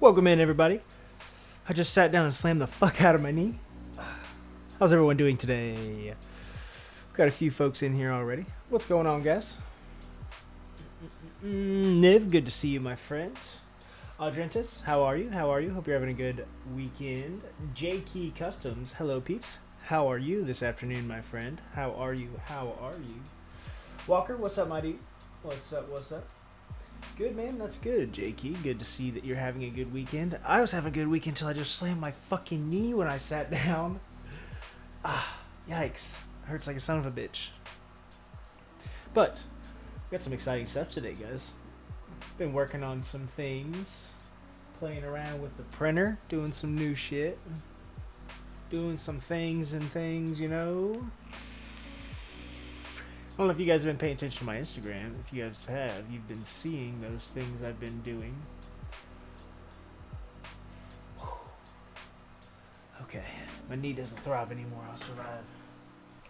Welcome in, everybody. I just sat down and slammed the fuck out of my knee. How's everyone doing today? Got a few folks in here already. What's going on, guys? Niv, good to see you, my friend. Audrentis, how are you? Hope you're having a good weekend. J-Key Customs, hello, peeps. How are you this afternoon, my friend? How are you? Walker, what's up, my dude? What's up? Good, man. That's good, J-Key. Good to see that you're having a good weekend. I was having a good weekend until I just slammed my fucking knee when I sat down. Yikes. Hurts like a son of a bitch. But we got some exciting stuff today, guys. Been working on some things. Playing around with the printer. Doing some new shit. Doing some things, you know. I don't know if you guys have been paying attention to my Instagram. If you guys have, you've been seeing those things I've been doing. Okay, my knee doesn't throb anymore. I'll survive.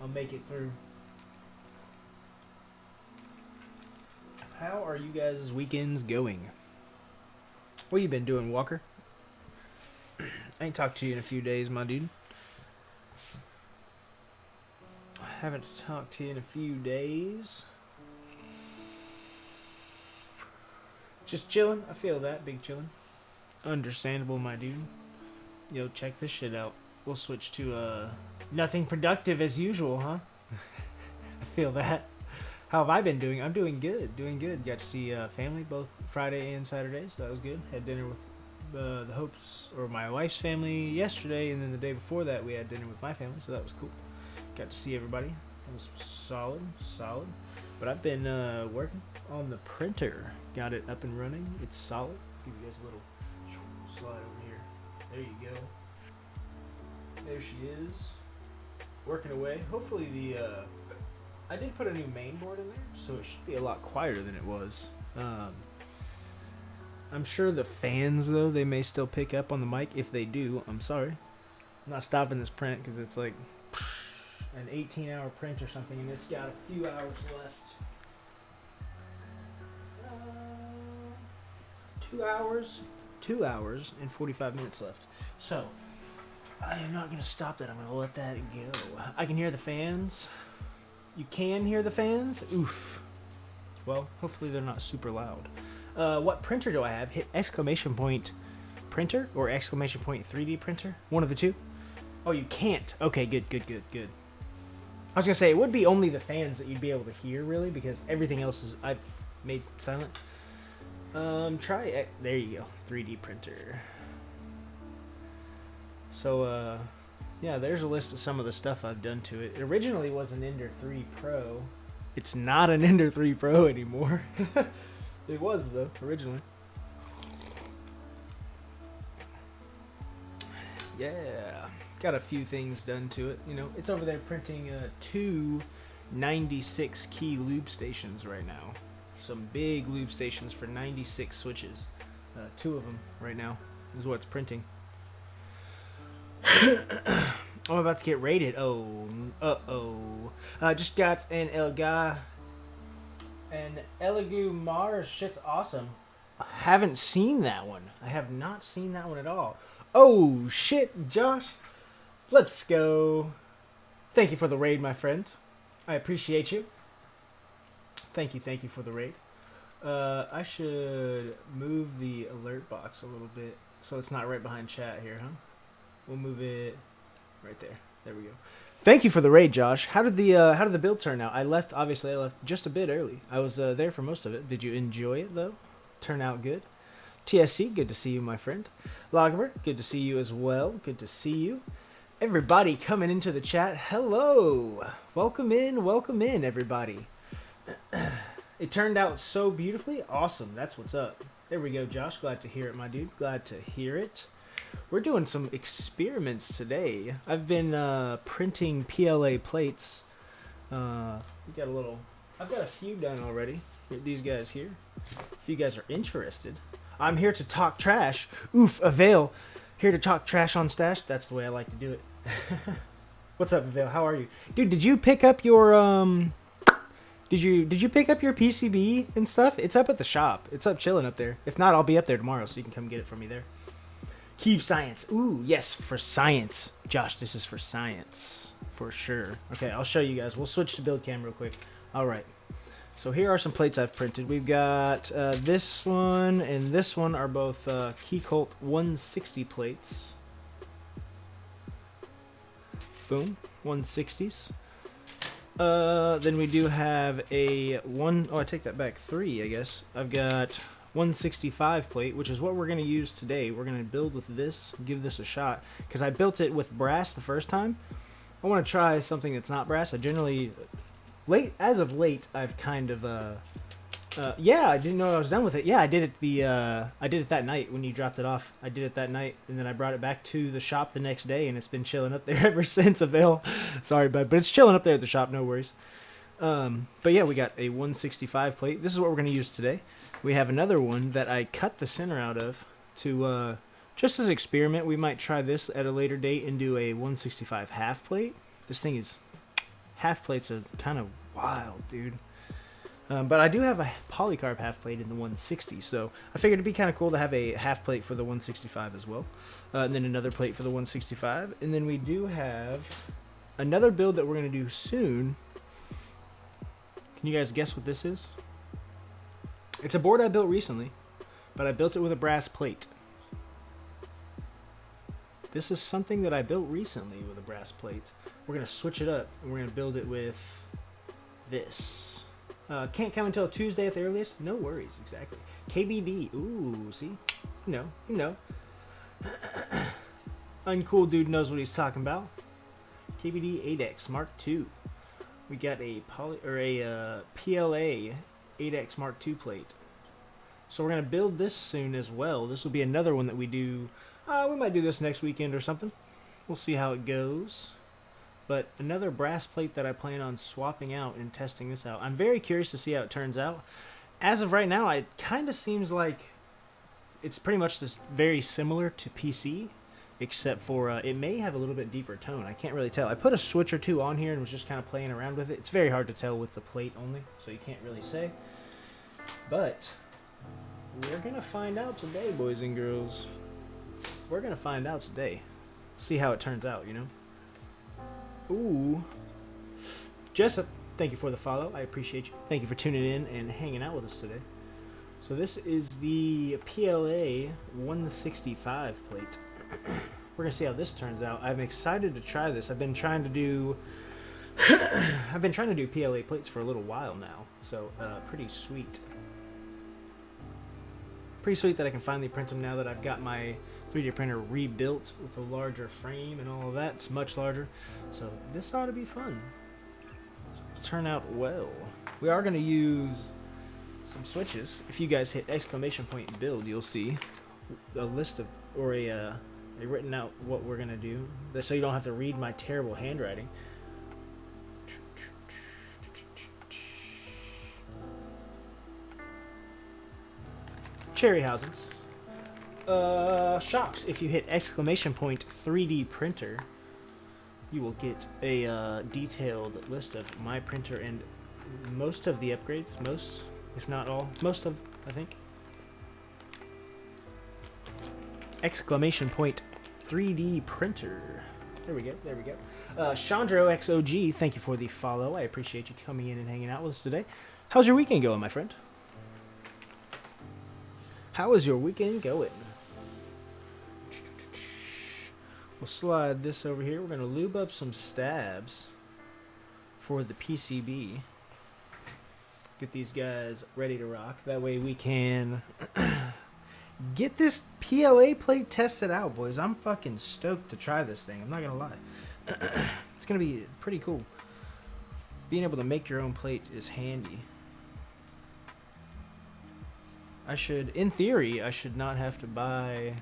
I'll make it through. How are you guys' weekends going? What you been doing, Walker? I ain't talked to you in a few days, my dude. Haven't talked to you in a few days. Just chilling. I feel that. Big chilling. Understandable, my dude. Yo, check this shit out. We'll switch to nothing productive as usual, huh? I feel that. How have I been doing? I'm doing good. Got to see family both Friday and Saturday, so that was good. Had dinner with the Hopes, or my wife's family, yesterday, and then the day before that we had dinner with my family, so that was cool. Got to see everybody. It was solid. But I've been working on the printer. Got it up and running. It's solid. Give you guys a little slide over here. There you go. There she is. Working away. Hopefully I did put a new main board in there, so it should be a lot quieter than it was. I'm sure the fans, though, they may still pick up on the mic. If they do, I'm sorry. I'm not stopping this print because it's like an 18-hour print or something, and it's got a few hours left. 2 hours and 45 minutes left. So I am not going to stop that. I'm going to let that go. I can hear the fans. You can hear the fans? Oof. Well, hopefully they're not super loud. What printer do I have? Hit exclamation point printer or exclamation point 3D printer? One of the two? Oh, you can't. Okay, good. I was going to say, it would be only the fans that you'd be able to hear, really, because everything else is I've made silent. Try it. There you go. 3D printer. So, yeah, there's a list of some of the stuff I've done to it. It originally was an Ender 3 Pro. It's not an Ender 3 Pro anymore. It was, though, originally. Yeah. Got a few things done to it. You know, it's over there printing two 96 key loop stations right now. Some big loop stations for 96 switches. Two of them right now is what's printing. I'm about to get rated. Just got an Elegoo Mars. Shit's awesome. I haven't seen that one. I have not seen that one at all. Oh, shit, Josh. Let's go. Thank you for the raid, my friend. I appreciate you. Thank you for the raid. I should move the alert box a little bit so it's not right behind chat here, huh? We'll move it right there. There we go. Thank you for the raid, Josh. How did the build turn out? I left just a bit early. I was there for most of it. Did you enjoy it though? Turn out good. TSC, good to see you, my friend. Logger, good to see you as well. Good to see you. Everybody coming into the chat. Hello. Welcome in, everybody. It turned out so beautifully. Awesome. That's what's up. There we go, Josh. Glad to hear it, my dude. Glad to hear it. We're doing some experiments today. I've been printing PLA plates. I've got a few done already. These guys here. If you guys are interested, I'm here to talk trash. Oof, Avail. Here to talk trash on Stash. That's the way I like to do it. What's up, Avail? How are you? Dude, did you pick up your Did you pick up your PCB and stuff? It's up at the shop. It's up chilling up there. If not, I'll be up there tomorrow, so you can come get it from me there. Keep science. Ooh, yes, for science. Josh, this is for science. For sure. Okay, I'll show you guys. We'll switch to build cam real quick. All right. So here are some plates I've printed. We've got this one and this one are both Keycult 160 plates. Boom. 160s. Then we do have a I take that back, 3, I guess. I've got 165 plate, which is what we're going to use today. We're going to build with this, give this a shot, because I built it with brass the first time. I want to try something that's not brass. I generally, as of late, I've kind of, yeah, I didn't know I was done with it. Yeah, I did it that night when you dropped it off. I did it that night, and then I brought it back to the shop the next day, and it's been chilling up there ever since. Avail, sorry, bud, but it's chilling up there at the shop. No worries. But yeah, we got a 165 plate. This is what we're going to use today. We have another one that I cut the center out of to, just as an experiment. We might try this at a later date and do a 165 half plate. This thing is, half plates are kind of wild, dude. But I do have a polycarb half plate in the 160, so I figured it'd be kind of cool to have a half plate for the 165 as well. And then another plate for the 165. And then we do have another build that we're going to do soon. Can you guys guess what this is? It's a board I built recently, but I built it with a brass plate. This is something that I built recently with a brass plate. We're going to switch it up, and we're going to build it with this. Can't come until Tuesday at the earliest? No worries, exactly. KBD. Ooh, see? You know. Uncool dude knows what he's talking about. KBD 8X Mark II. We got a PLA 8X Mark II plate. So we're going to build this soon as well. This will be another one that we do. We might do this next weekend or something. We'll see how it goes. But another brass plate that I plan on swapping out and testing this out. I'm very curious to see how it turns out. As of right now, it kind of seems like it's pretty much this very similar to PC, except for it may have a little bit deeper tone. I can't really tell. I put a switch or two on here and was just kind of playing around with it. It's very hard to tell with the plate only, so you can't really say. But we're going to find out today, boys and girls. We're going to find out today. See how it turns out, you know? Ooh. Jessup, thank you for the follow. I appreciate you. Thank you for tuning in and hanging out with us today. So this is the PLA 165 plate. We're going to see how this turns out. I'm excited to try this. I've been trying to do PLA plates for a little while now. So pretty sweet. Pretty sweet that I can finally print them now that I've got my 3D printer rebuilt with a larger frame and all of that. It's much larger. So this ought to be fun. It's going to turn out well. We are going to use some switches. If you guys hit ! build, you'll see a list of, or a written out what we're going to do. So you don't have to read my terrible handwriting. Cherry housings. Shocks. If you hit ! 3D printer, you will get a detailed list of my printer and most of the upgrades. Most, if not all. Most of, I think. ! 3D printer. There we go. There we go. Chandro XOG, thank you for the follow. I appreciate you coming in and hanging out with us today. How's your weekend going, my friend? How is your weekend going? We'll slide this over here. We're going to lube up some stabs for the PCB. Get these guys ready to rock. That way we can get this PLA plate tested out, boys. I'm fucking stoked to try this thing. I'm not going to lie. It's going to be pretty cool. Being able to make your own plate is handy. In theory, I should not have to buy,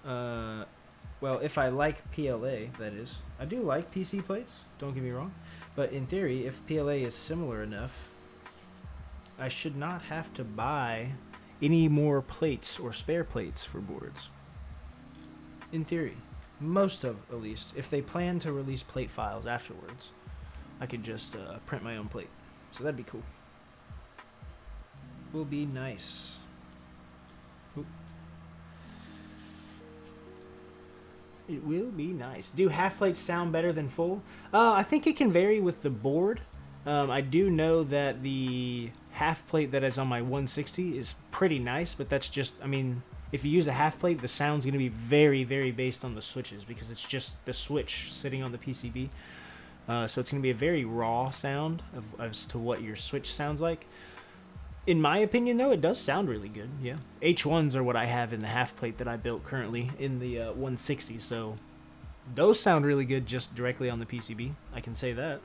well, if I like PLA, that is. I do like PC plates, don't get me wrong. But in theory, if PLA is similar enough, I should not have to buy any more plates or spare plates for boards. In theory. Most of, at least. If they plan to release plate files afterwards, I could just print my own plate. So that'd be cool. Will be nice. Oop. It will be nice. Do half plates sound better than full? I think it can vary with the board. I do know that the half plate that is on my 160 is pretty nice, but that's just, I mean, if you use a half plate, the sound's going to be very, very based on the switches because it's just the switch sitting on the PCB. So it's going to be a very raw sound as to what your switch sounds like. In my opinion, though, it does sound really good, yeah. H1s are what I have in the half plate that I built currently in the 160, so those sound really good just directly on the PCB. I can say that.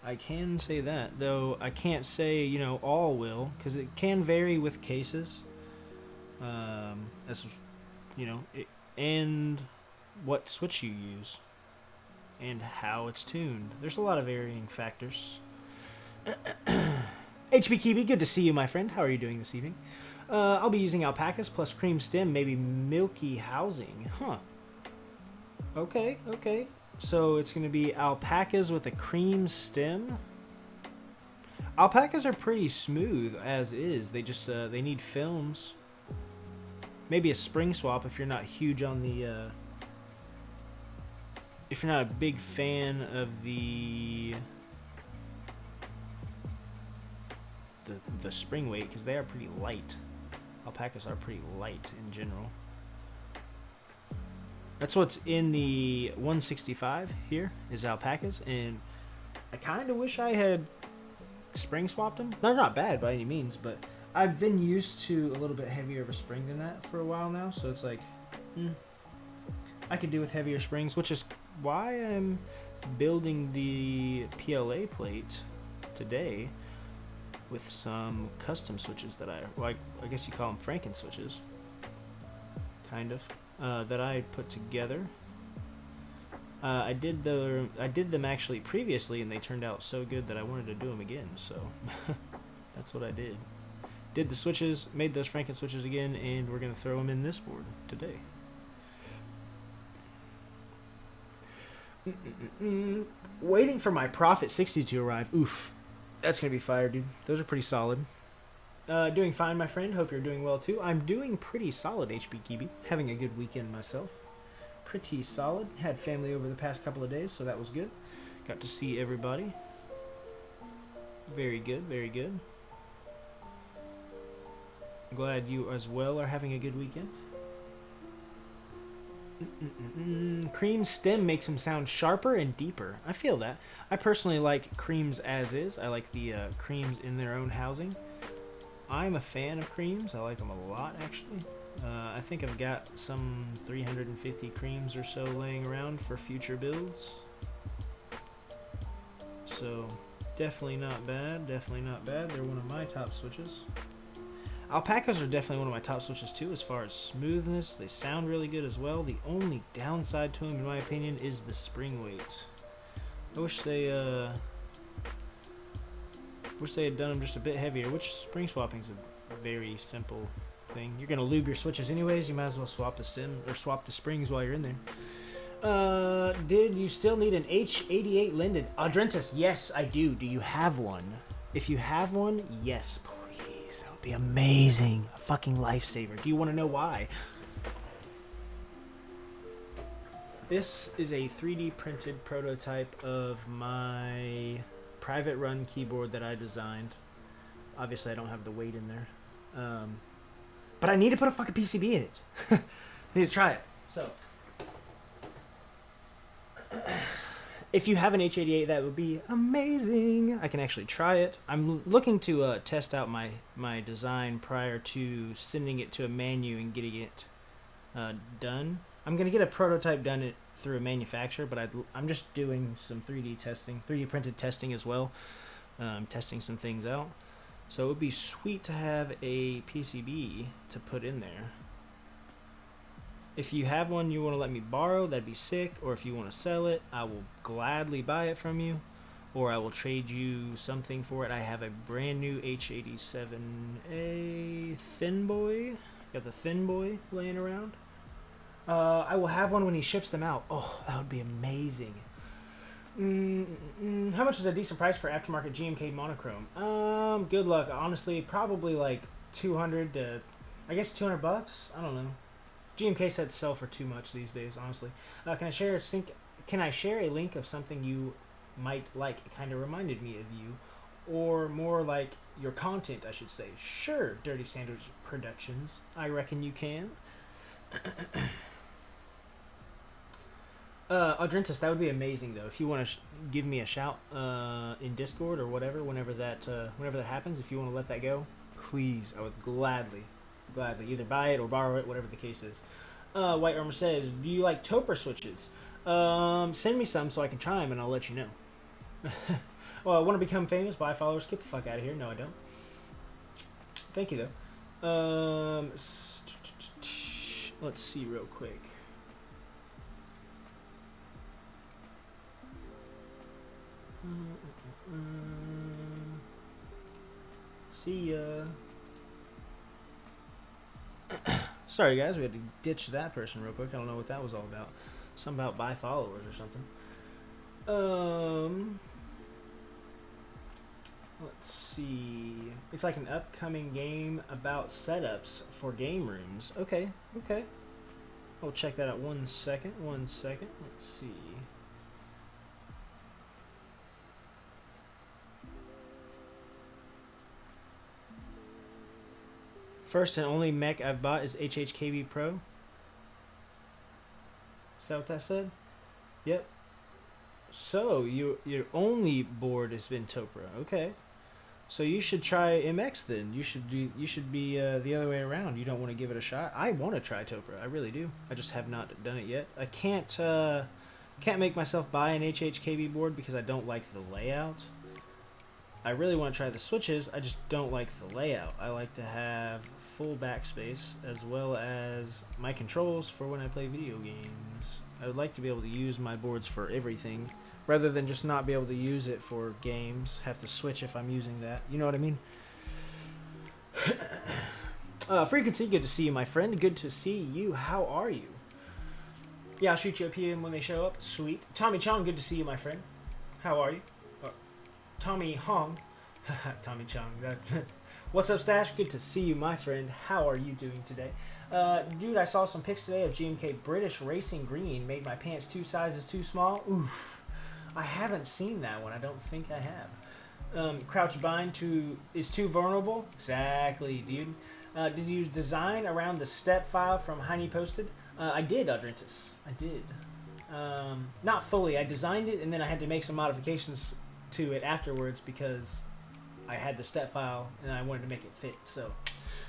I can say that, though I can't say, you know, all will, because it can vary with cases. As, you know, and what switch you use. And how it's tuned. There's a lot of varying factors. HB Kibi, good to see you, my friend. How are you doing this evening? I'll be using alpacas plus cream stem, maybe milky housing. Huh. Okay, okay. So it's going to be alpacas with a cream stem. Alpacas are pretty smooth as is. They just, they need films. Maybe a spring swap if you're not huge on the, if you're not a big fan of the spring weight, because they are pretty light. Alpacas are pretty light in general. That's what's in the 165 here, is alpacas, and I kind of wish I had spring swapped them. They're not bad by any means, but I've been used to a little bit heavier of a spring than that for a while now, so it's like, I could do with heavier springs, which is why I'm building the PLA plate today with some custom switches that I guess you call them Franken switches, kind of, that I put together. I did them actually previously, and they turned out so good that I wanted to do them again. So that's what I did. Did the switches, made those Franken switches again, and we're gonna throw them in this board today. Waiting for my Profit 60 to arrive. Oof. That's going to be fire, dude. Those are pretty solid. Doing fine, my friend. Hope you're doing well, too. I'm doing pretty solid, HB Kibi. Having a good weekend myself. Pretty solid. Had family over the past couple of days, so that was good. Got to see everybody. Very good, very good. Glad you as well are having a good weekend. Cream stem makes them sound sharper and deeper. I feel that. I personally like creams as is. I like the creams in their own housing. I'm a fan of creams. I like them a lot, actually. I think I've got some 350 creams or so laying around for future builds. So, definitely not bad. Definitely not bad. They're one of my top switches. Alpacas are definitely one of my top switches too, as far as smoothness. They sound really good as well. The only downside to them, in my opinion, is the spring weight. I wish they had done them just a bit heavier, which spring swapping is a very simple thing. You're gonna lube your switches anyways. You might as well swap the stem or swap the springs while you're in there. Did you still need an H88 Linden? Audrentis, yes, I do. Do you have one? If you have one, yes, please. That would be amazing. A fucking lifesaver. Do you want to know why? This is a 3D printed prototype of my private run keyboard that I designed. Obviously, I don't have the weight in there. But I need to put a fucking PCB in it. I need to try it. So, if you have an H88, that would be amazing. I can actually try it. I'm looking to test out my design prior to sending it to a manu and getting it done. I'm going to get a prototype done through a manufacturer, but I'm just doing some 3D testing, 3D printed testing as well. Testing some things out. So it would be sweet to have a PCB to put in there. If you have one you want to let me borrow, that'd be sick. Or if you want to sell it, I will gladly buy it from you. Or I will trade you something for it. I have a brand new H87A Thin Boy. Got the Thin Boy laying around. I will have one when he ships them out. Oh, that would be amazing. How much is a decent price for aftermarket GMK monochrome? Good luck. Honestly, probably like 200 to, I guess 200 bucks. I don't know. GMK sets sell for too much these days. Honestly, can I share a sync? Can I share a link of something you might like? It kind of reminded me of you, or more like your content, I should say. Sure, Dirty Sandwich Productions. I reckon you can. Adrentus, that would be amazing though. If you want to give me a shout in Discord or whatever, whenever that happens, if you want to let that go, please, I would gladly either buy it or borrow it, whatever the case is. White Armor says, do you like Toper switches? Send me some so I can try them and I'll let you know. Well, I want to become famous. Buy followers. Get the fuck out of here. No, I don't. Thank you though. Let's see real quick. See ya. Sorry guys, we had to ditch that person real quick. I don't know what that was all about. Something about buy followers or something. Let's see. It's like an upcoming game about setups for game rooms. Okay. I'll check that out. 1 second. Let's see. First and only mech I've bought is HHKB Pro. Is that what that said? Yep. So your only board has been Topra. Okay. So you should try MX then. You should be the other way around. You don't want to give it a shot. I want to try Topra. I really do. I just have not done it yet. I can't make myself buy an HHKB board because I don't like the layout. I really want to try the switches. I just don't like the layout. I like to have full backspace as well as my controls for when I play video games. I would like to be able to use my boards for everything rather than just not be able to use it for games. Have to switch if I'm using that. You know what I mean? Frequency, good to see you, my friend. Good to see you. How are you? Yeah, I'll shoot you a PM when they show up. Sweet. Tommy Chong, good to see you, my friend. How are you? Tommy Hong. Tommy Chong. What's up, Stash? Good to see you, my friend. How are you doing today? Dude, I saw some pics today of GMK British Racing Green. Made my pants 2 sizes too small. Oof. I haven't seen that one. I don't think I have. Crouch Bind is too vulnerable. Exactly, dude. Did you design around the step file from Heine posted? I did, Adrentus. I did. Not fully. I designed it, and then I had to make some modifications to it afterwards because I had the step file and I wanted to make it fit. So,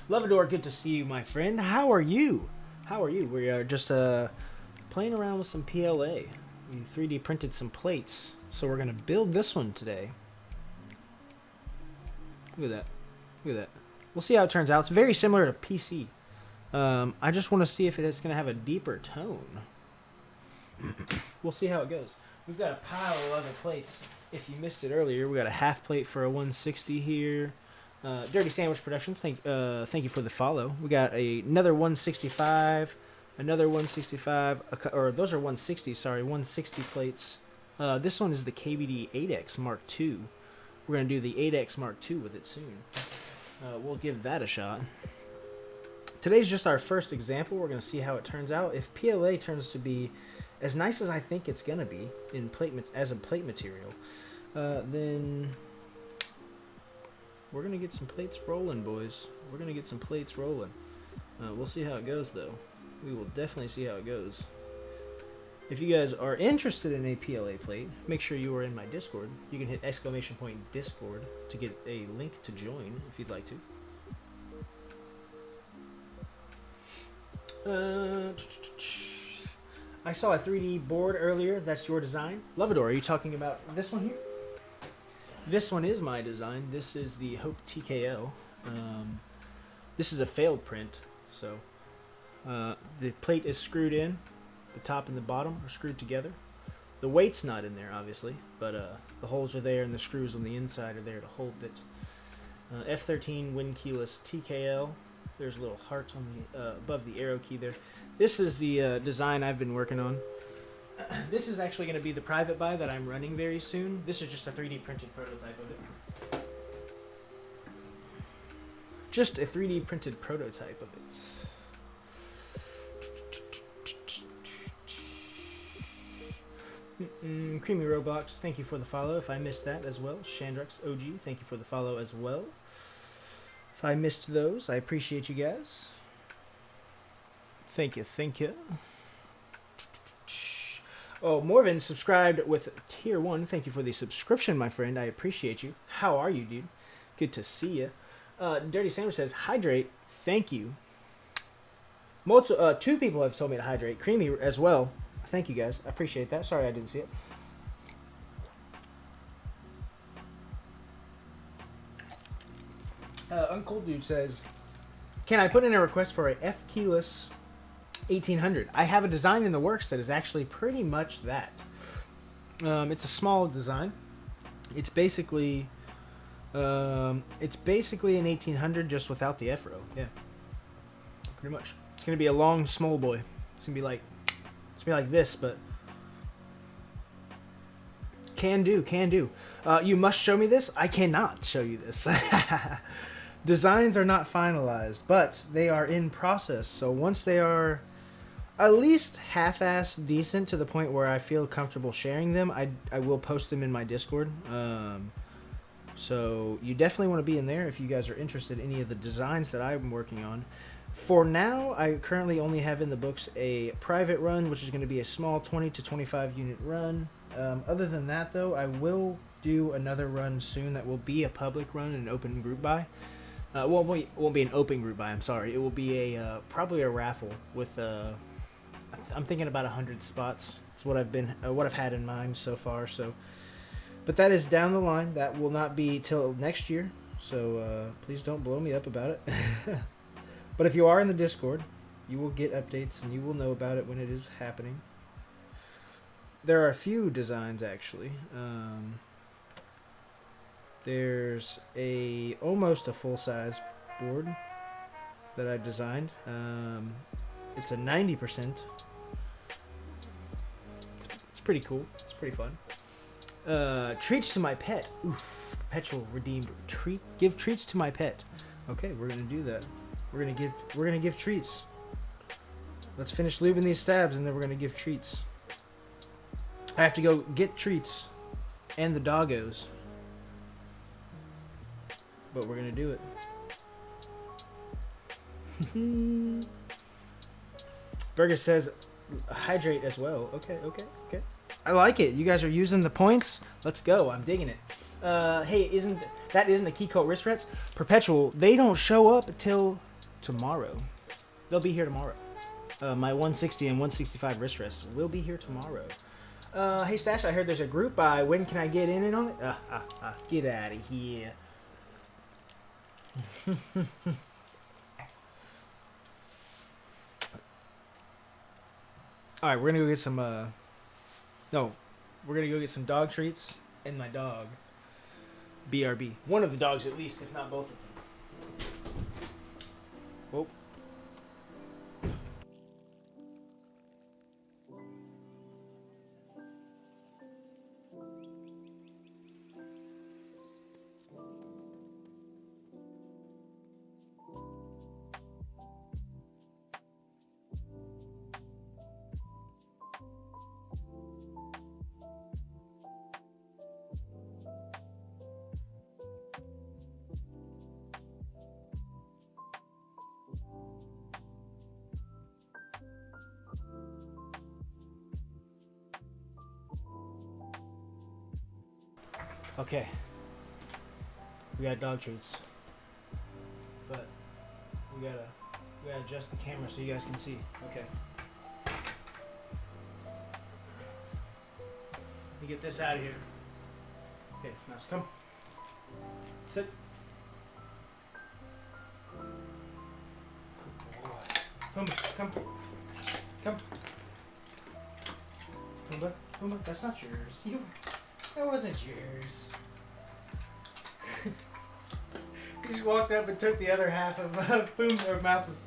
Lovador, good to see you, my friend. How are you? We are just playing around with some PLA. We 3D printed some plates, so we're gonna build this one today. Look at that. We'll see how it turns out. It's very similar to PC. I just want to see if it's gonna have a deeper tone. We'll see how it goes. We've got a pile of other plates. If you missed it earlier, we got a half plate for a 160 here. Dirty Sandwich Productions, thank you for the follow. We got another 165, another 165, or those are 160. Sorry, 160 plates. This one is the KBD 8X Mark II. We're gonna do the 8X Mark II with it soon. We'll give that a shot. Today's just our first example. We're gonna see how it turns out. If PLA turns to be as nice as I think it's gonna be in as a plate material, then we're gonna get some plates rolling, boys. We're gonna get some plates rolling. We'll see how it goes, though. We will definitely see how it goes. If you guys are interested in a PLA plate, make sure you are in my Discord. You can hit !Discord to get a link to join if you'd like to. I saw a 3D board earlier. That's your design. Lovador, are you talking about this one here? This one is my design. This is the Hope TKO. This is a failed print. So the plate is screwed in. The top and the bottom are screwed together. The weight's not in there, obviously, but the holes are there and the screws on the inside are there to hold it. F13 Wind Keyless TKL. There's a little heart on the above the arrow key there. This is the design I've been working on. This is actually going to be the private buy that I'm running very soon. This is just a 3D printed prototype of it. Just a 3D printed prototype of it. Creamy Roblox, thank you for the follow. If I missed that as well. Shandrux OG, thank you for the follow as well. If I missed those, I appreciate you guys. Thank you, thank you. Oh, Morven subscribed with tier 1. Thank you for the subscription, my friend. I appreciate you. How are you, dude? Good to see you. Dirty Sandwich says, hydrate. Thank you. 2 people have told me to hydrate. Creamy as well. Thank you, guys. I appreciate that. Sorry I didn't see it. Uncle Dude says, can I put in a request for a F keyless 1800? I have a design in the works that is actually pretty much that. It's a small design. It's basically an 1800 just without the F row. Yeah, pretty much. It's gonna be a long small boy. It's gonna be like this, but can do. You must show me this. I cannot show you this. Designs are not finalized, but they are in process. So once they are at least half-ass decent to the point where I feel comfortable sharing them, I will post them in my Discord. So you definitely want to be in there if you guys are interested in any of the designs that I'm working on. For now, I currently only have in the books a private run, which is going to be a small 20 to 25 unit run. Other than that, though, I will do another run soon that will be a public run, an open group buy. Well, it won't be an open group buy, I'm sorry. It will be probably a raffle with I'm thinking about 100 spots. It's what I've had in mind so far. So, but that is down the line. That will not be till next year. So please don't blow me up about it. But if you are in the Discord, you will get updates and you will know about it when it is happening. There are a few designs actually. There's almost a full-size board that I designed. It's a 90%. It's pretty cool. It's pretty fun. Treats to my pet. Oof. Perpetual redeemed. Give treats to my pet. Okay, we're gonna do that. We're gonna give treats. Let's finish lubing these stabs and then we're gonna give treats. I have to go get treats and the doggos. But we're gonna do it. Burger says hydrate as well. Okay. I like it. You guys are using the points. Let's go. I'm digging it. Hey, isn't a Keycult wrist wraps? Perpetual. They don't show up until tomorrow. They'll be here tomorrow. My 160 and 165 wrist rests will be here tomorrow. Hey Stash, I heard there's a group buy. When can I get in on it? Get out of here. Alright, we're gonna go get some we're gonna go get some dog treats and my dog BRB. One of the dogs at least, if not both of them. Whoa. Okay, we got dog treats, but we gotta adjust the camera so you guys can see. Okay, let me get this out of here. Okay, mouse, come, sit. Good boy. Pumbaa, come. Pumbaa, that's not yours. That wasn't yours. He just walked up and took the other half of Boom or Mouse's.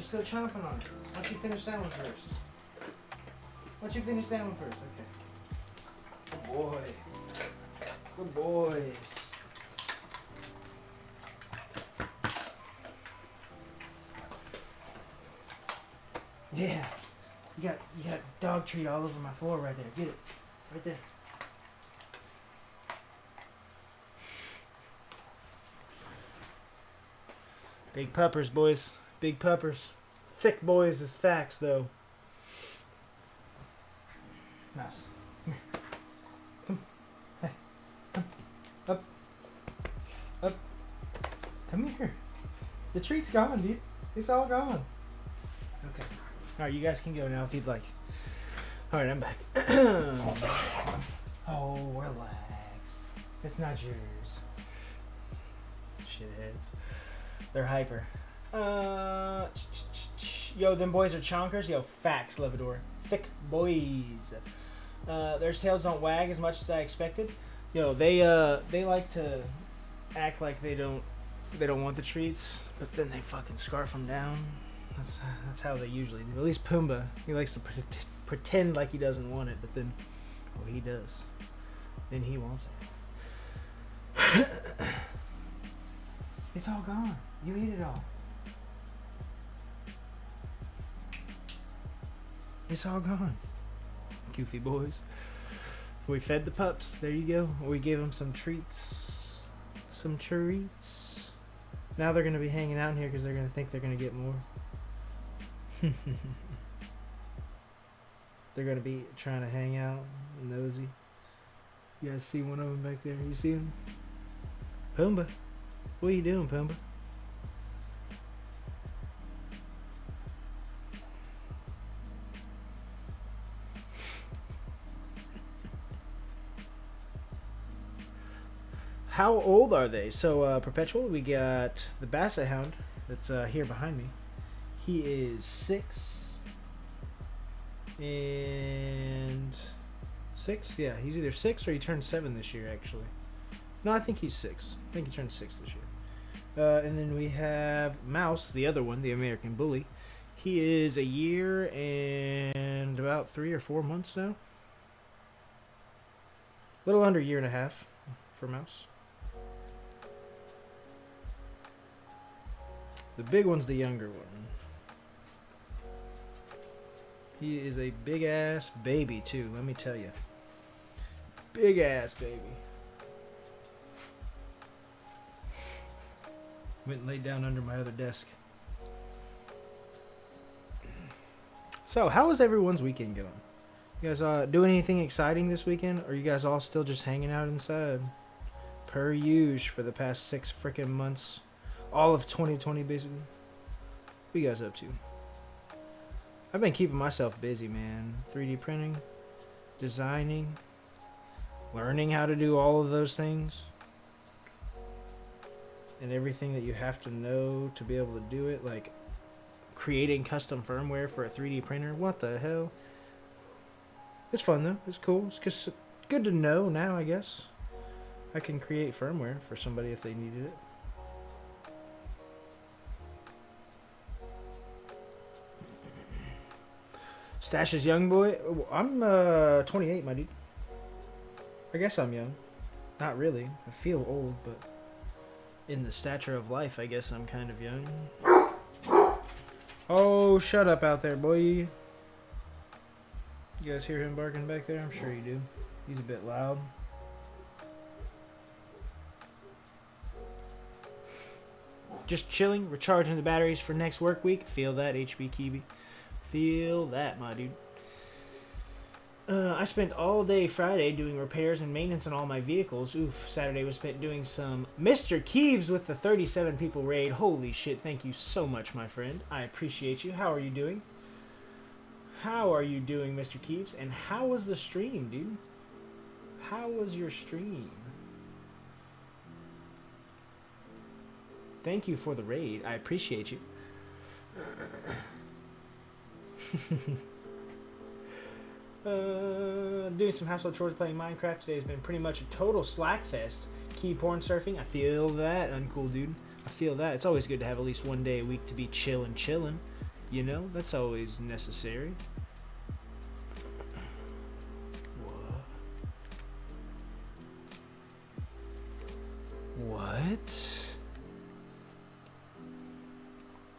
still chomping on it. Why don't you finish that one first? Why don't you finish that one first? Okay. Good boy. Good boys. Yeah. You got dog treat all over my floor right there. Get it. Right there. Big puppers, boys. Big puppers. Thick boys is facts, though. Nice. Come here. Come. Hey. Come. Up. Up. Come here. The treat's gone, dude. It's all gone. Okay. Alright, you guys can go now if you'd like. Alright, I'm back. Oh, relax. It's not yours. Shitheads. They're hyper. Yo, them boys are chonkers. Yo, facts, Levador. Thick boys. Their tails don't wag as much as I expected. Yo, they like to act like they don't want the treats, but then they fucking scarf them down. That's how they usually do. At least Pumbaa, he likes to pretend like he doesn't want it, but then, oh, he does. Then he wants it. It's all gone. You ate it all. It's all gone. Goofy boys. We fed the pups. There you go. We gave them some treats. Some treats. Now they're going to be hanging out in here because they're going to think they're going to get more. They're going to be trying to hang out. Nosy. You guys see one of them back there? You see him? Pumbaa. What are you doing, Pumbaa? How old are they? So, Perpetual, we got the Basset Hound that's here behind me. He is 6. And 6? Yeah, he's either 6 or he turned 7 this year, actually. No, I think he's 6. I think he turned 6 this year. And then we have Mouse, the other one, the American Bully. He is a year and about 3 or 4 months now. A little under a year and a half for Mouse. The big one's the younger one. He is a big ass baby too, let me tell you. Big ass baby. Went and laid down under my other desk. So, how was everyone's weekend going? You guys doing anything exciting this weekend? Or are you guys all still just hanging out inside? Per usual for the past 6 freaking months. All of 2020, basically. What are you guys up to? I've been keeping myself busy, man. 3D printing, designing, learning how to do all of those things. And everything that you have to know to be able to do it. Like creating custom firmware for a 3D printer. What the hell? It's fun, though. It's cool. It's just good to know now, I guess. I can create firmware for somebody if they needed it. Stash is young, boy. I'm 28, my dude. I guess I'm young. Not really. I feel old, but in the stature of life, I guess I'm kind of young. Oh, shut up out there, boy. You guys hear him barking back there? I'm sure you do. He's a bit loud. Just chilling, recharging the batteries for next work week. Feel that, HB Kiwi. Feel that, my dude. I spent all day Friday doing repairs and maintenance on all my vehicles. Oof, Saturday was spent doing some Mr. Keeves with the 37 people raid. Holy shit, thank you so much, my friend. I appreciate you. How are you doing? How are you doing, Mr. Keeves? And how was the stream, dude? How was your stream? Thank you for the raid. I appreciate you. Doing some household chores, playing Minecraft today has been pretty much a total slack fest. Key porn surfing, I feel that. Uncool, dude. I feel that. It's always good to have at least one day a week to be chillin'. You know, that's always necessary. What?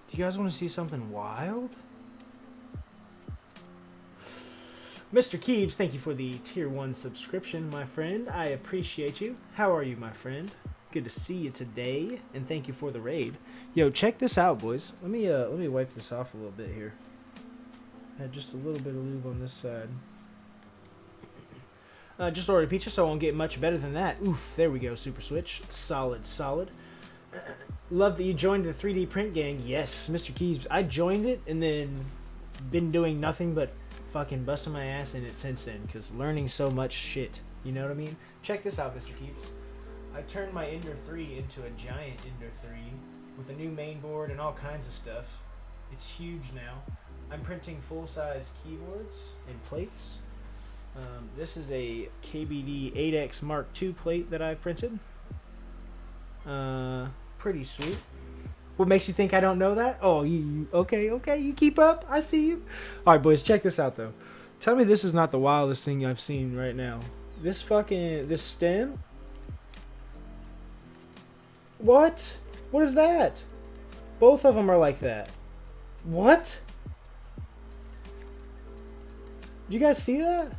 Do you guys want to see something wild? Mr. Keebs, thank you for the tier 1 subscription, my friend. I appreciate you. How are you, my friend? Good to see you today, and thank you for the raid. Yo, check this out, boys. Let me wipe this off a little bit here. Had just a little bit of lube on this side. Just ordered a pizza, so I won't get much better than that. Oof, there we go, Super Switch. Solid, solid. Love that you joined the 3D print gang. Yes, Mr. Keebs. I joined it and then been doing nothing but fucking busting my ass in it since then, because learning so much shit. You know what I mean? Check this out, Mr. Keebs. I turned my Ender 3 into a giant Ender 3 with a new main board and all kinds of stuff. It's huge now. I'm printing full-size keyboards and plates. This is a KBD 8X Mark II plate that I've printed. Pretty sweet. What makes you think I don't know that? Oh, you okay, you keep up. I see you. All right, boys, check this out, though. Tell me this is not the wildest thing I've seen right now. This stem. What? What is that? Both of them are like that. What? You guys see that?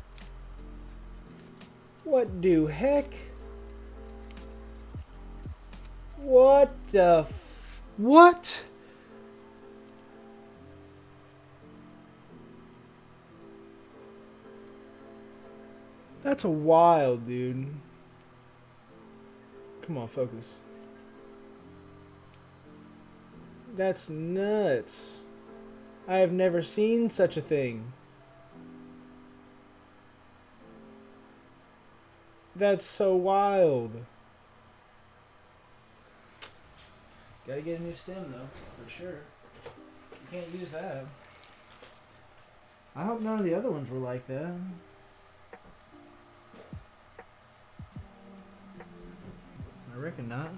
What the heck? What the what? That's a wild, dude. Come on, focus. That's nuts. I have never seen such a thing. That's so wild. Gotta get a new stem though, for sure. You can't use that. I hope none of the other ones were like that. I reckon not.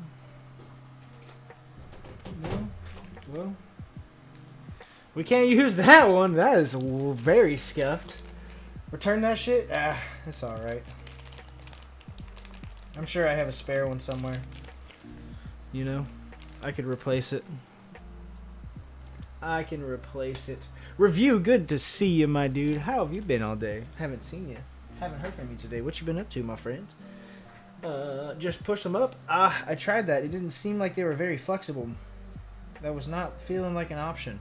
No? Well, we can't use that one. That is very scuffed. Return that shit? Ah, it's alright. I'm sure I have a spare one somewhere. You know? I could replace it. I can replace it. Review, good to see you, my dude. How have you been all day? Haven't seen you. Haven't heard from you today. What you been up to, my friend? Just push them up. I tried that. It didn't seem like they were very flexible. That was not feeling like an option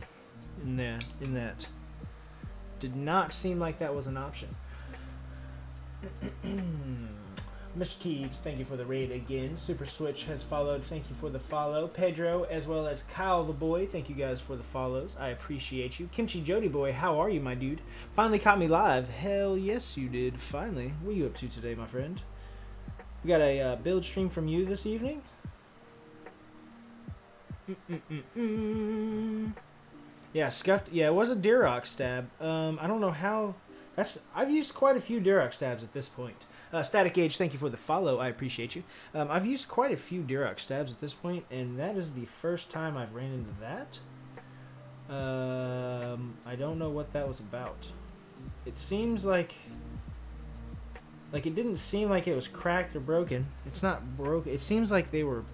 in that. Did not seem like that was an option. Mr. Keebs, thank you for the raid again. Super Switch has followed. Thank you for the follow. Pedro, as well as Kyle the boy, thank you guys for the follows. I appreciate you. Kimchi Jody boy, how are you, my dude? Finally caught me live. Hell yes, you did. Finally. What are you up to today, my friend? We got a build stream from you this evening. Yeah, scuffed. Yeah, it was a Durox stab. I don't know how. I've used quite a few Durox stabs at this point. Static Age, thank you for the follow. I appreciate you. I've used quite a few Durox stabs at this point, and that is the first time I've ran into that. I don't know what that was about. It seems like it didn't seem like it was cracked or broken. It's not broken. It seems like they were...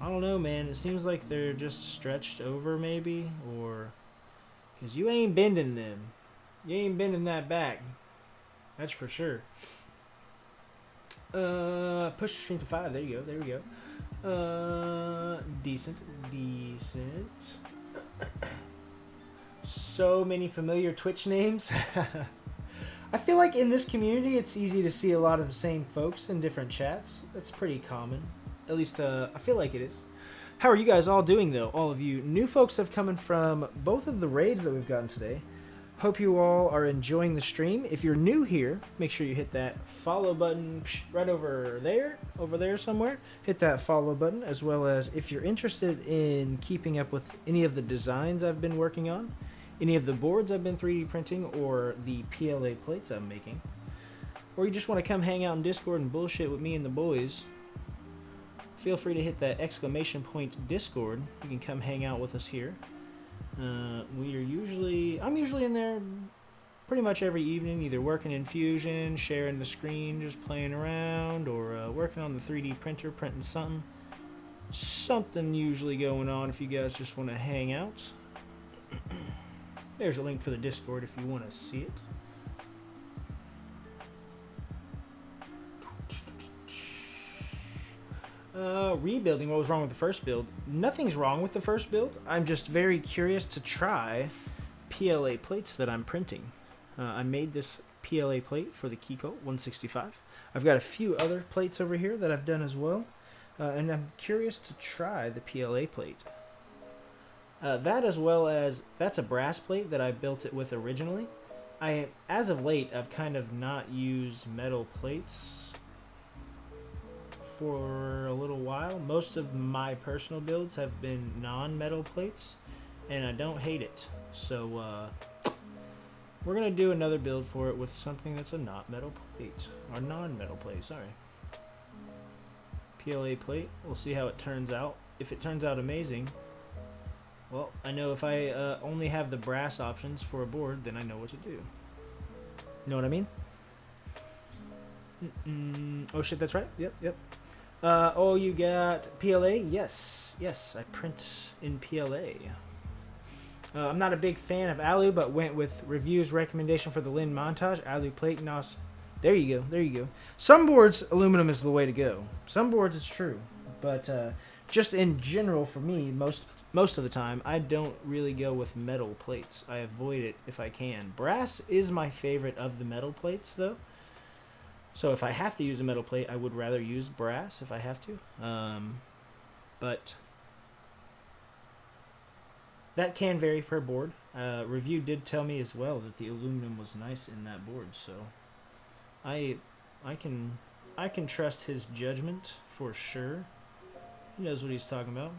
I don't know, man. It seems like they're just stretched over, maybe, or... Because you ain't bending them. You ain't bending that back. That's for sure. Push the stream to 5. There you go. There we go. Decent. So many familiar Twitch names. I feel like in this community, it's easy to see a lot of the same folks in different chats. That's pretty common. At least, I feel like it is. How are you guys all doing, though? All of you. New folks have come in from both of the raids that we've gotten today. Hope you all are enjoying the stream. If you're new here, make sure you hit that follow button right over there somewhere. Hit that follow button, as well as if you're interested in keeping up with any of the designs I've been working on, any of the boards I've been 3D printing, or the PLA plates I'm making, or you just want to come hang out in Discord and bullshit with me and the boys, feel free to hit that exclamation point Discord. You can come hang out with us here. I'm usually in there pretty much every evening, either working in Fusion, sharing the screen, just playing around, or working on the 3D printer, printing something. Something usually going on if you guys just want to hang out. There's a link for the Discord if you want to see it. Rebuilding, what was wrong with the first build? Nothing's wrong with the first build. I'm just very curious to try PLA plates that I'm printing. I made this PLA plate for the Keycult 165. I've got a few other plates over here that I've done as well. And I'm curious to try the PLA plate. That as well as, that's a brass plate that I built it with originally. As of late, I've kind of not used metal plates for a little while. Most of my personal builds have been non-metal plates, and I don't hate it. So we're going to do another build for it with something that's a not metal plate, or non-metal plate, sorry. PLA plate. We'll see how it turns out. If it turns out amazing, well, I know if I only have the brass options for a board, then I know what to do. Know what I mean? Oh shit, that's right. Yep. Oh, you got PLA? Yes, I print in PLA. I'm not a big fan of alu, but went with review's recommendation for the Lin montage. Alu plate, NOS. There you go. Some boards, aluminum is the way to go. Some boards, it's true. But just in general, for me, most of the time, I don't really go with metal plates. I avoid it if I can. Brass is my favorite of the metal plates, though. So if I have to use a metal plate, I would rather use brass if I have to. But that can vary per board. Review did tell me as well that the aluminum was nice in that board, so I can trust his judgment for sure. He knows what he's talking about.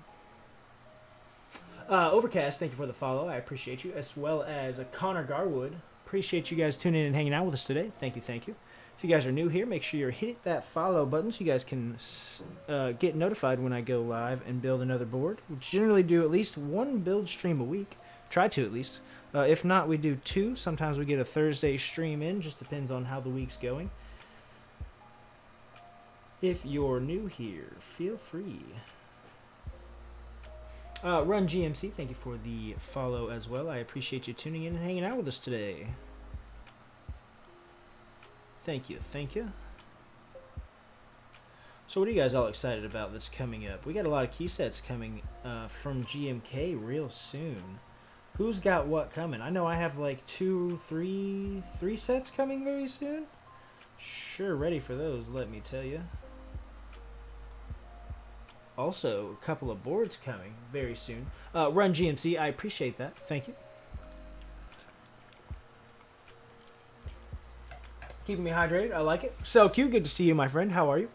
Overcast, thank you for the follow. I appreciate you, as well as Connor Garwood. Appreciate you guys tuning in and hanging out with us today. Thank you. If you guys are new here, make sure you hit that follow button so you guys can get notified when I go live and build another board. We generally do at least one build stream a week. Try to, at least. If not, we do two. Sometimes we get a Thursday stream in. Just depends on how the week's going. If you're new here, feel free. Run GMC, thank you for the follow as well. I appreciate you tuning in and hanging out with us today. Thank you. So what are you guys all excited about that's coming up? We got a lot of key sets coming from GMK real soon. Who's got what coming? I know I have like three sets coming very soon. Sure, ready for those, let me tell you. Also, a couple of boards coming very soon. Run GMC, I appreciate that. Thank you. Keeping me hydrated, I like it. So Q, good to see you, my friend. How are you?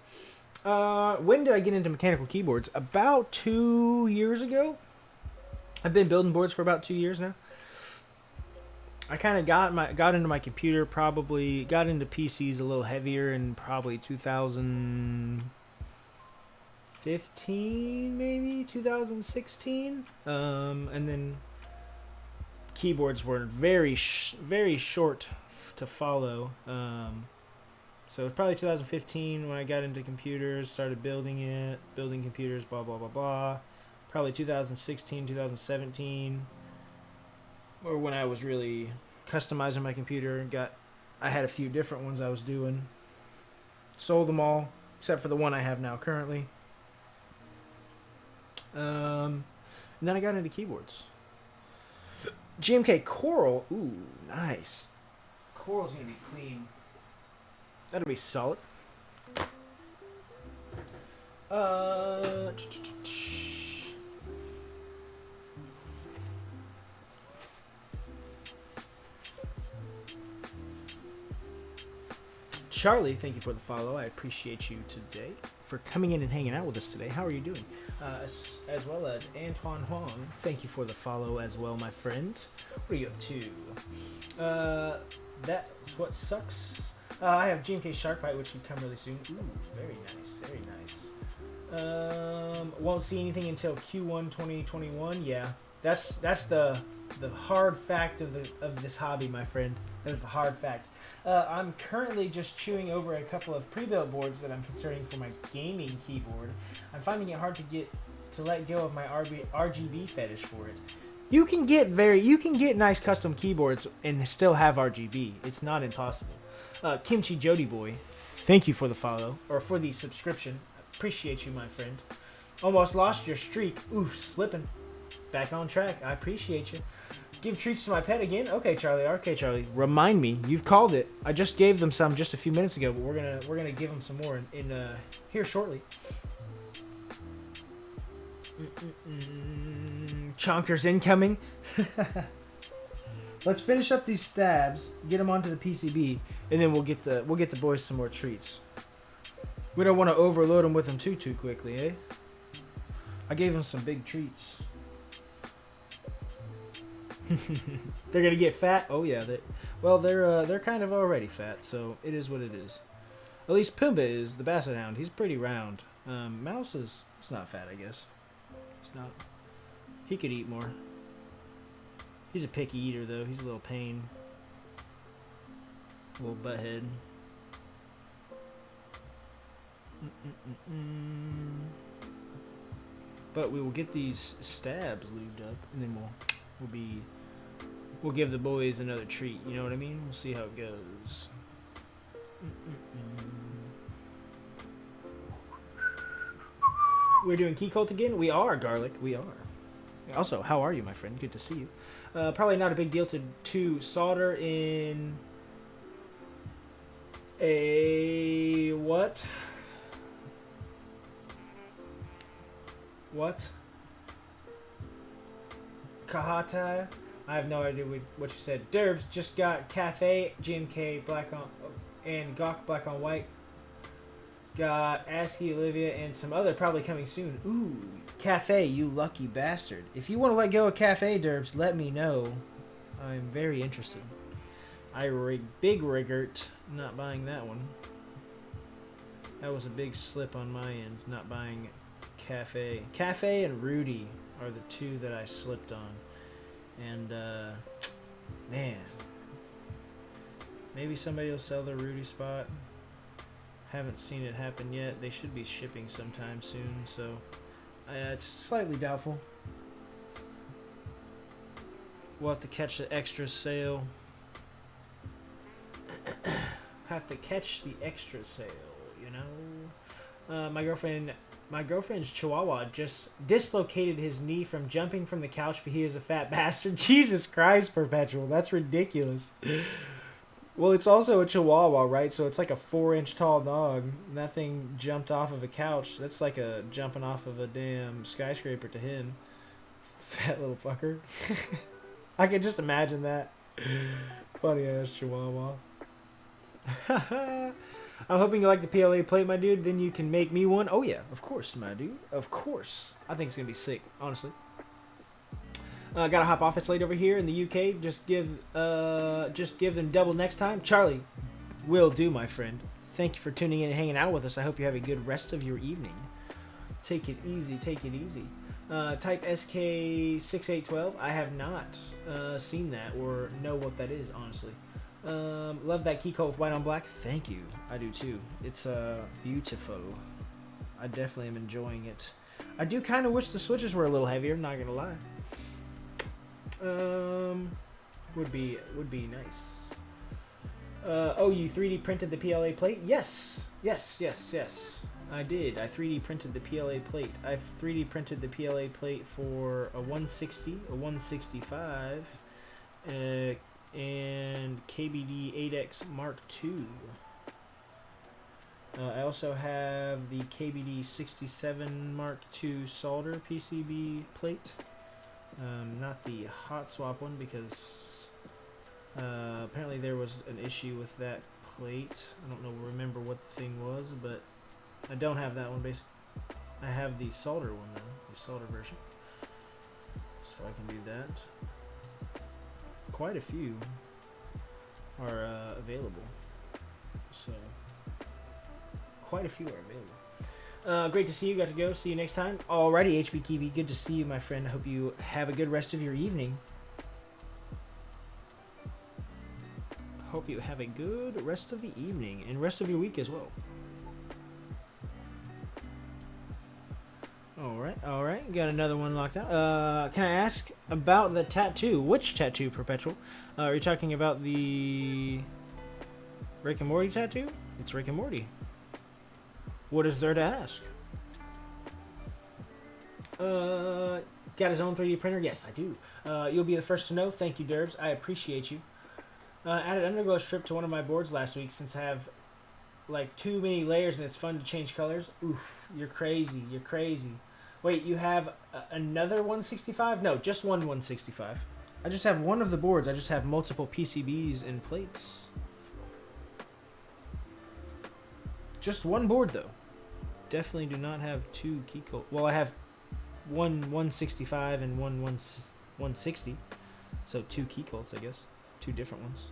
When did I get into mechanical keyboards? About 2 years ago. I've been building boards for about 2 years now. I kind of got into my computer, probably got into PCs a little heavier in probably 2015, maybe 2016. And then keyboards were very short to follow. So it was probably 2015 when I got into computers, started building computers, blah, blah, blah, blah. Probably 2016, 2017, or when I was really customizing my computer and I had a few different ones I was doing. Sold them all, except for the one I have now currently. And then I got into keyboards. GMK Coral, ooh, nice. Coral's gonna be clean. That'll be solid. Charlie, thank you for the follow. I appreciate you today for coming in and hanging out with us today. How are you doing? As well as Antoine Huang, thank you for the follow as well, my friend. What are you up to? That's what sucks. I have GMK Sharkbite, which should come really soon. Ooh, very nice, very nice. Won't see anything until Q1 2021. Yeah, that's the hard fact of this hobby, my friend. That is the hard fact. I'm currently just chewing over a couple of pre-built boards that I'm considering for my gaming keyboard. I'm finding it hard to let go of my RGB fetish for it. You can get nice custom keyboards and still have RGB. It's not impossible. Kimchi Jody Boy, thank you for the follow or for the subscription. Appreciate you, my friend. Almost lost your streak. Oof, slipping. Back on track. I appreciate you. Give treats to my pet again. Okay, Charlie. Okay, Charlie. Remind me. You've called it. I just gave them some just a few minutes ago, but we're gonna give them some more in here shortly. Chonkers incoming. Let's finish up these stabs, get them onto the PCB, and then we'll get the boys some more treats. We don't want to overload them with them too quickly, eh? I gave them some big treats. They're gonna get fat. Oh yeah, they're kind of already fat, so it is what it is. At least Pumbaa is the Basset Hound. He's pretty round. Mouse is not fat, I guess. It's not. He could eat more. He's a picky eater though. He's a little pain. A little butthead. But we will get these stabs lubed up, and then we'll give the boys another treat. You know what I mean? We'll see how it goes. We're doing Keycult again. We are, Garlic. We are. Also, how are you, my friend? Good to see you. Probably not a big deal to solder in a what? What? Kahata? I have no idea what you said. Derbs just got Cafe, GMK black on and Gawk black on white. Got ASCII, Olivia, and some other probably coming soon. Ooh, Cafe, you lucky bastard. If you want to let go of Cafe, Derbs, let me know. I'm very interested. Big Riggert, not buying that one. That was a big slip on my end, not buying Cafe. Cafe and Rudy are the two that I slipped on. And, man. Maybe somebody will sell the Rudy spot. Haven't seen it happen yet. They should be shipping sometime soon, so it's slightly doubtful. We'll have to catch the extra sale. Have to catch the extra sale, you know? My girlfriend's Chihuahua just dislocated his knee from jumping from the couch, but he is a fat bastard. Jesus Christ, Perpetual. That's ridiculous. Well, it's also a Chihuahua, right? So it's like a 4-inch tall dog. Nothing jumped off of a couch. That's like a jumping off of a damn skyscraper to him. Fat little fucker. I can just imagine that. Funny ass Chihuahua. I'm hoping you like the PLA plate, my dude. Then you can make me one. Oh yeah, of course, my dude. Of course. I think it's gonna be sick, honestly. Gotta hop off. It's late over here in the UK. Just give them double next time. Charlie, will do, my friend. Thank you for tuning in and hanging out with us. I hope you have a good rest of your evening. Take it easy. Take it easy. Type SK6812. I have not seen that or know what that is, honestly. Love that Keycult with white on black. Thank you. I do too. It's beautiful. I definitely am enjoying it. I do kind of wish the switches were a little heavier. Not gonna lie. Would be nice. Oh, you 3D printed the PLA plate? Yes. I did. I 3D printed the PLA plate. I've 3D printed the PLA plate for a 160, a 165, and KBD 8X Mark II. I also have the KBD 67 Mark II solder PCB plate. Not the hot swap one because apparently there was an issue with that plate. I don't remember what the thing was, but I don't have that one. Basically, I have the solder one though, the solder version, so I can do that. Quite a few are available, so quite a few are available. Great to see you. Got to go. See you next time. Alrighty, HB Kiwi. Good to see you, my friend. I hope you have a good rest of your evening. Hope you have a good rest of the evening and rest of your week as well. Alright. Got another one locked out. Can I ask about the tattoo? Which tattoo, Perpetual? Are you talking about the Rick and Morty tattoo? It's Rick and Morty. What is there to ask? Got his own 3D printer? Yes, I do. You'll be the first to know. Thank you, Derbs. I appreciate you. Added underglow strip to one of my boards last week since I have like too many layers and it's fun to change colors. Oof, you're crazy. You're crazy. Wait, you have another 165? No, just one 165. I just have one of the boards. I just have multiple PCBs and plates. Just one board, though. Definitely do not have two Keycult. Well, I have one 165 and one 160. So two Keycults, I guess. Two different ones.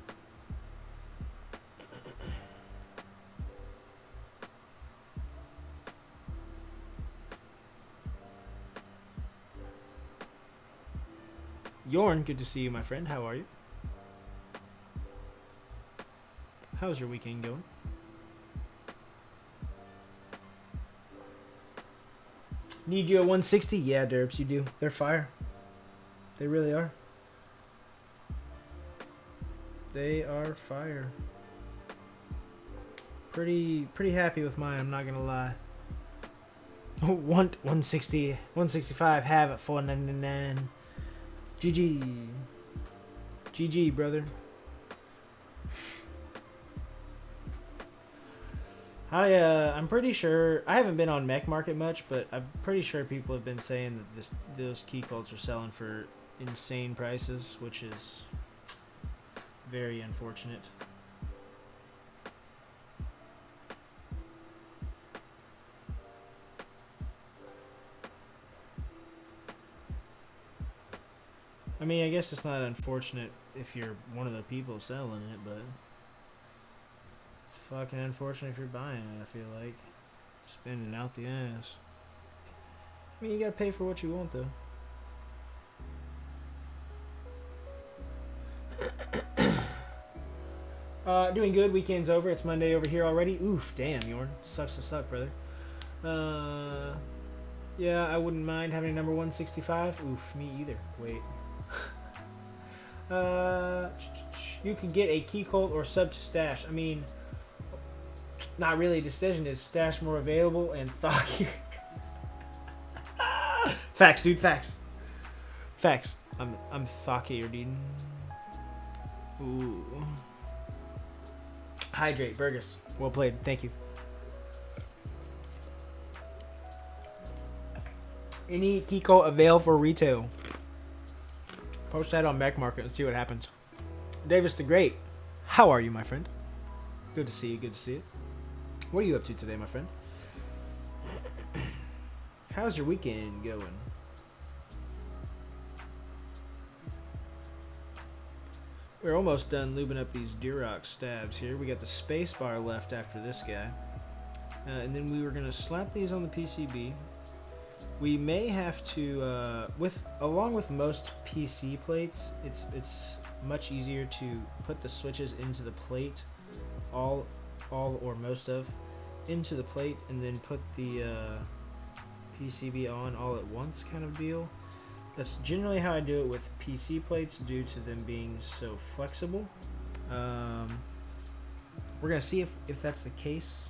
Yorn, good to see you, my friend. How are you? How's your weekend going? Need you a 160? Yeah, Derbs, you do. They're fire. They really are. They are fire. Pretty happy with mine, I'm not gonna lie. 160, 165, have it, 499. GG. GG, brother. I'm pretty sure, I haven't been on Mech Market much, but I'm pretty sure people have been saying that those Keycults are selling for insane prices, which is very unfortunate. I mean, I guess it's not unfortunate if you're one of the people selling it, but it's fucking unfortunate if you're buying it, I feel like. Spending out the ass. I mean, you gotta pay for what you want, though. Doing good. Weekend's over. It's Monday over here already. Oof, damn, Yorn. Sucks to suck, brother. Yeah, I wouldn't mind having a number 165. Oof, me either. Wait. You can get a Keycult or sub to stash. I mean, not really a decision. Is stash more available and thockier? Facts, dude. Facts. Facts. I'm thockier, dude. Ooh. Hydrate, Burgess. Well played. Thank you. Any Keycult avail for retail? Post that on Mech Market and see what happens. Davis the Great. How are you, my friend? Good to see you. Good to see you. What are you up to today, my friend? How's your weekend going? We're almost done lubing up these Durox stabs here. We got the spacebar left after this guy. And then we were going to slap these on the PCB. We may have to, along with most PC plates, it's much easier to put the switches into the plate, all or most of, into the plate, and then put the PCB on all at once kind of deal. That's generally how I do it with PC plates due to them being so flexible. We're going to see if that's the case.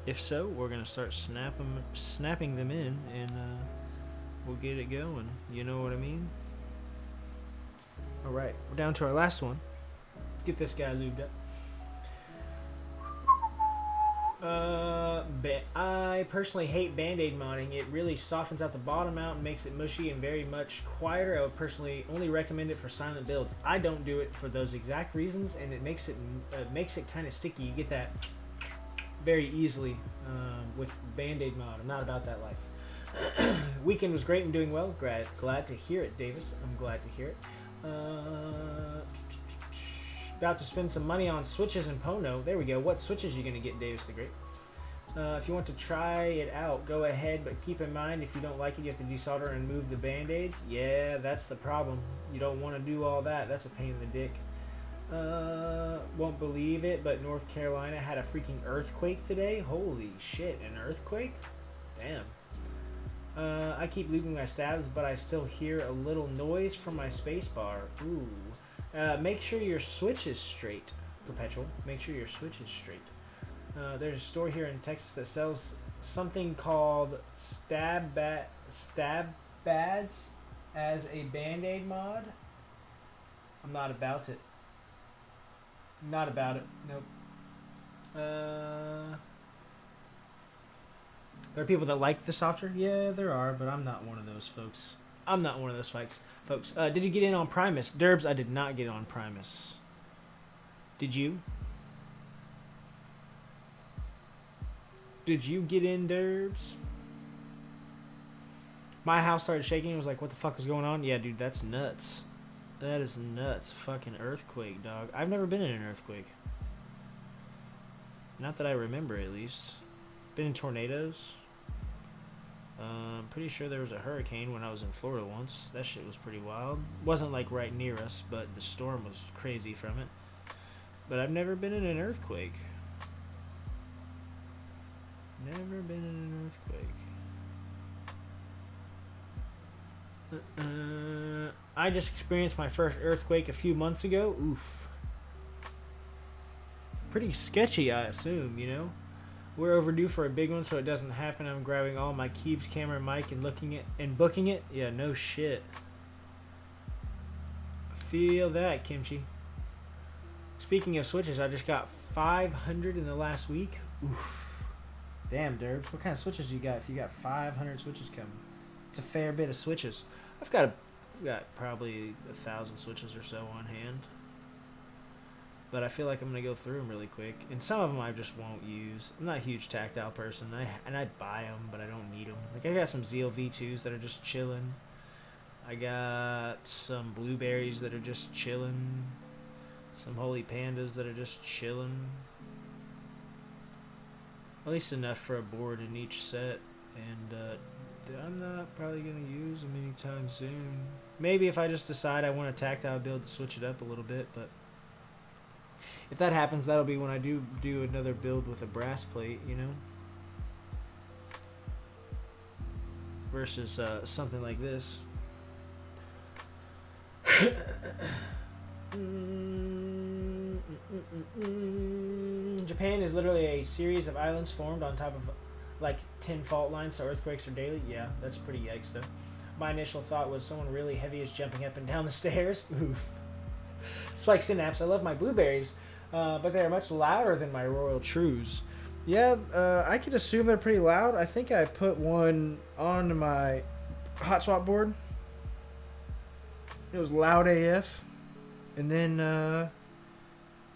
If so, we're going to start snapping them in, and we'll get it going. You know what I mean? Alright, we're down to our last one. Get this guy lubed up. I personally hate Band-Aid modding. It really softens out the bottom out and makes it mushy and very much quieter. I would personally only recommend it for silent builds. I don't do it for those exact reasons, and it makes it kind of sticky. You get that very easily with Band-Aid mod. I'm not about that life. Weekend was great and doing well. Glad to hear it, Davis. I'm glad to hear it. about to spend some money on switches and Pono. There we go. What switches are you going to get, Davis the Great? If you want to try it out, go ahead, but keep in mind if you don't like it, you have to desolder and remove the band-aids. Yeah, that's the problem. You don't want to do all that. That's a pain in the dick. Won't believe it, but North Carolina had a freaking earthquake today. Holy shit, an earthquake? Damn. I keep lubing my stabs, but I still hear a little noise from my spacebar. Ooh. Make sure your switch is straight, Perpetual. Make sure your switch is straight. There's a store here in Texas that sells something called Stab Bads as a Band-Aid mod. I'm not about it. Not about it. Nope. There are people that like the software. Yeah, there are, but I'm not one of those folks. I'm not one of those folks. Did you get in on Primus? Derbs, I did not get on Primus. Did you? Did you get in, Derbs? My house started shaking. It was like, what the fuck is going on? Yeah, dude, that's nuts. That is nuts. Fucking earthquake, dog. I've never been in an earthquake. Not that I remember, at least. Been in tornadoes. Pretty sure there was a hurricane when I was in Florida once. That shit was pretty wild. Wasn't like right near us, but the storm was crazy from it. But I've never been in an earthquake. Never been in an earthquake. I just experienced my first earthquake a few months ago. Oof. Pretty sketchy, I assume, you know? We're overdue for a big one, so it doesn't happen. I'm grabbing all my Keeps, camera, mic, and booking it. Yeah, no shit. Feel that, Kimchi. Speaking of switches, I just got 500 in the last week. Oof. Damn, Derbs. What kind of switches you got if you got 500 switches coming? It's a fair bit of switches. I've got probably 1,000 switches or so on hand. But I feel like I'm going to go through them really quick. And some of them I just won't use. I'm not a huge tactile person. I buy them, but I don't need them. Like, I got some Zeal V2s that are just chilling. I got some Blueberries that are just chilling. Some Holy Pandas that are just chilling. At least enough for a board in each set. And I'm not probably going to use them anytime soon. Maybe if I just decide I want a tactile build to switch it up a little bit, but if that happens, that'll be when I do another build with a brass plate, you know? Versus something like this. Japan is literally a series of islands formed on top of like 10 fault lines, so earthquakes are daily. Yeah, that's pretty yikes though. My initial thought was someone really heavy is jumping up and down the stairs. Oof. Spike Synapse, I love my Blueberries, but they are much louder than my Royal Trues. Yeah, I could assume they're pretty loud. I think I put one on my hot swap board. It was loud AF. And then,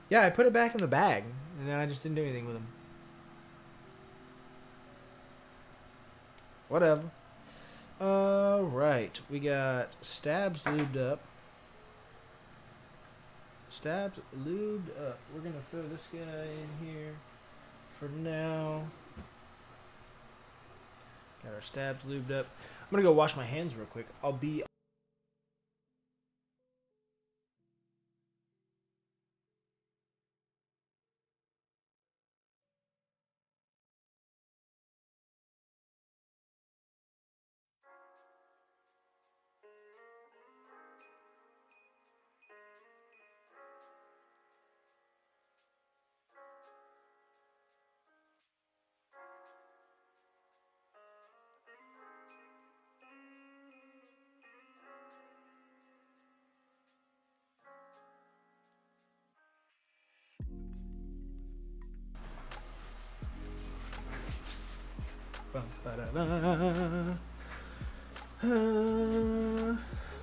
yeah, I put it back in the bag. And then I just didn't do anything with them. Whatever. Alright. We got Stabs lubed up. Stabs lubed up. We're going to throw this guy in here for now. Got our Stabs lubed up. I'm going to go wash my hands real quick. I'll be...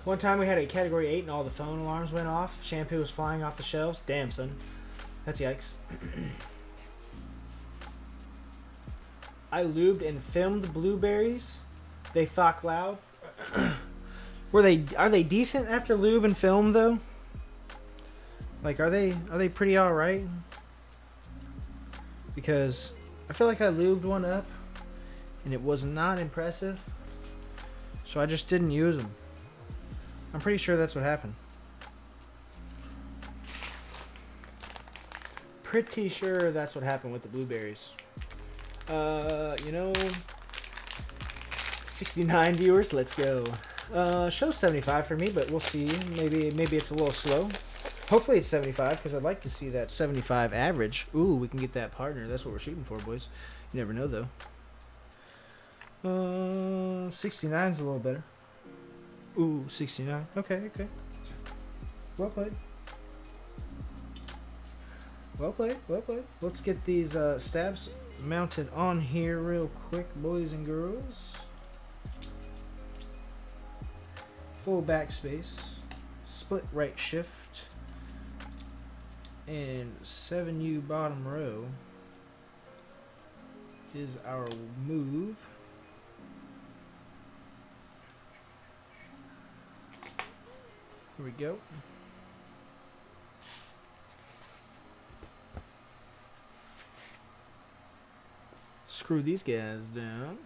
One time we had a category 8 and all the phone alarms went off. Shampoo was flying off the shelves. Damn, son. That's yikes. I lubed and filmed Blueberries. They thought loud. Are they decent after lube and film though? Like, are they pretty all right? Because I feel like I lubed one up and it was not impressive, so I just didn't use them. I'm pretty sure that's what happened. Pretty sure that's what happened with the blueberries. You know, 69 viewers. Let's go. Show 75 for me, but we'll see. Maybe it's a little slow. Hopefully it's 75 because I'd like to see that 75 average. Ooh, we can get that partner. That's what we're shooting for, boys. You never know, though. 69's a little better. Ooh, 69. Okay. Well played. Well played. Let's get these stabs mounted on here real quick, boys and girls. Full backspace. Split right shift. And 7U bottom row is our move. Here we go. Screw these guys down.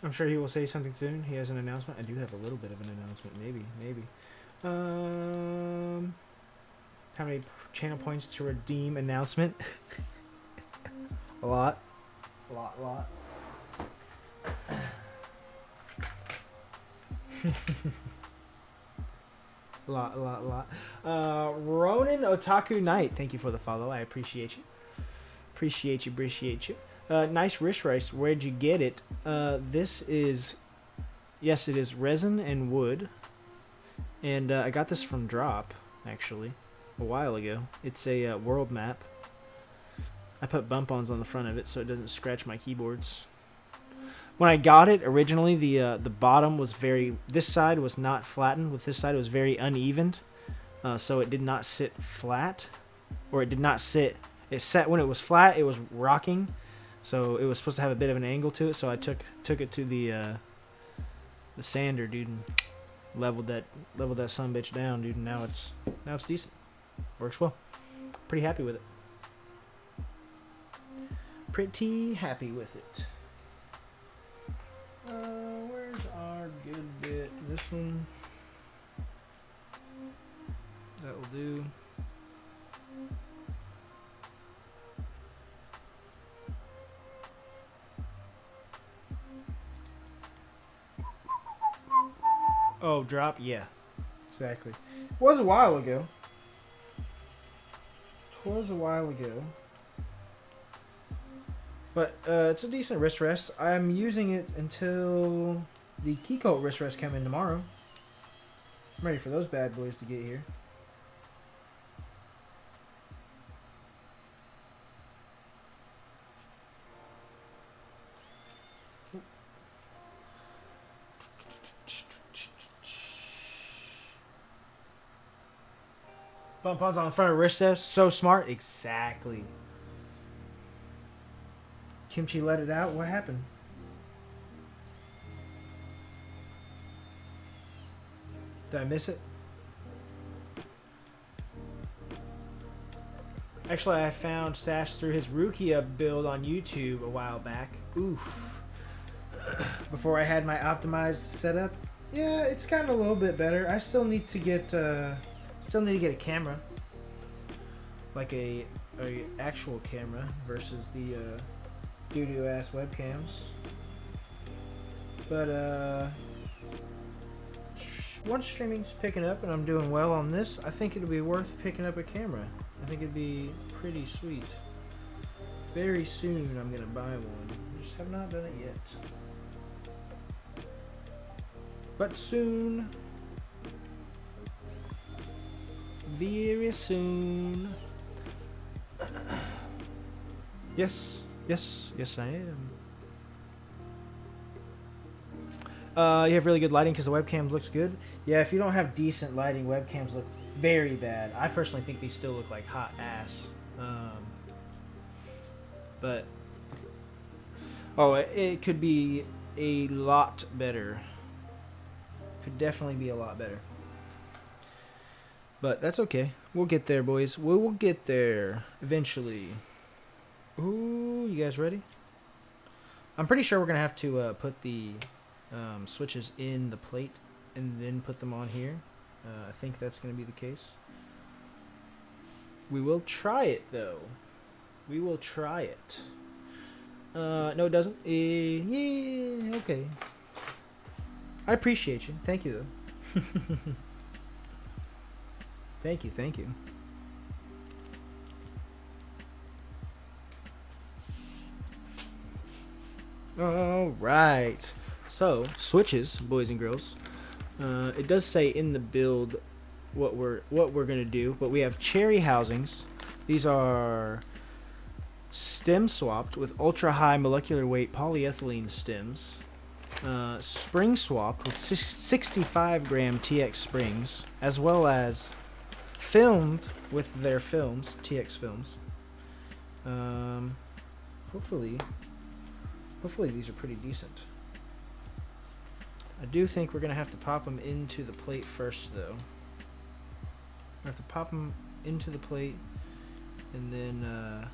I'm sure he will say something soon. He has an announcement. I do have a little bit of an announcement. Maybe. How many channel points to redeem announcement? A lot. lot. Ronin Otaku Knight, thank you for the follow. I appreciate you. Appreciate you. Nice wrist race. Where'd you get it? This is, yes, it is resin and wood. And I got this from Drop, actually, a while ago. It's a world map. I put bump-ons on the front of it so it doesn't scratch my keyboards. When I got it originally, the bottom was this side was not flattened. With this side, it was very unevened. So it did not sit flat, or it did not sit. It sat when it was flat. It was rocking, so it was supposed to have a bit of an angle to it. So I took it to the sander, dude, and leveled that sumbitch down, dude. And now it's decent. Works well. Pretty happy with it. Where's our good bit? This one. That will do. Oh, drop? Yeah. Exactly. It was a while ago. But it's a decent wrist rest. I'm using it until the Keycult wrist rest come in tomorrow. I'm ready for those bad boys to get here. Bump-ons on the front of wrist rest. So smart. Exactly. Kimchi let it out. What happened? Did I miss it? Actually, I found Stash through his Rukia build on YouTube a while back. Oof. Before I had my optimized setup. Yeah, it's gotten a little bit better. I still need to get a camera. Like a actual camera versus the doo-doo ass webcams. But once streaming's picking up and I'm doing well on this, I think it'll be worth picking up a camera. I think it'd be pretty sweet. Very soon I'm gonna buy one. Just have not done it yet. But soon. Very soon. Yes, I am. You have really good lighting because the webcam looks good. Yeah, if you don't have decent lighting, webcams look very bad. I personally think these still look like hot ass. But it could be a lot better. Could definitely be a lot better. But that's okay. We'll get there, boys. We will get there eventually. Ooh, you guys ready? I'm pretty sure we're going to have to put the switches in the plate and then put them on here. I think that's going to be the case. We will try it, though. We will try it. No, it doesn't. Yeah, okay. I appreciate you. Thank you, though. Thank you, thank you. All right. So, switches, boys and girls. It does say in the build what we're gonna do, but we have cherry housings. These are stem swapped with ultra high molecular weight polyethylene stems. Spring swapped with 65 gram TX springs, as well as filmed with their films, TX films. Hopefully these are pretty decent. I do think we're going to have to pop them into the plate first, though. I have to pop them into the plate and then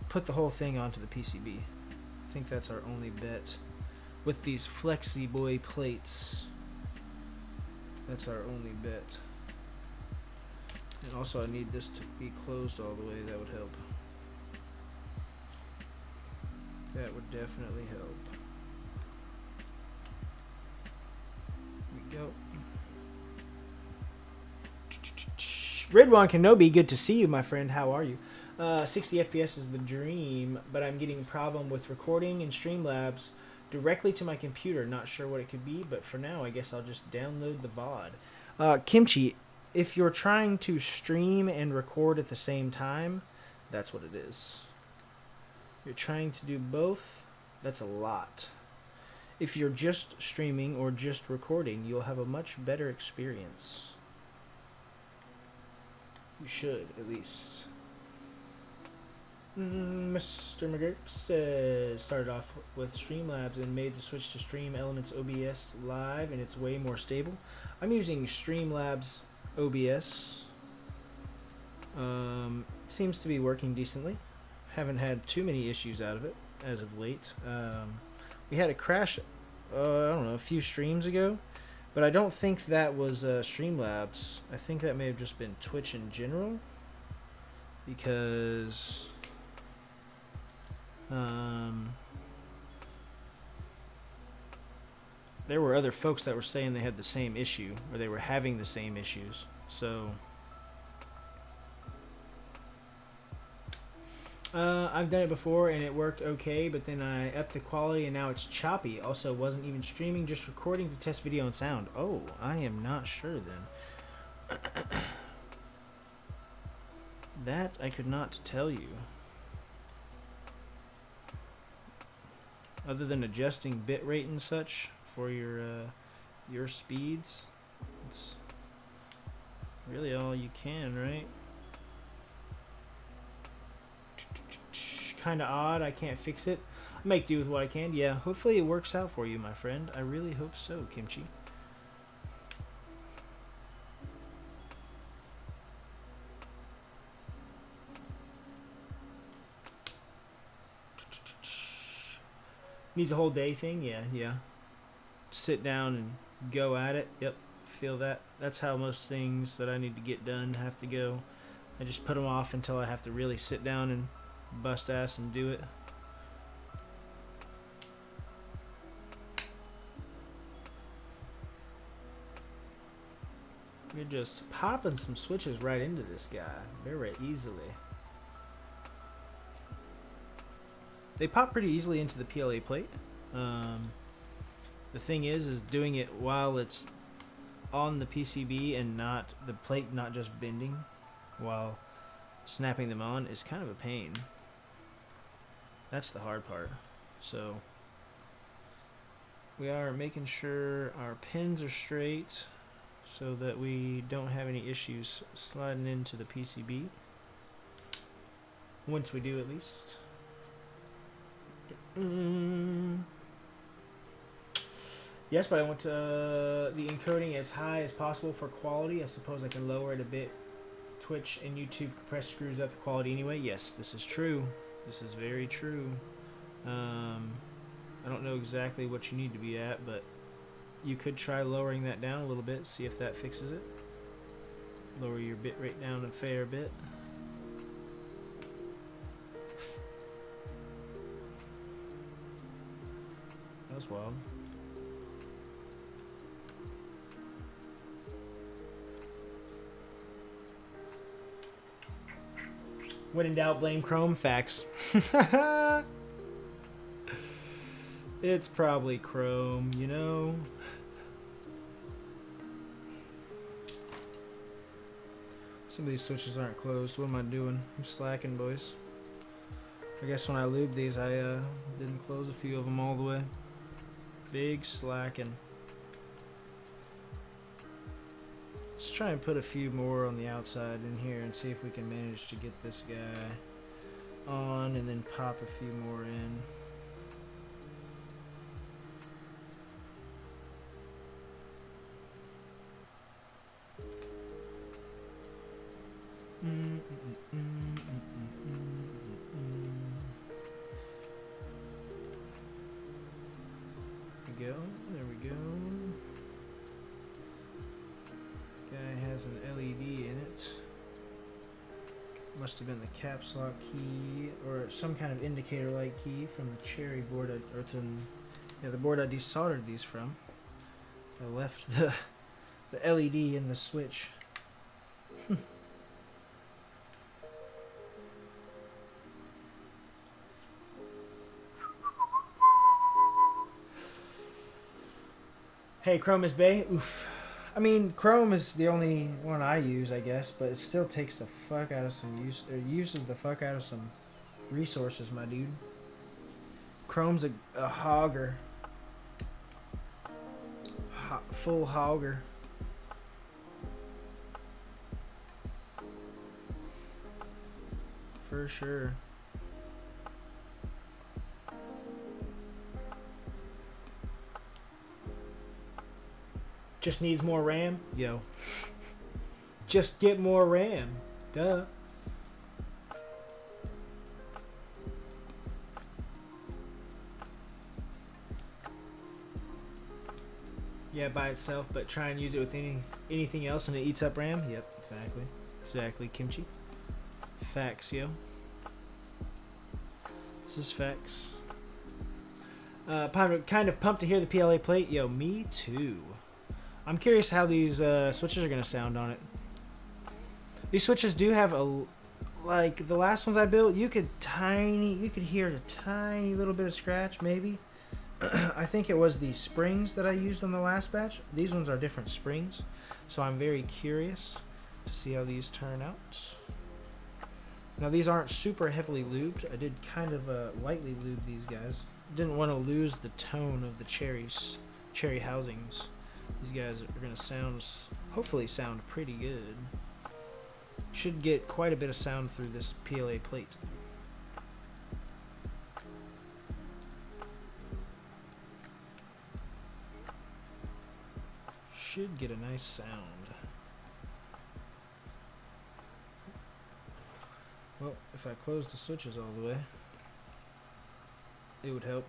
put the whole thing onto the PCB. I think that's our only bet. With these Flexi Boy plates, that's our only bet. And also I need this to be closed all the way. That would help. That would definitely help. Here we go. Redwan Kenobi, good to see you, my friend. How are you? 60 FPS is the dream, but I'm getting a problem with recording in Streamlabs directly to my computer. Not sure what it could be, but for now, I guess I'll just download the VOD. Kimchi, if you're trying to stream and record at the same time, that's what it is. You're trying to do both, that's a lot. If you're just streaming or just recording, you'll have a much better experience. You should, at least. Mr. McGurk says, started off with Streamlabs and made the switch to Stream Elements OBS Live, and it's way more stable. I'm using Streamlabs OBS. Seems to be working decently. Haven't had too many issues out of it as of late. We had a crash, I don't know, a few streams ago, but I don't think that was Streamlabs. I think that may have just been Twitch in general, because there were other folks that were saying they had the same issue, or they were having the same issues. So I've done it before and it worked okay, but then I upped the quality and now it's choppy. Also, wasn't even streaming, just recording to test video and sound. Oh, I am not sure then. That I could not tell you. Other than adjusting bitrate and such for your speeds, it's really all you can, right? Kind of odd. I can't fix it. I make do with what I can. Yeah, hopefully it works out for you, my friend. I really hope so, Kimchi. Needs a whole day thing? Yeah. Sit down and go at it. Yep, feel that. That's how most things that I need to get done have to go. I just put them off until I have to really sit down and bust ass and do it. You're just popping some switches right into this guy very easily. They pop pretty easily into the PLA plate. The thing is doing it while it's on the PCB and not the plate not just bending while snapping them on is kind of a pain. That's the hard part. So we are making sure our pins are straight so that we don't have any issues sliding into the PCB. Once we do, at least. Yes, but I want the encoding as high as possible for quality. I suppose I can lower it a bit. Twitch and YouTube compress screws up the quality anyway. Yes, this is true. This is very true. I don't know exactly what you need to be at, but you could try lowering that down a little bit, see if that fixes it. Lower your bit rate down a fair bit. That was wild. When in doubt, blame Chrome. Facts. It's probably Chrome, you know? Some of these switches aren't closed. What am I doing? I'm slacking, boys. I guess when I lubed these, I didn't close a few of them all the way. Big slacking. Let's try and put a few more on the outside in here and see if we can manage to get this guy on and then pop a few more in. There we go. Guy has an LED in it. Must have been the caps lock key or some kind of indicator light key from the cherry board, the board I desoldered these from. I left the LED in the switch. Hey, Chrome is bae. Oof. I mean, Chrome is the only one I use, I guess, but it still takes the fuck out of some use, or uses the fuck out of some resources, my dude. Chrome's a hogger. Full hogger. For sure. Just needs more RAM? Yo. Just get more RAM. Duh. Yeah, by itself, but try and use it with anything else and it eats up RAM? Yep, exactly. Exactly, kimchi. Facts, yo. This is facts. Kind of pumped to hear the PLA plate. Yo, me too. I'm curious how these switches are going to sound on it. These switches do have a, like the last ones I built, you could hear a tiny little bit of scratch maybe. I think it was the springs that I used on the last batch. These ones are different springs, so I'm very curious to see how these turn out. Now these aren't super heavily lubed. I did kind of lightly lube these guys. Didn't want to lose the tone of the cherry housings. These guys are going to hopefully sound pretty good. Should get quite a bit of sound through this PLA plate. Should get a nice sound. Well, if I close the switches all the way, it would help.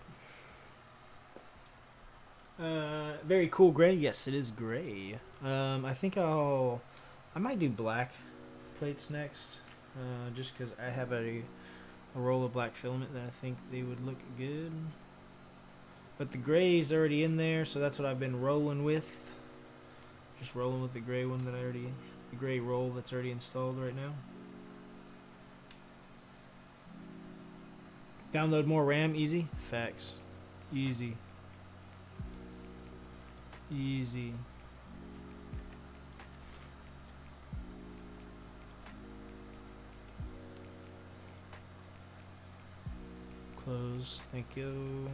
Very cool gray. Yes, it is gray. I think I might do black plates next, just because I have a roll of black filament that I think they would look good. But the gray is already in there, so that's what I've been rolling with. Just rolling with the gray one that the gray roll that's already installed right now. Download more RAM, easy? Facts. Easy. Easy. Close. Thank you.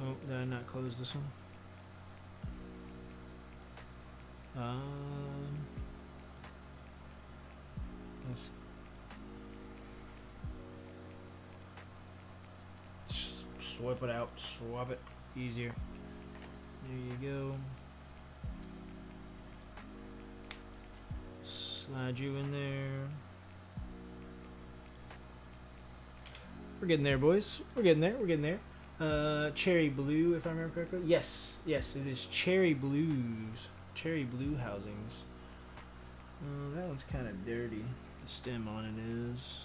Oh, did I not close this one? Yes. swap it out. Swap it. Easier. There you go. Slide you in there. We're getting there, boys. We're getting there. We're getting there. Cherry blue, if I remember correctly. Yes, yes, it is cherry blues. Cherry blue housings. That one's kind of dirty. The stem on it is.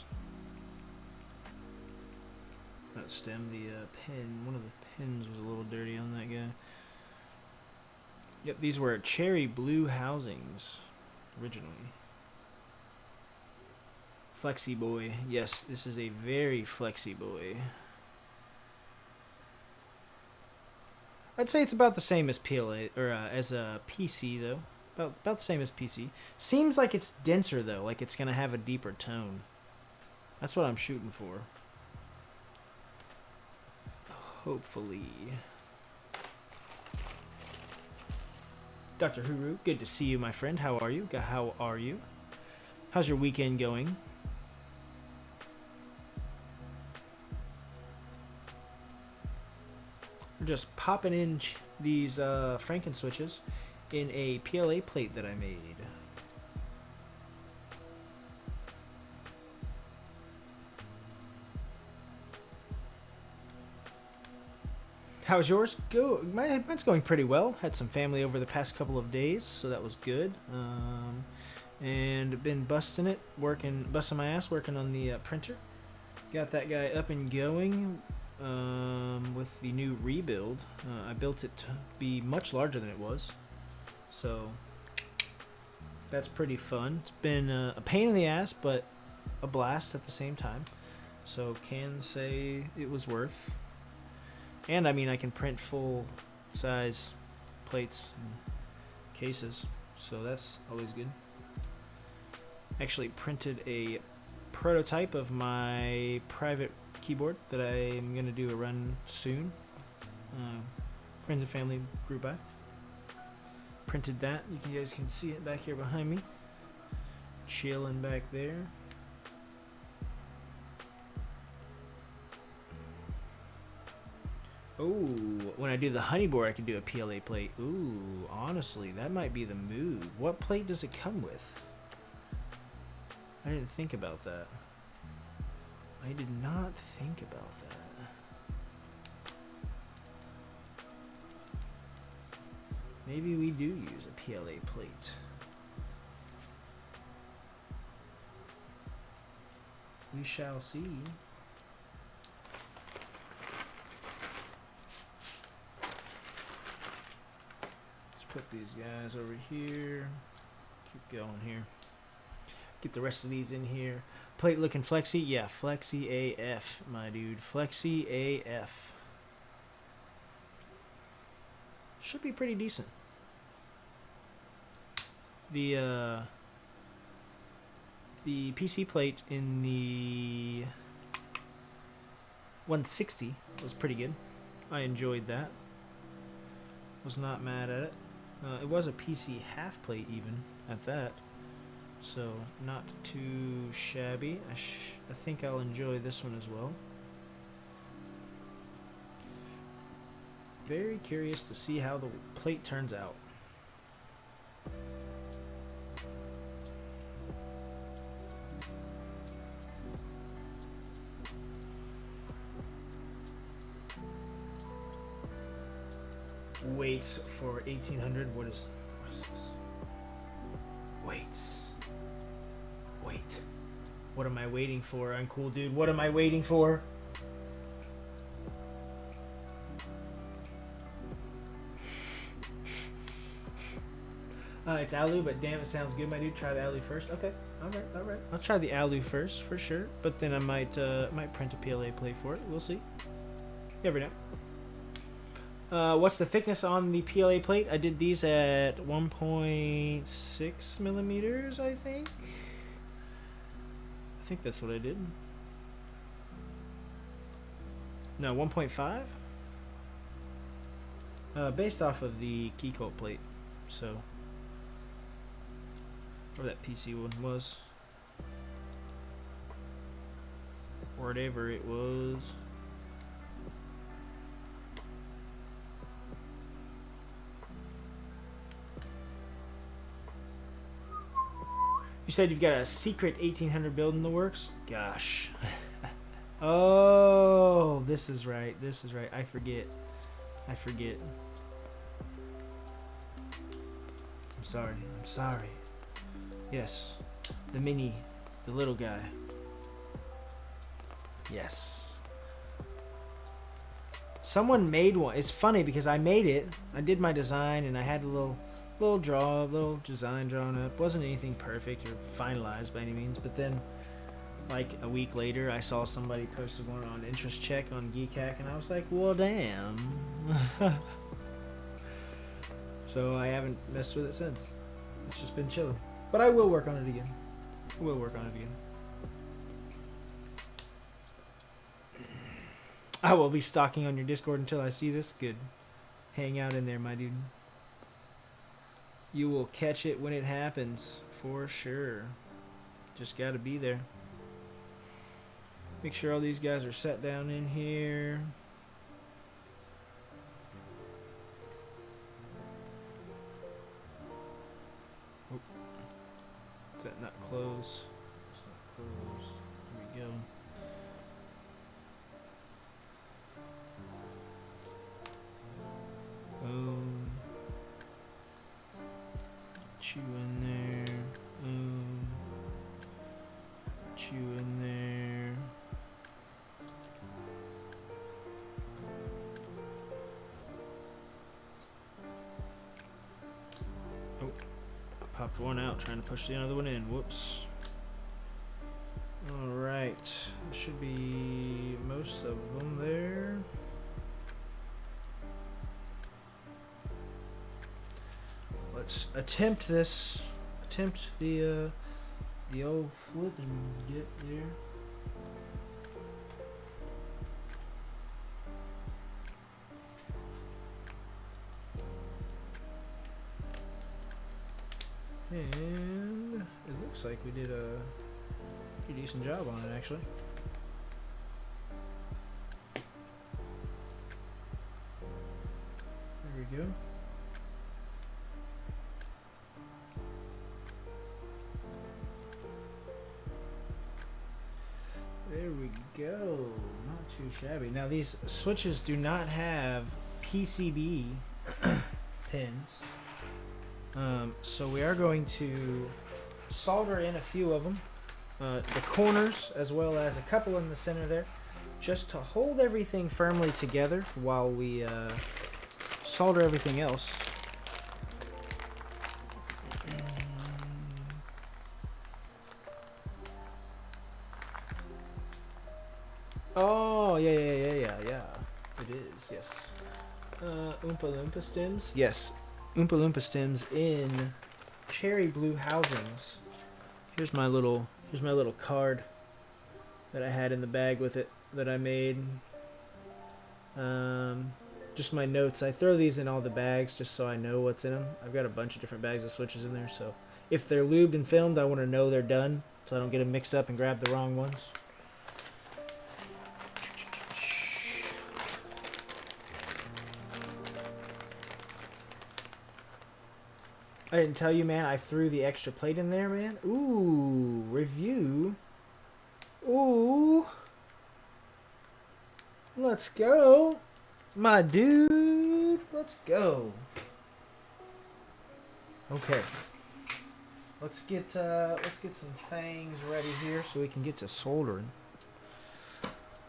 Not stem, the pin. One of the pins was a little dirty on that guy. Yep, these were cherry blue housings originally. Flexi boy. Yes, this is a very flexi boy. I'd say it's about the same as PLA, or as a PC though. About the same as PC. Seems like it's denser though, like it's gonna have a deeper tone. That's what I'm shooting for. Hopefully. Dr. Huru, good to see you, my friend. How are you? How are you? How's your weekend going? We're just popping in these Franken switches in a PLA plate that I made. How's yours? Mine's going pretty well. Had some family over the past couple of days, so that was good. And been busting my ass working on the printer. Got that guy up and going with the new rebuild. I built it to be much larger than it was, so that's pretty fun. It's been a pain in the ass, but a blast at the same time. So can say it was worth. And I mean, I can print full size plates and cases, so that's always good. Actually printed a prototype of my private keyboard that I'm going to do a run soon. Friends and family group by. Printed that. You guys can see it back here behind me. Chilling back there. Oh, when I do the honey board, I can do a PLA plate. Ooh, honestly, that might be the move. What plate does it come with? I didn't think about that. I did not think about that. Maybe we do use a PLA plate. We shall see. Put these guys over here. Keep going here. Get the rest of these in here. Plate looking flexy. Yeah, flexy AF, my dude. Flexy AF. Should be pretty decent. The PC plate in the 160 was pretty good. I enjoyed that. Was not mad at it. It was a PC half plate even at that, so not too shabby. I think I'll enjoy this one as well. Very curious to see how the plate turns out. Weights for 1800. What is this? Weights. Wait. What am I waiting for? Uncool dude. What am I waiting for? It's alu, but damn, it sounds good, my dude. Try the alu first. Okay. All right. I'll try the alu first for sure, but then I might print a PLA plate for it. We'll see. You never know. What's the thickness on the PLA plate? I did these at 1.6 millimeters, I think. I think that's what I did. No, 1.5. Based off of the Keycult plate, so or that PC one was, whatever it was. You said you've got a secret 1800 build in the works? Gosh. Oh, this is right. This is right. I forget. I forget. I'm sorry. I'm sorry. Yes. The mini. The little guy. Yes. Someone made one. It's funny because I made it. I did my design and I had a little design drawn up. Wasn't anything perfect or finalized by any means, but then like a week later I saw somebody posted one on interest check on Keycult and I was like, well damn. So I haven't messed with it since. It's just been chilling. But I will work on it again. I will work on it again. I will be stalking on your Discord until I see this. Good. Hang out in there, my dude. You will catch it when it happens, for sure. Just gotta be there. Make sure all these guys are set down in here. Oh. Is that not close? It's not closed. Here we go. Chew in there. Chew in there. Oh, I popped one out trying to push the other one in. Whoops. All right, there should be most of them there. Let's attempt this. Attempt the old flip and get there. And it looks like we did a pretty decent job on it, actually. There we go. There we go. Not too shabby. Now these switches do not have PCB pins. So we are going to solder in a few of them. The corners as well as a couple in the center there. Just to hold everything firmly together while we solder everything else. Oh, yeah. It is, yes. Oompa Loompa stems. Yes, Oompa Loompa stems in cherry blue housings. Here's my little card that I had in the bag with it that I made. Just my notes. I throw these in all the bags just so I know what's in them. I've got a bunch of different bags of switches in there, so if they're lubed and filmed, I want to know they're done so I don't get them mixed up and grab the wrong ones. I didn't tell you, man. I threw the extra plate in there, man. Ooh, review. Ooh. Let's go. My dude. Let's go. Okay. Let's get some things ready here so we can get to soldering.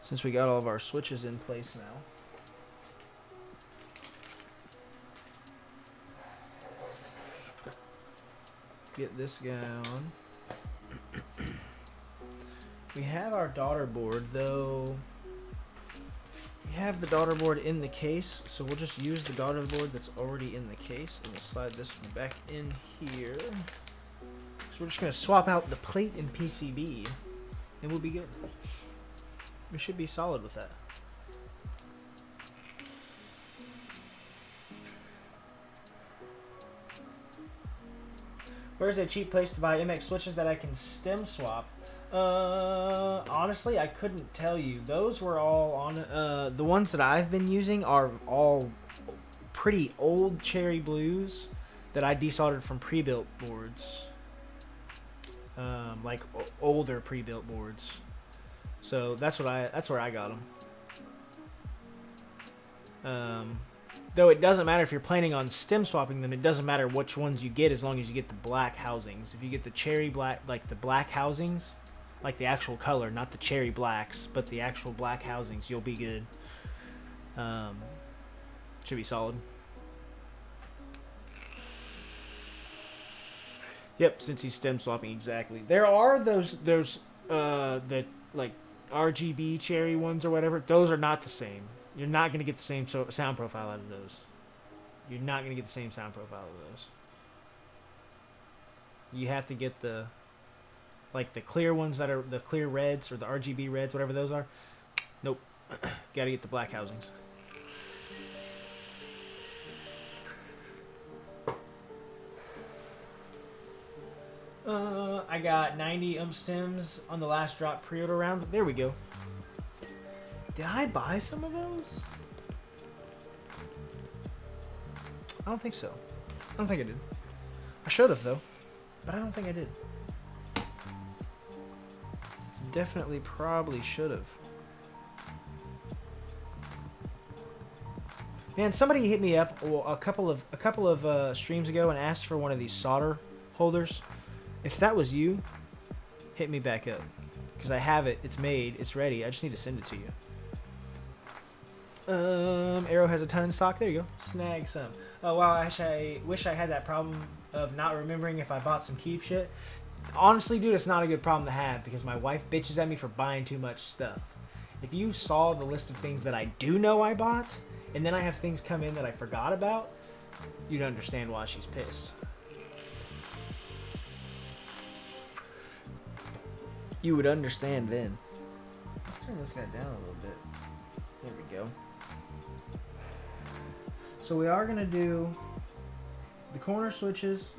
Since we got all of our switches in place now. Get this guy on. We have our daughter board, though. We have the daughter board in the case, so we'll just use the daughter board that's already in the case, and we'll slide this one back in here. So we're just going to swap out the plate and PCB, and we'll be good. We should be solid with that. Where's a cheap place to buy MX switches that I can stem swap? Honestly, I couldn't tell you. Those were all on... the ones that I've been using are all pretty old cherry blues that I desoldered from pre-built boards. like older pre-built boards. So that's where I got them. Though it doesn't matter if you're planning on stem swapping them, it doesn't matter which ones you get as long as you get the black housings. If you get the cherry black, like the black housings, like the actual color, not the cherry blacks, but the actual black housings, you'll be good. Should be solid. Yep, since he's stem swapping, exactly. There are those the like RGB cherry ones or whatever. Those are not the same. You're not going to get the same sound profile out of those. You're not going to get the same sound profile out of those. You have to get the clear ones that are the clear reds or the RGB reds, whatever those are. Nope. Got to get the black housings. I got 90 stems on the last drop pre-order round. There we go. Did I buy some of those? I don't think so. I don't think I did. I should have, though. But I don't think I did. Definitely probably should have. Man, somebody hit me up a couple of streams ago and asked for one of these solder holders. If that was you, hit me back up. Because I have it. It's made. It's ready. I just need to send it to you. Arrow has a ton in stock. There you go. Snag some. Oh, wow. I wish I had that problem of not remembering if I bought some keep shit. Honestly, dude, it's not a good problem to have because my wife bitches at me for buying too much stuff. If you saw the list of things that I do know I bought, and then I have things come in that I forgot about, you'd understand why she's pissed. You would understand then. Let's turn this guy down a little bit. There we go. So we are going to do the corner switches,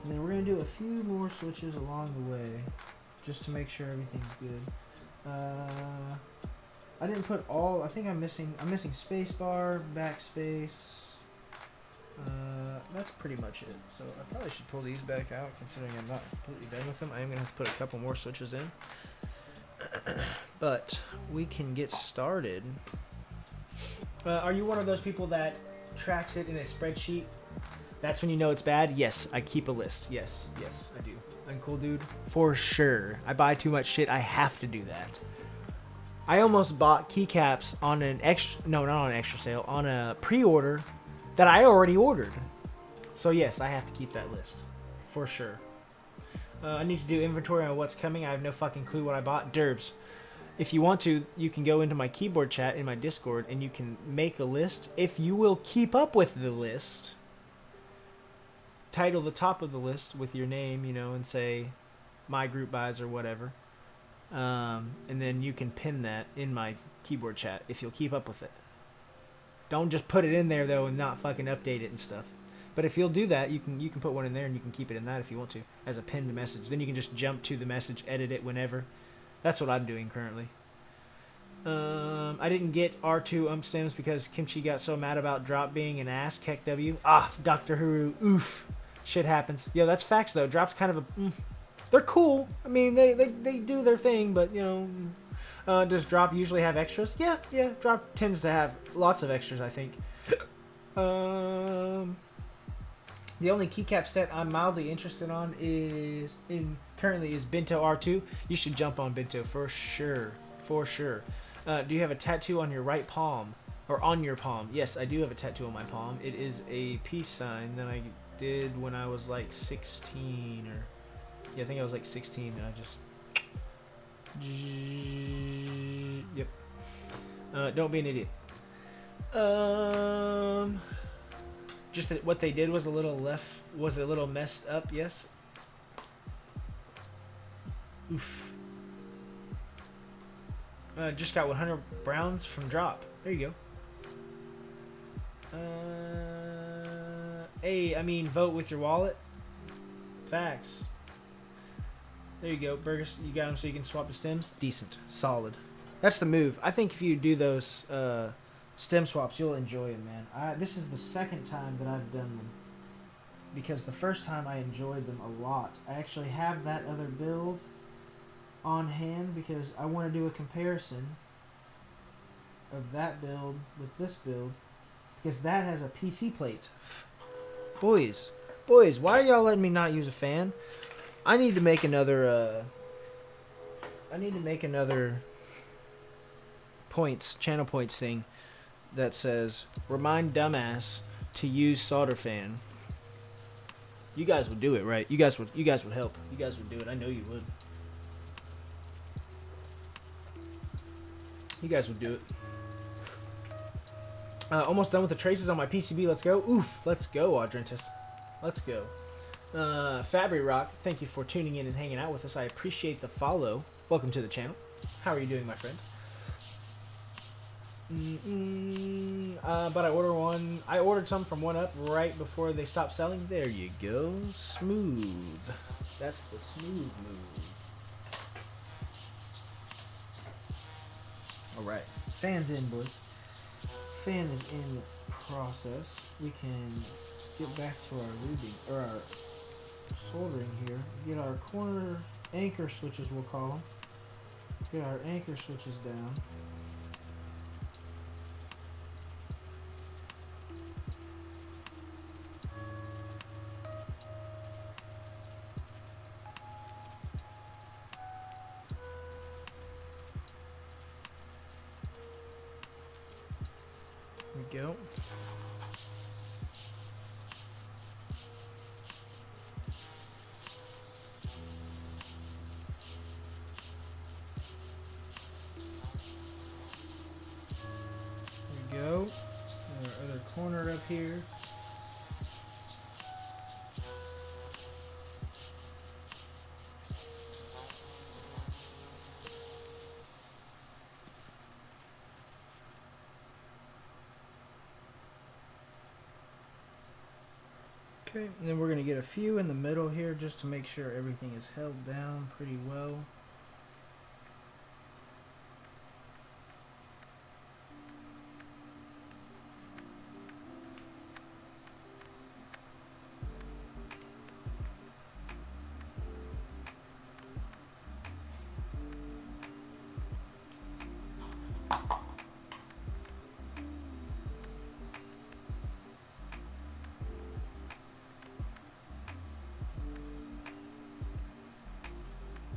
and then we're going to do a few more switches along the way, just to make sure everything's good. I didn't put all. I think I'm missing space bar, backspace. That's pretty much it. So I probably should pull these back out, considering I'm not completely done with them. I am going to have to put a couple more switches in. But we can get started. Are you one of those people that tracks it in a spreadsheet? That's when you know it's bad? Yes, I keep a list. Yes, I do. Uncool dude? For sure. I buy too much shit. I have to do that. I almost bought keycaps on an extra... No, not on an extra sale. On a pre-order that I already ordered. So yes, I have to keep that list. For sure. I need to do inventory on what's coming. I have no fucking clue what I bought. Derbs. If you want to, you can go into my keyboard chat in my Discord and you can make a list. If you will keep up with the list, title the top of the list with your name, you know, and say my group buys or whatever. And then you can pin that in my keyboard chat if you'll keep up with it. Don't just put it in there, though, and not fucking update it and stuff. But if you'll do that, you can put one in there and you can keep it in that if you want to, as a pinned message. Then you can just jump to the message, edit it whenever. That's what I'm doing currently. I didn't get R2 stems because Kimchi got so mad about drop being an ass. Keck W. Ah, Dr. Huru. Oof. Shit happens. Yo, that's facts, though. Drop's kind of a... They're cool. I mean, they do their thing, but, you know... does drop usually have extras? Yeah. Drop tends to have lots of extras, I think. The only keycap set I'm mildly interested on currently is Bento R2. You should jump on Bento for sure. For sure. Do you have a tattoo on your right palm? Or on your palm? Yes, I do have a tattoo on my palm. It is a peace sign that I did when I was like 16 or... Yeah, I think I was like 16 and I just... Yep. Don't be an idiot. Just that what they did was a little messed up. Yes. Oof. Just got 100 browns from drop. There you go. Hey, I mean, vote with your wallet. Facts. There you go, Burgers. You got them so you can swap the stems. Decent, solid. That's the move. I think if you do those stem swaps, you'll enjoy them, man. This is the second time that I've done them. because the first time I enjoyed them a lot. I actually have that other build on hand because I want to do a comparison of that build with this build because that has a PC plate. Boys, why are y'all letting me not use a fan? I need to make another channel points thing that says remind dumbass to use solder fan. You guys would do it, right? You guys would help. You guys would do it. I know you would. You guys would do it. Almost done with the traces on my PCB. Let's go. Oof. Let's go, Audrentis. Let's go. Fabry Rock, thank you for tuning in and hanging out with us. I appreciate the follow. Welcome to the channel. How are you doing, my friend? But I ordered some from 1UP right before they stopped selling. There you go. Smooth. That's the smooth move. Alright. Fan's in, boys. Fan is in process. We can get back to our reading, or our soldering here. Get our corner anchor switches, we'll call them. Get our anchor switches down. There we go. Go. Our other corner up here. Okay, and then we're going to get a few in the middle here just to make sure everything is held down pretty well.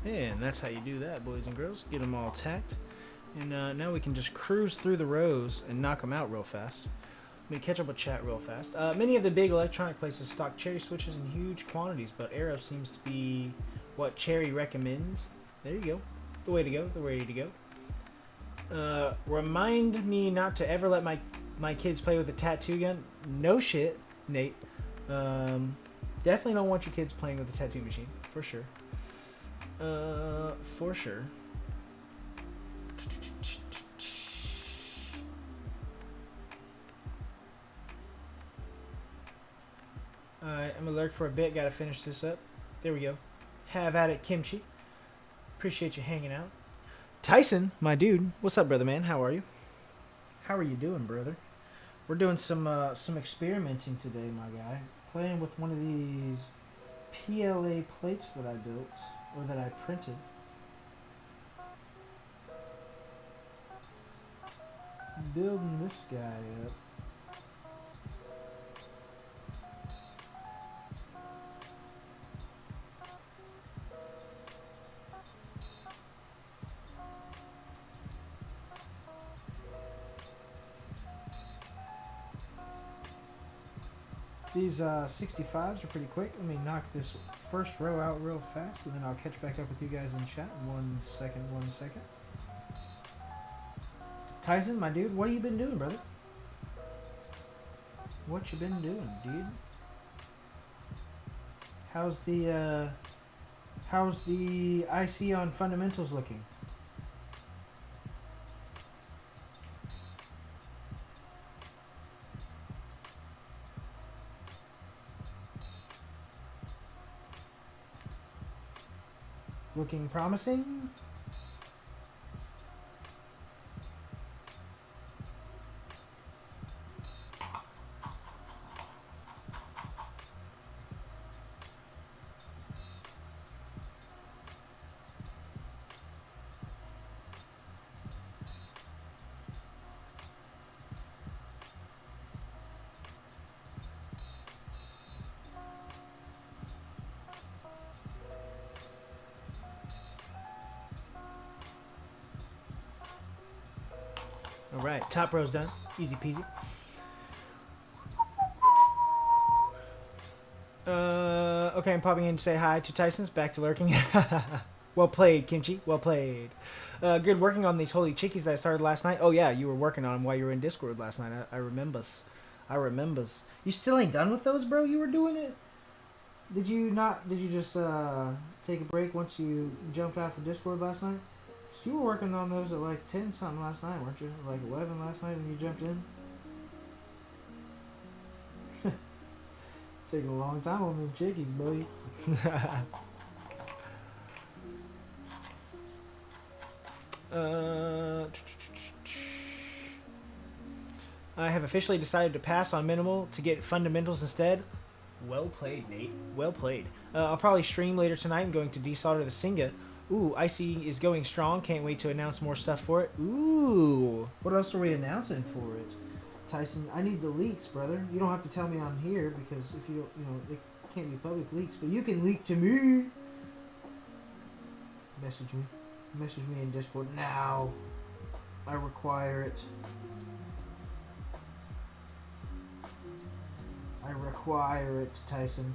And that's how you do that, boys and girls. Get them all tacked. And now we can just cruise through the rows and knock them out real fast. Let me catch up with chat real fast. Many of the big electronic places stock Cherry switches in huge quantities, but Arrow seems to be what Cherry recommends. There you go. The way to go. The way to go. Remind me not to ever let my kids play with a tattoo gun. No shit, Nate. Definitely don't want your kids playing with a tattoo machine. For sure. For sure. Alright, I'm gonna lurk for a bit. Gotta finish this up. There we go. Have at it, Kimchi. Appreciate you hanging out. Tyson, my dude. What's up, brother man? How are you? How are you doing, brother? We're doing some experimenting today, my guy. Playing with one of these PLA plates that I built. Or that I printed. Building this guy up. These 65s are pretty quick. Let me knock this first row out real fast, and then I'll catch back up with you guys in chat. One second. Tyson, my dude, what have you been doing, brother? What you been doing, dude? How's the IC on fundamentals looking? Looking promising? right. Top row's done. Easy peasy. Okay, I'm popping in to say hi to Tyson's. Back to lurking. Well played, Kimchi. Well played. Good working on these holy chickies that I started last night. Oh, yeah, you were working on them while you were in Discord last night. I remembers. I remembers. You still ain't done with those, bro? You were doing it? Did you not? Did you just take a break once you jumped out of Discord last night? 'Cause you were working on those at like 10 something last night, weren't you? Like 11 last night when you jumped in? Taking a long time on them chickies, buddy. I have officially decided to pass on minimal to get fundamentals instead. Well played, Nate. Well played. I'll probably stream later tonight. I'm going to desolder the Singa. Ooh, Icy is going strong. Can't wait to announce more stuff for it. Ooh. What else are we announcing for it? Tyson, I need the leaks, brother. You don't have to tell me on here because if you know, they can't be public leaks, but you can leak to me. Message me. Message me in Discord now. I require it. I require it, Tyson.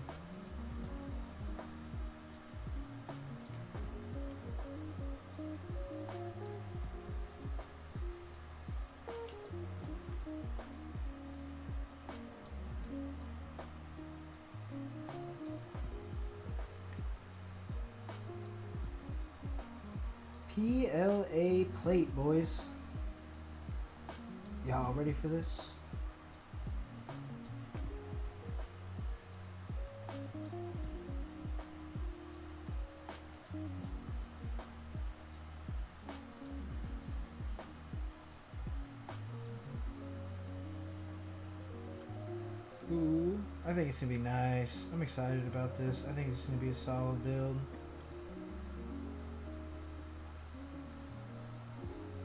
PLA plate, boys. Y'all ready for this? Ooh, I think it's gonna be nice. I'm excited about this. I think it's gonna be a solid build.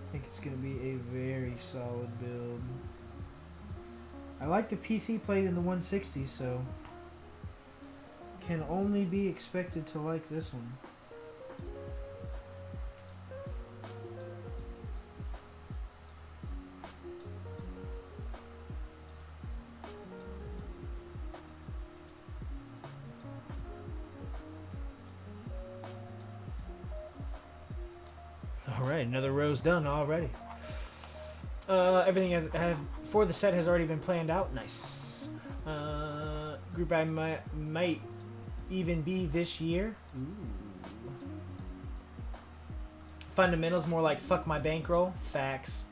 I think it's gonna be a very solid build. I like the PC plate in the 160, so can only be expected to like this one. Alright, another row's done already. Everything I have for the set has already been planned out. Nice. Group I might even be this year. Ooh. Fundamentals more like fuck my bankroll. Facts.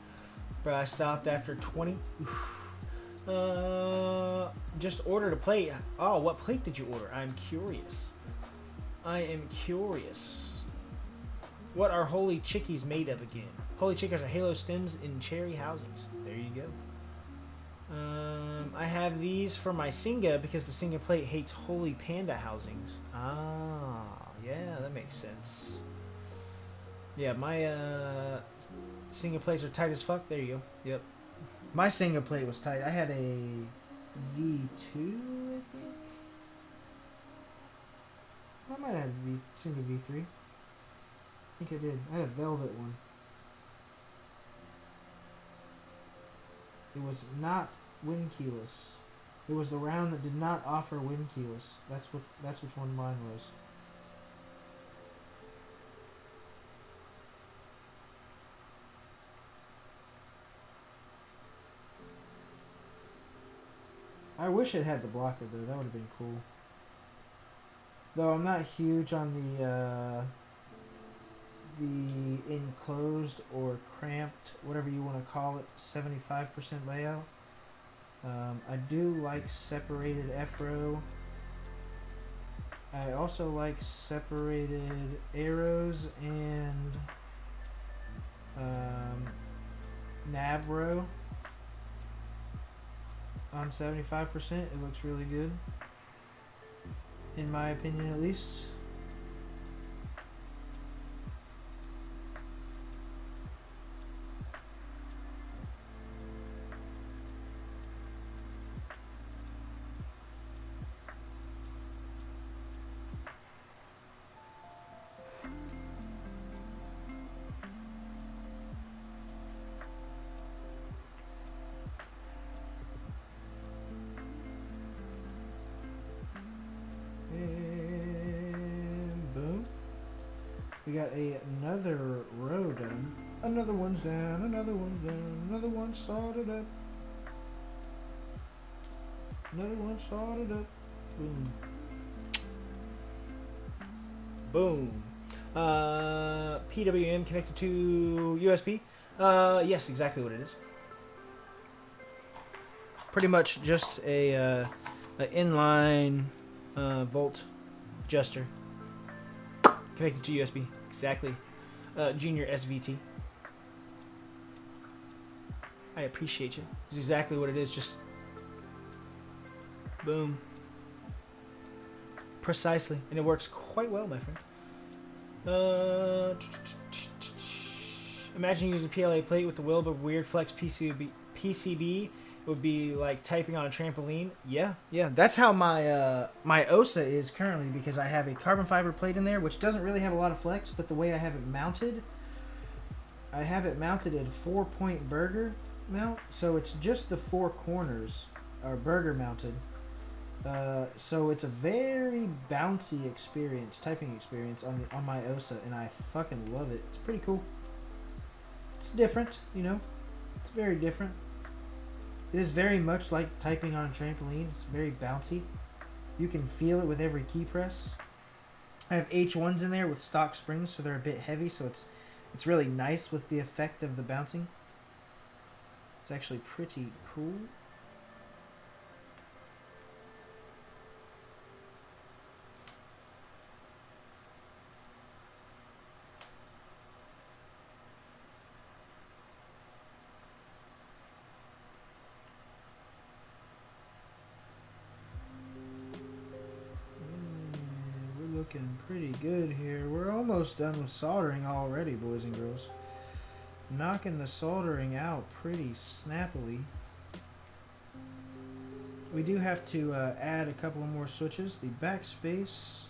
But I stopped after 20. Just ordered a plate. Oh, what plate did you order? I'm curious. I am curious. What are holy chickies made of again? Holy chickies are halo stems in cherry housings. There you go. I have these for my Singa because the Singa plate hates holy panda housings. Ah, yeah, that makes sense. Yeah, my Singa plates are tight as fuck. There you go. Yep. My Singa plate was tight. I had a V2, I think. I might have Singa V3. I think I did. I had a velvet one. It was not wind keyless. It was the round that did not offer wind keyless. That's which one mine was. I wish it had the blocker though. That would have been cool. Though I'm not huge on the enclosed or cramped, whatever you want to call it, 75% layout. I do like separated F-row. I also like separated arrows and nav row on 75%. It looks really good, in my opinion at least. We got another row done. Another one's down, another one's down, another one's soldered up. Another one soldered up. Boom. Boom. PWM connected to USB. Yes, exactly what it is. Pretty much just a inline volt adjuster connected to USB. Exactly. Junior SVT. I appreciate you. It's exactly what it is. Just boom. Precisely. And it works quite well, my friend. Imagine using a PLA plate with the Wilbur Weird Flex PCB. It would be like typing on a trampoline. Yeah. That's how my my OSA is currently, because I have a carbon fiber plate in there, which doesn't really have a lot of flex, but the way I have it mounted, I have it mounted at a 4-point burger mount, so it's just the 4 corners are burger mounted. So it's a very bouncy experience, typing experience on my OSA, and I fucking love it. It's pretty cool. It's different, you know. It's very different. It is very much like typing on a trampoline. It's very bouncy. You can feel it with every key press. I have H1s in there with stock springs, so they're a bit heavy, so it's really nice with the effect of the bouncing. It's actually pretty cool. Looking pretty good here. We're almost done with soldering already, boys and girls. Knocking the soldering out pretty snappily. We do have to add a couple of more switches. The backspace,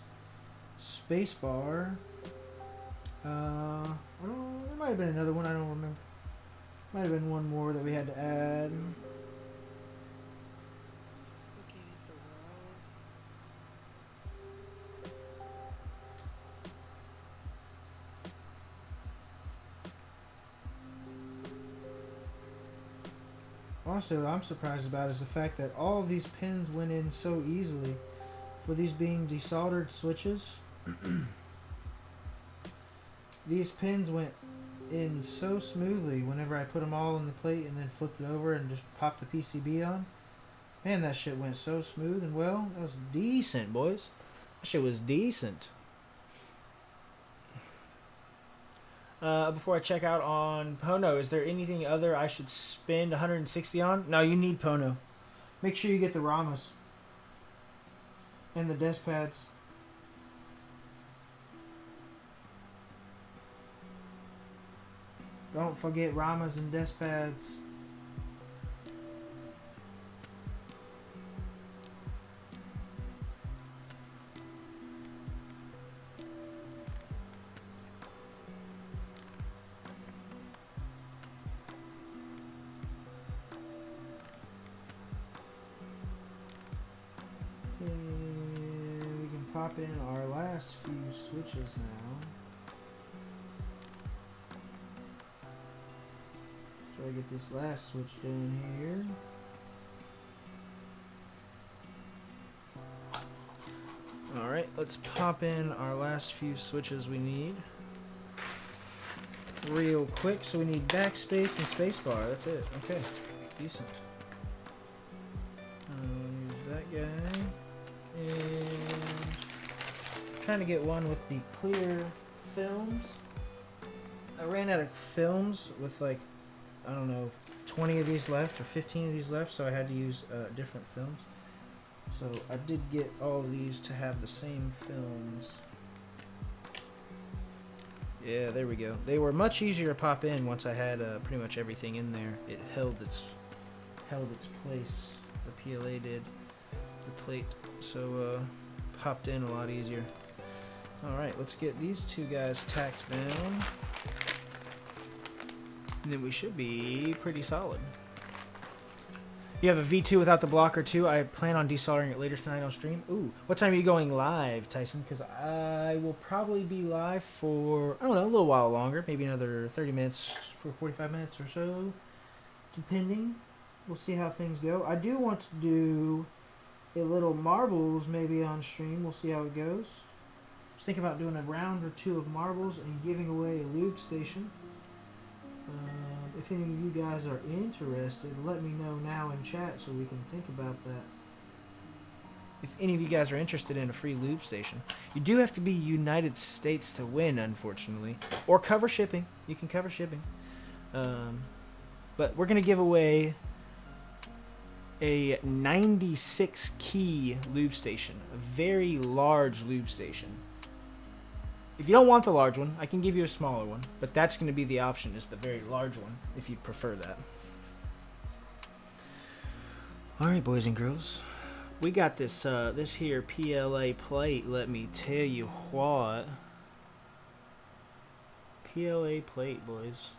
spacebar. There might have been another one, I don't remember. Might have been one more that we had to add. Also, what I'm surprised about is the fact that all of these pins went in so easily. For these being desoldered switches, these pins went in so smoothly whenever I put them all on the plate and then flipped it over and just popped the PCB on. Man, that shit went so smooth and well. That was decent, boys. That shit was decent. Before I check out on Pono, is there anything other I should spend 160 on? No, you need Pono. Make sure you get the Ramas and the desk pads. Don't forget Ramas and desk pads. Pop in our last few switches now. Try to get this last switch down here. Alright, let's pop in our last few switches we need. Real quick, so we need backspace and spacebar. That's it. Okay, decent. Use that guy. And trying to get one with the clear films. I ran out of films with like, I don't know, 20 of these left or 15 of these left, so I had to use different films. So I did get all of these to have the same films. Yeah, there we go. They were much easier to pop in once I had pretty much everything in there. It held its place. The PLA did, the plate. So popped in a lot easier. Alright, let's get these two guys tacked down. And then we should be pretty solid. You have a V2 without the blocker too. I plan on desoldering it later tonight on stream. Ooh, what time are you going live, Tyson? Because I will probably be live for, I don't know, a little while longer. Maybe another 30 minutes for 45 minutes or so, depending. We'll see how things go. I do want to do a little marbles maybe on stream. We'll see how it goes. I was thinking about doing a round or two of marbles and giving away a lube station. If any of you guys are interested, let me know now in chat so we can think about that. If any of you guys are interested in a free lube station, you do have to be United States to win, unfortunately, or cover shipping. You can cover shipping, but we're gonna give away a 96 key lube station, a very large lube station. If you don't want the large one, I can give you a smaller one, but that's going to be the option, is the very large one, if you prefer that. Alright, boys and girls. We got this this here PLA plate, let me tell you what. PLA plate, boys.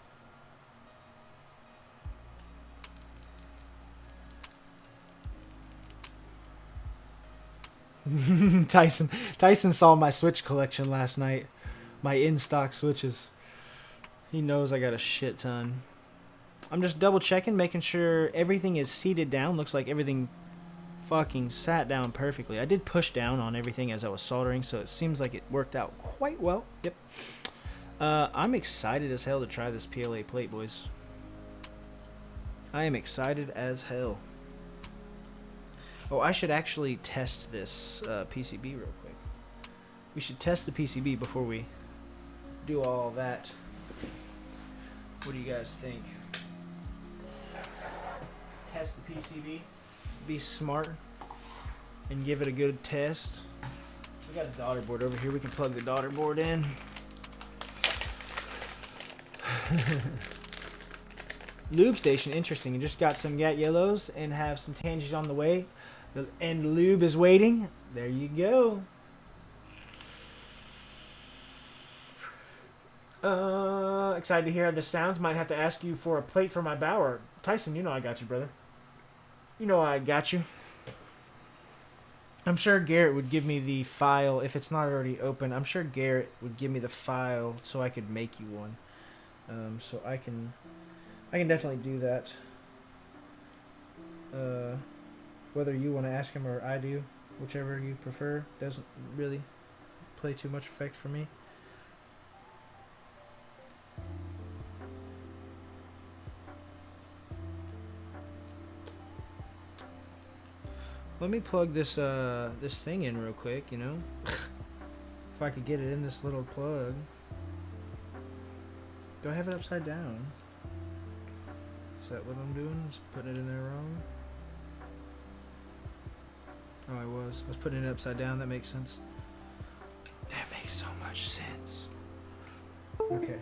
Tyson saw my Switch collection last night. My in-stock Switches. He knows I got a shit ton. I'm just double checking, making sure everything is seated down. Looks like everything fucking sat down perfectly. I did push down on everything as I was soldering, so it seems like it worked out quite well. Yep. I'm excited as hell to try this PLA plate, boys. I am excited as hell. Oh, I should actually test this PCB real quick. We should test the PCB before we do all that. What do you guys think? Test the PCB. Be smart and give it a good test. We got a daughter board over here. We can plug the daughter board in. Lube station, interesting. You just got some Gat Yellows and have some Tangies on the way. And lube is waiting. There you go. Excited to hear how this sounds. Might have to ask you for a plate for my Bower. Tyson, you know I got you, brother. You know I got you. I'm sure Garrett would give me the file if it's not already open. I'm sure Garrett would give me the file so I could make you one. So I can definitely do that. Whether you want to ask him or I do, whichever you prefer, doesn't really play too much effect for me. Let me plug this this thing in real quick, you know. If I could get it in this little plug. Do I have it upside down? Is that what I'm doing? Just putting it in there wrong? Oh, I was putting it upside down. That makes sense. That makes so much sense. Okay.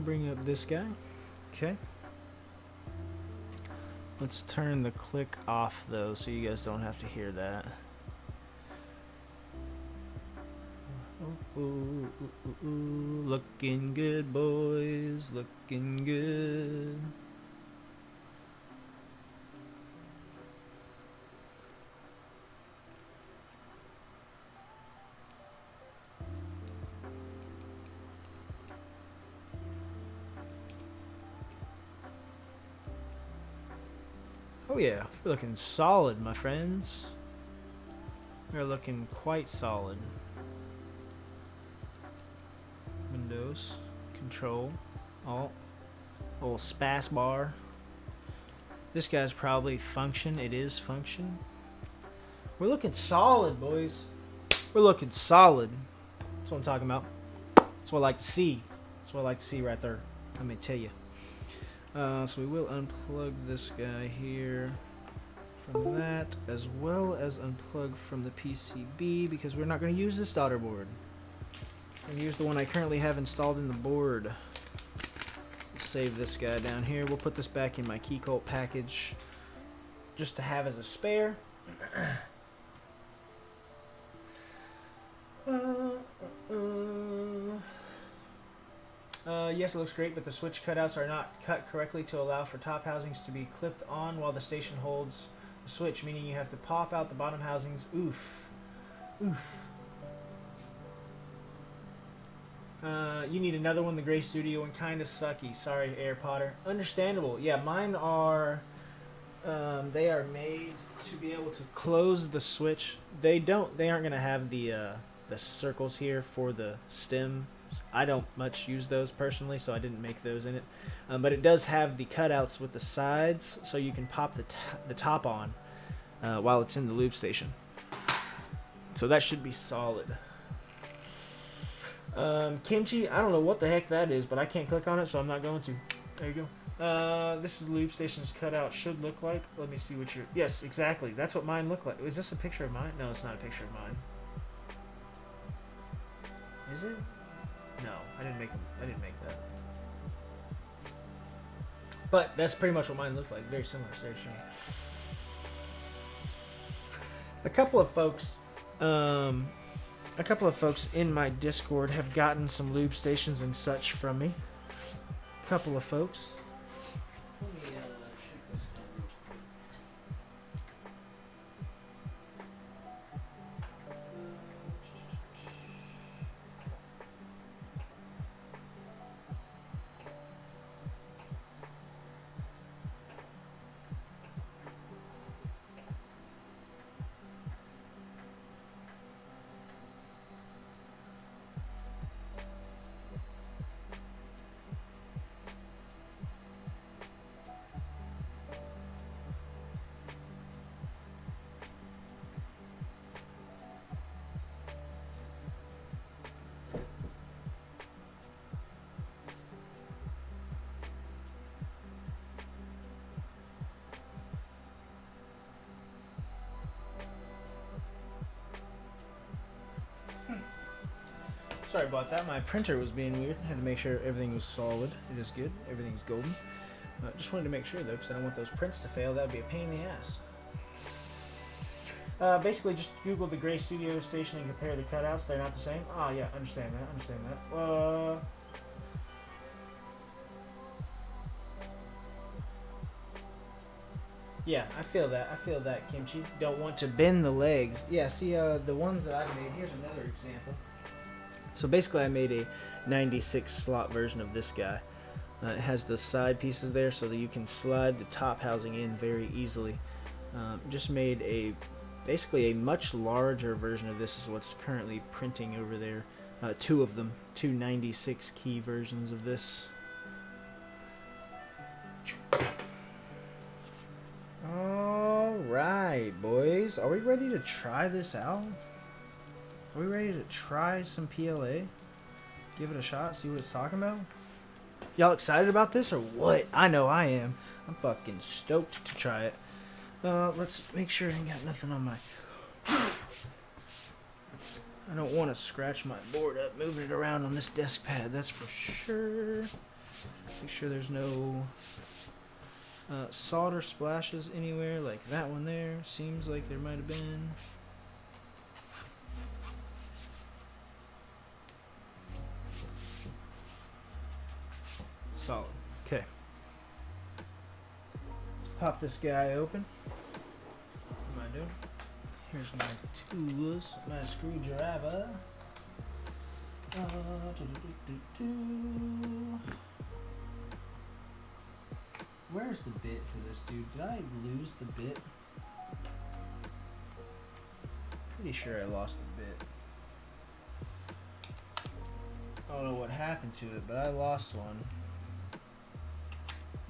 Bring up this guy. Okay. Let's turn the click off though, so you guys don't have to hear that. Ooh, looking good, boys. Looking good. Oh yeah, we're looking solid, my friends. We're looking quite solid. Windows, Control, Alt, little space bar. This guy's probably function. It is function. We're looking solid, boys. We're looking solid. That's what I'm talking about. That's what I like to see. That's what I like to see right there. Let me tell you. So we will unplug this guy here from that, as well as unplug from the PCB, because we're not going to use this daughter board. And use the one I currently have installed in the board. We'll save this guy down here. We'll put this back in my Keycult package just to have as a spare. yes, it looks great, but the switch cutouts are not cut correctly to allow for top housings to be clipped on while the station holds the switch, meaning you have to pop out the bottom housings. Oof. Oof. You need another one. The Gray Studio one kind of sucky. Sorry, Air Potter. Understandable. Yeah, mine are... they are made to be able to close the switch. They aren't going to have the circles here for the stem. I don't much use those personally, so I didn't make those in it. But it does have the cutouts with the sides, so you can pop the top on while it's in the loop station. So that should be solid. Kimchi, I don't know what the heck that is, but I can't click on it, so I'm not going to. There you go. This is loop station's cutout should look like. Let me see what your... Yes, exactly. That's what mine look like. Is this a picture of mine? No, it's not a picture of mine. Is it? No, I didn't make that. But that's pretty much what mine looked like. Very similar. Very similar. A couple of folks in my Discord have gotten some lube stations and such from me. A couple of folks. Let me check this out. Sorry about that. My printer was being weird. I had to make sure everything was solid. It is good. Everything's golden. Just wanted to make sure, though, because I don't want those prints to fail. That would be a pain in the ass. Basically, just Google the Gray Studio station and compare the cutouts. They're not the same. Ah, yeah, understand that. Understand that. Yeah, I feel that. I feel that, Kimchi. Don't want to bend the legs. Yeah, see, the ones that I made. Here's another example. So basically I made a 96 slot version of this guy. It has the side pieces there so that you can slide the top housing in very easily. Just made basically a much larger version of this is what's currently printing over there. Two of them, two 96 key versions of this. Alright, boys. Are we ready to try this out? Are we ready to try some PLA? Give it a shot, see what it's talking about? Y'all excited about this or what? I know I am. I'm fucking stoked to try it. Let's make sure I ain't got nothing on my... I don't want to scratch my board up moving it around on this desk pad, that's for sure. Make sure there's no solder splashes anywhere like that one there. Seems like there might have been. Solid. Okay. Let's pop this guy open. What am I doing? Here's my tools, my screwdriver. Where's the bit for this, dude? Did I lose the bit? Pretty sure I lost the bit. I don't know what happened to it, but I lost one.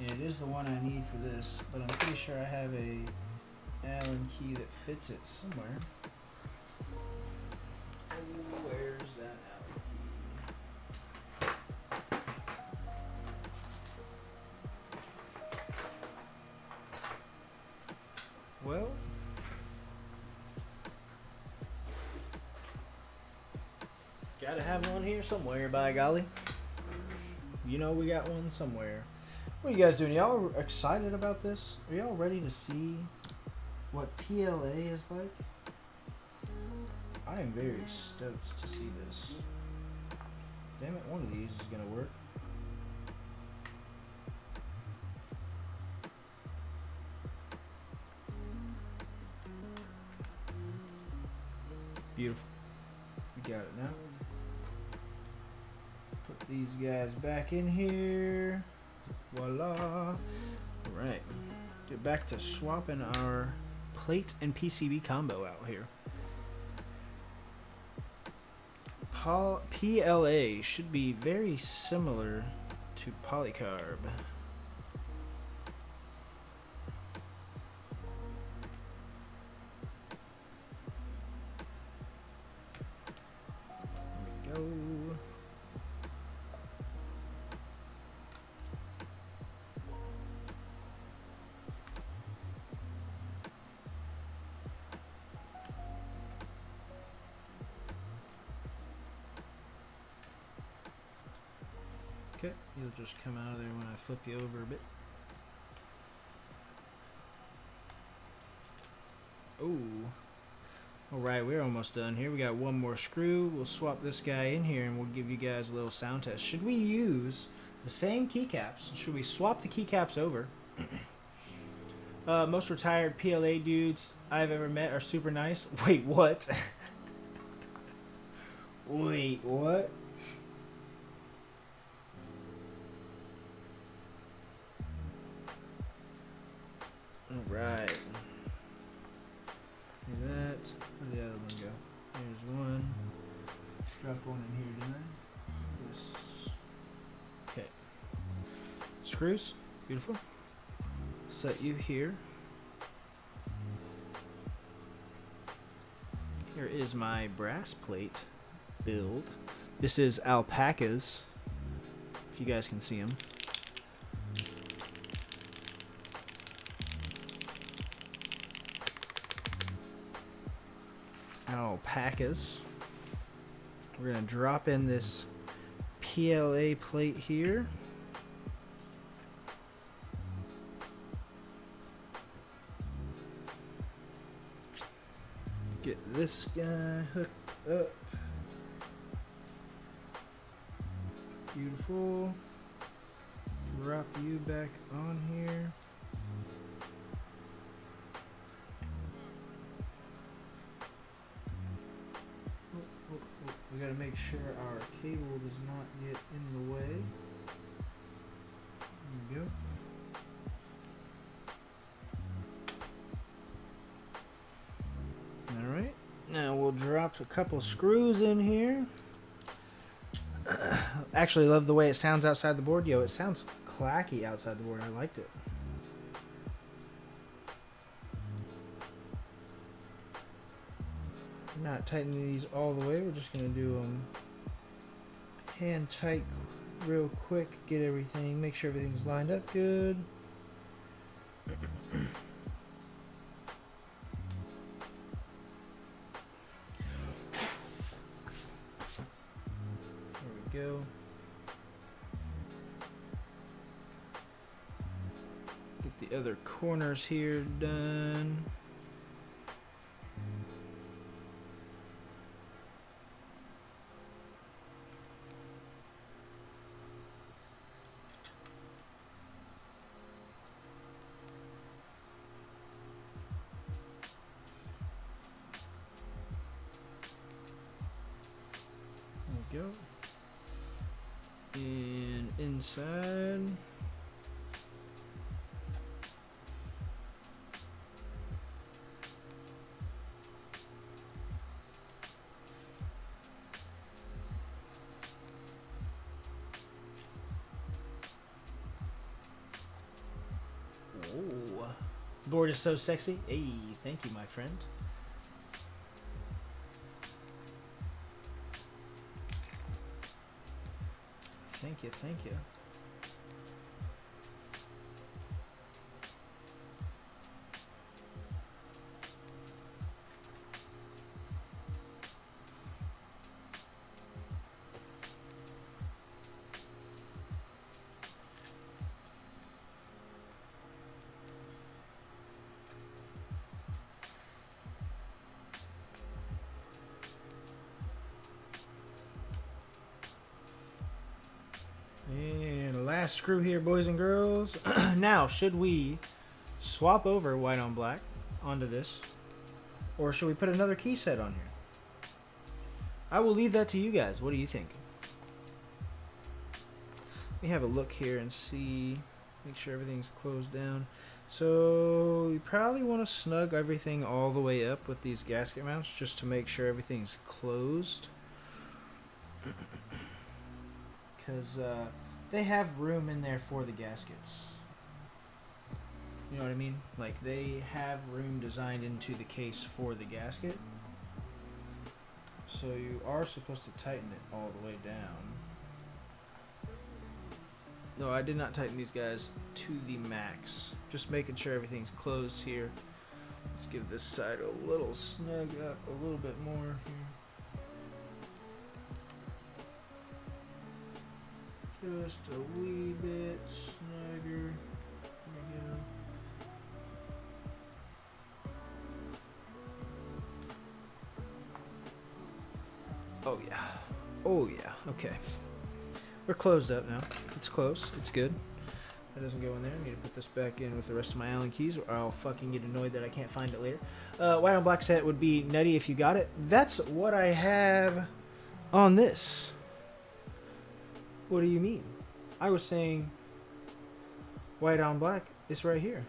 And it is the one I need for this, but I'm pretty sure I have a Allen key that fits it somewhere. Oh, where's that Allen key? Well, gotta have one here somewhere, by golly. You know we got one somewhere. What are you guys doing? Y'all excited about this? Are y'all ready to see what PLA is like? I am very stoked to see this. Damn it, one of these is gonna work. Beautiful. We got it now. Put these guys back in here. Voila. Alright. Get back to swapping our plate and PCB combo out here. PLA should be very similar to polycarb. There we go. Okay, you'll just come out of there when I flip you over a bit. Oh. Alright, we're almost done here. We got one more screw. We'll swap this guy in here and we'll give you guys a little sound test. Should we use the same keycaps? Should we swap the keycaps over? Most retired PLA dudes I've ever met are super nice. Wait, what? Wait, what? Alright. Do that. Where'd the other one go? Here's one. Drop one in here, didn't I? This. Okay. Screws. Beautiful. Set you here. Here is my brass plate build. This is alpacas, if you guys can see them. Alpacas. We're going to drop in this PLA plate here. Get this guy hooked up. Beautiful. Drop you back on here. We gotta make sure our cable does not get in the way. There we go. Alright, now we'll drop a couple screws in here. Actually love the way it sounds outside the board. Yo, it sounds clacky outside the board. I liked it. Not tightening these all the way. We're just going to do them hand tight real quick. Get everything. Make sure everything's lined up good. There we go. Get the other corners here done. Go. And inside. Oh, board is so sexy. Hey, thank you, my friend. Thank you, thank you. And last screw here, boys and girls. Now, should we swap over white on black onto this? Or should we put another key set on here? I will leave that to you guys. What do you think? Let me have a look here and see. Make sure everything's closed down. So you probably want to snug everything all the way up with these gasket mounts just to make sure everything's closed. Because they have room in there for the gaskets. You know what I mean? Like, they have room designed into the case for the gasket. So you are supposed to tighten it all the way down. No, I did not tighten these guys to the max. Just making sure everything's closed here. Let's give this side a little snug up a little bit more here. Just a wee bit snugger. There we go. Oh yeah. Oh yeah. Okay. We're closed up now. It's closed. It's good. That doesn't go in there. I need to put this back in with the rest of my Allen keys or I'll fucking get annoyed that I can't find it later. White on black set would be nutty if you got it. That's what I have on this. What do you mean? I was saying white on black. It's right here.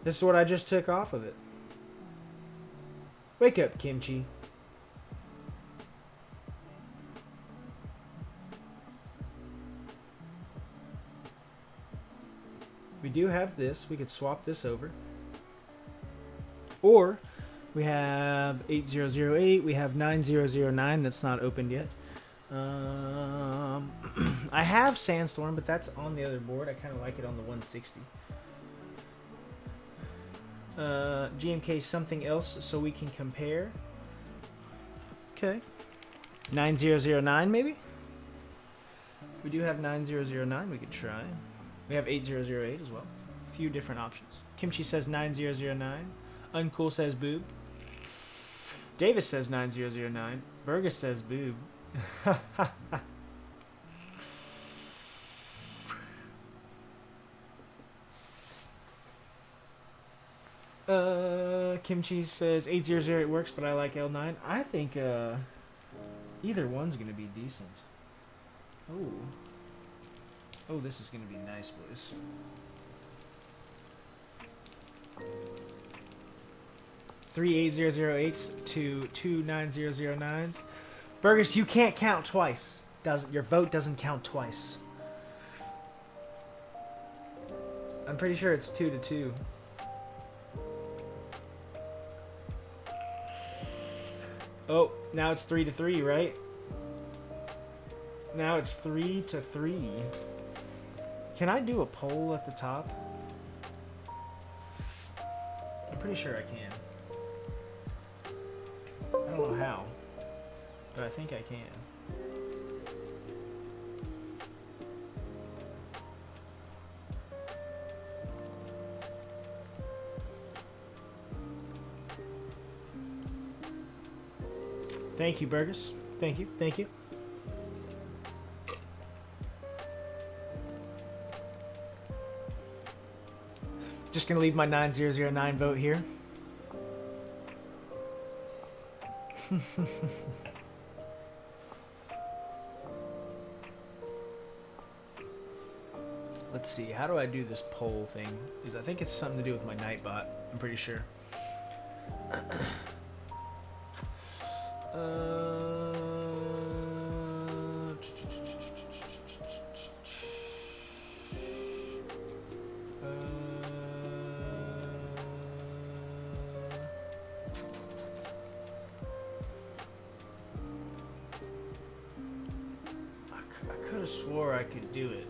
This is what I just took off of it. Wake up, Kimchi. We do have this. We could swap this over. Or we have 8008. We have 9009 that's not opened yet. I have Sandstorm, but that's on the other board. I kind of like it on the 160. GMK something else so we can compare. Okay. 9009 maybe? We do have 9009 we could try. We have 8008 as well. A few different options. Kimchi says 9009. Uncool says boob. Davis says 9009. Burgess says boob. Kimchi says 8008 works, but I like L9. I think either one's gonna be decent. Oh. Oh, this is going to be nice, boys. Three 8008s to two 9009s. Burgers, you can't count twice. Your vote doesn't count twice. I'm pretty sure it's 2-2. Oh, now it's 3-3, right? Now it's 3-3. Can I do a poll at the top? I'm pretty sure I can. I don't know how, but I think I can. Thank you, Burgess. Thank you. Thank you. Just gonna leave my 9009 vote here. Let's see, how do I do this poll thing? Because I think it's something to do with my Nightbot, I'm pretty sure. I could have swore I could do it.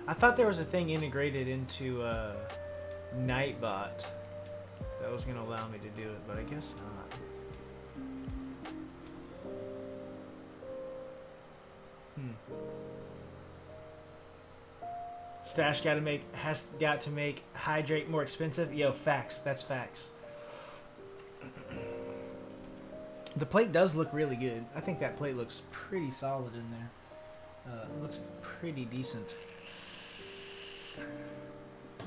I thought there was a thing integrated into Nightbot that was going to allow me to do it, but I guess not. Stash has got to make hydrate more expensive. Yo, facts. That's facts. The plate does look really good. I think that plate looks pretty solid in there. It looks pretty decent.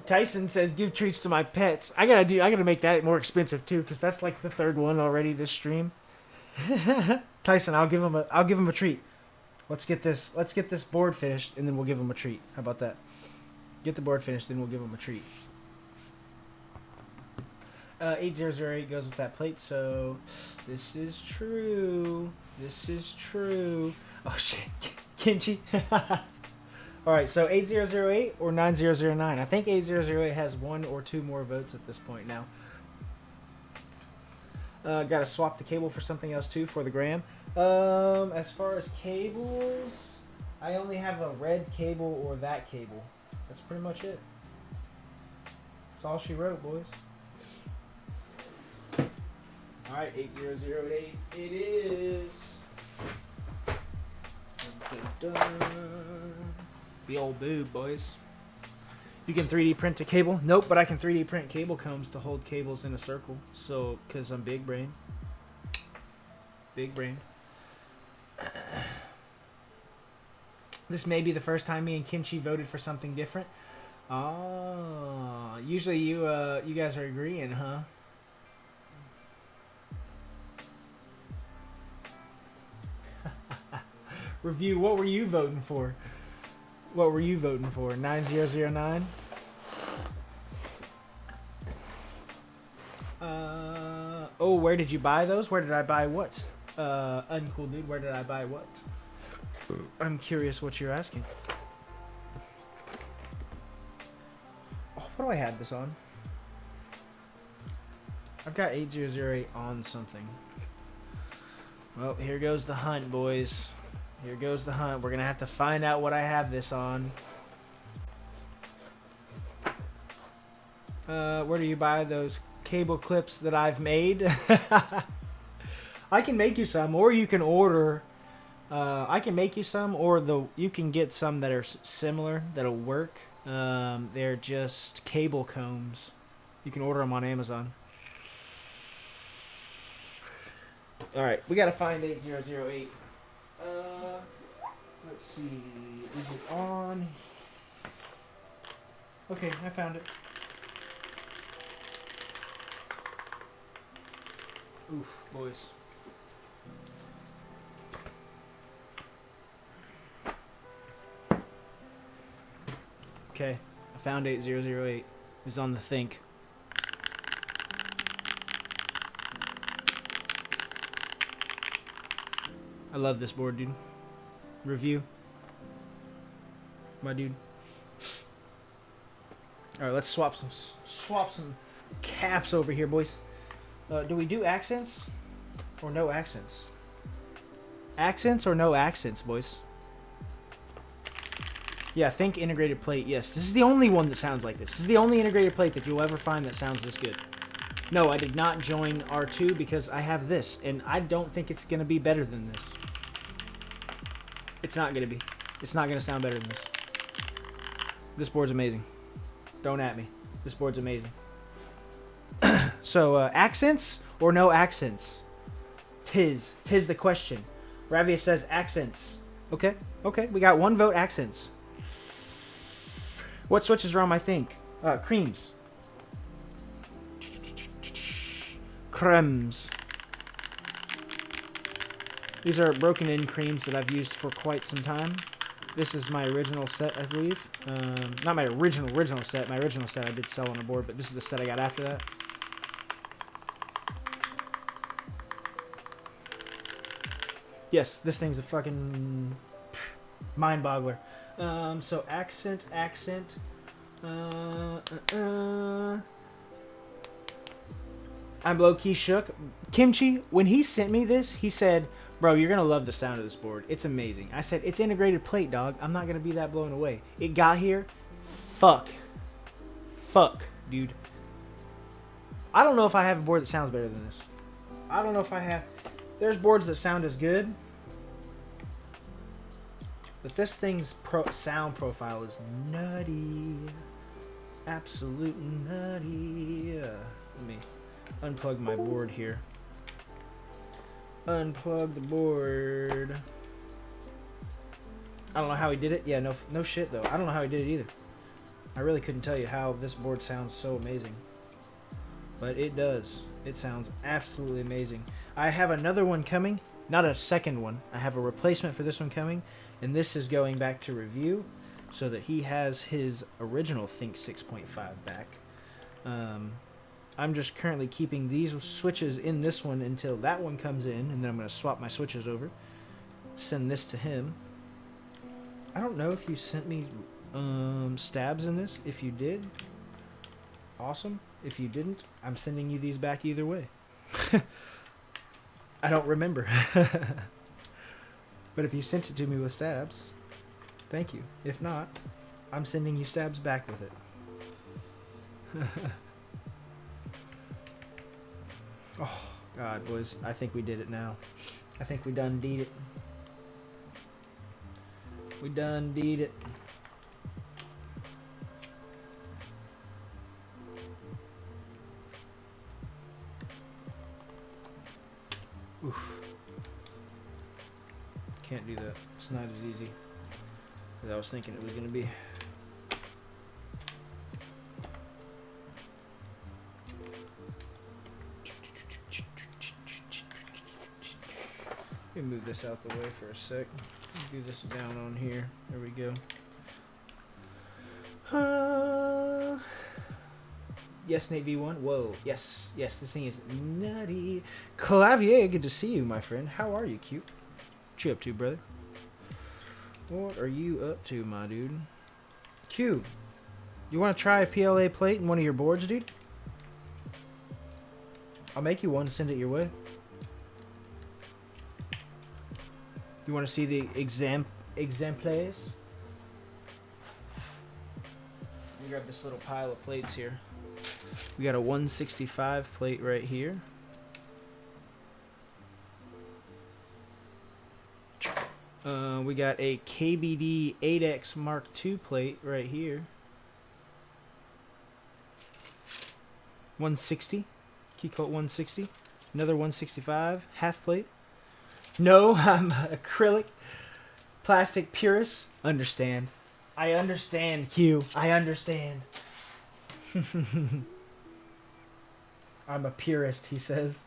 Tyson says, "Give treats to my pets." I gotta make that more expensive too, because that's like the third one already this stream. Tyson, I'll give him a treat. Let's get this board finished, and then we'll give him a treat. How about that? Get the board finished, then we'll give him a treat. 8008 goes with that plate, so this is true. This is true. Oh shit, kimchi. All right, so 8008 or 9009. I think 8008 has 1 or 2 more votes at this point now. Got to swap the cable for something else too for the gram. As far as cables, I only have a red cable or that cable. That's pretty much it. That's all she wrote, boys. All right, 8008. It is. Dun, dun, dun. The old boob, boys. You can 3D print a cable? Nope, but I can 3D print cable combs to hold cables in a circle. So, because I'm big brain. Big brain. This may be the first time me and Kimchi voted for something different. Oh, usually you guys are agreeing, huh? Review, what were you voting for? What were you voting for? 9009? Oh, where did you buy those? Where did I buy what? Uncool dude, where did I buy what? I'm curious what you're asking. Oh, what do I have this on? I've got 8008 on something. Well, here goes the hunt, boys. Here goes the hunt. We're going to have to find out what I have this on. Where do you buy those cable clips that I've made? I can make you some, or you can order. I can make you some, or you can get some that are similar that'll work. They're just cable combs. You can order them on Amazon. All right, we got to find 8008. Let's see. Is it on? Okay, I found it. Oof, boys. Okay, I found 8008. It was on the Think. I love this board, dude. Review. My dude. Alright, let's swap some caps over here, boys. Do we do accents? Or no accents? Accents or no accents, boys? Yeah, Think integrated plate. Yes, this is the only one that sounds like this. This is the only integrated plate that you'll ever find that sounds this good. No, I did not join R2 because I have this, and I don't think it's going to be better than this. It's not going to be. It's not going to sound better than this. This board's amazing. Don't at me. This board's amazing. So, accents or no accents? Tis the question. Ravia says accents. Okay, we got 1 vote accents. What switches are on my Think? Creams. Cremes. These are broken in creams that I've used for quite some time. This is my original set, I believe. Not my original set. My original set I did sell on a board, but this is the set I got after that. Yes, this thing's a fucking mind boggler. So accent. I'm low-key shook. Kimchi, when he sent me this, he said, bro, you're going to love the sound of this board. It's amazing. I said, it's integrated plate, dog. I'm not going to be that blown away. It got here. Fuck, dude. I don't know if I have a board that sounds better than this. I don't know if I have. There's boards that sound as good. But this thing's sound profile is nutty. Absolute nutty. Let me unplug my board here. Unplug the board. I don't know how he did it. Yeah, no shit though. I don't know how he did it either. I really couldn't tell you how this board sounds so amazing. but it does. It sounds absolutely amazing. I have another one coming, not a second one. I have a replacement for this one coming, and this is going back to review so that he has his original Think 6.5 back. I'm just currently keeping these switches in this one until that one comes in, and then I'm going to swap my switches over. Send this to him. I don't know if you sent me stabs in this. If you did, awesome. If you didn't, I'm sending you these back either way. I don't remember. But if you sent it to me with stabs, thank you. If not, I'm sending you stabs back with it. Oh, God, boys. I think we did it now. I think we done deed it. We done deed it. Oof. Can't do that. It's not as easy as I was thinking it was going to be. Let me move this out the way for a sec. Do this down on here. There we go. Yes, Nate V1. Whoa. Yes. Yes, this thing is nutty. Clavier, good to see you, my friend. How are you, cute? What you up to, brother? What are you up to, my dude? Q, you want to try a PLA plate in one of your boards, dude? I'll make you one and send it your way. You want to see the exemplars? Let me grab this little pile of plates here. We got a 165 plate right here. We got a KBD 8X Mark II plate right here. 160. Keycult 160. Another 165 half plate. No, I'm acrylic. Plastic purist. Understand. I understand, Q. I understand. I'm a purist, he says.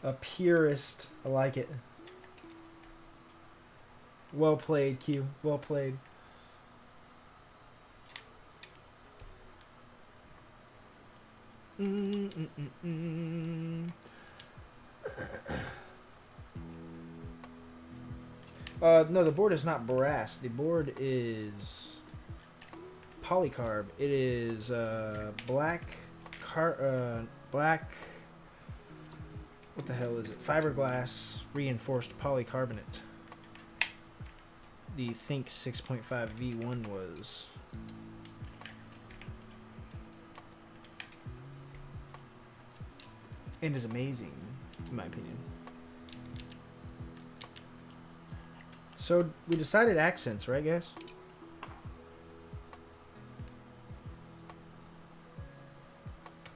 A purist. I like it. Well played, Q. Well played. No, the board is not brass. The board is polycarb. It is black. What the hell is it? Fiberglass reinforced polycarbonate. The Think 6.5 V1 was. And is amazing, in my opinion. So we decided accents, right, guys?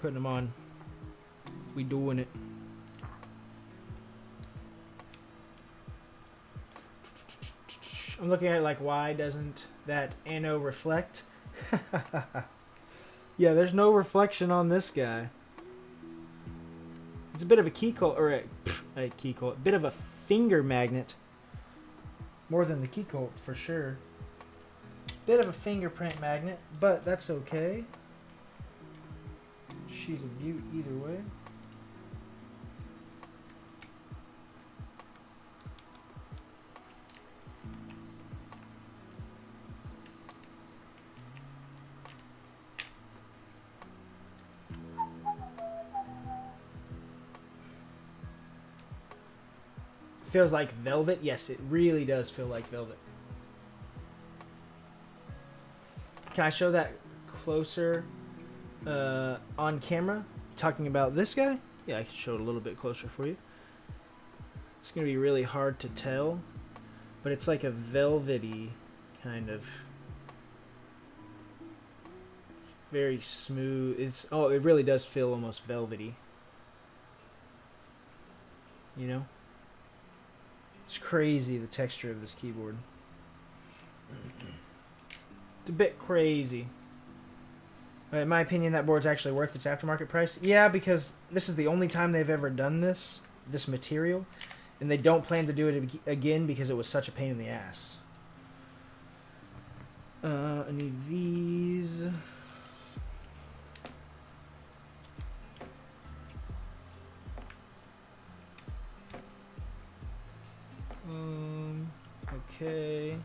Putting them on. We doing it. I'm looking at it like, why doesn't that anno reflect? Yeah, there's no reflection on this guy. It's a bit of a Keycult, or a Keycult, a bit of a finger magnet. More than the Keycult, for sure. Bit of a fingerprint magnet, but that's okay. She's a beaut either way. Feels like velvet. Yes, it really does feel like velvet. Can I show that closer on camera? Talking about this guy? Yeah, I can show it a little bit closer for you. It's going to be really hard to tell, but it's like a velvety kind of. It's very smooth. It really does feel almost velvety. You know? It's crazy, the texture of this keyboard. It's a bit crazy. In my opinion, that board's actually worth its aftermarket price. Yeah, because this is the only time they've ever done this material, and they don't plan to do it again because it was such a pain in the ass. I need these. Okay.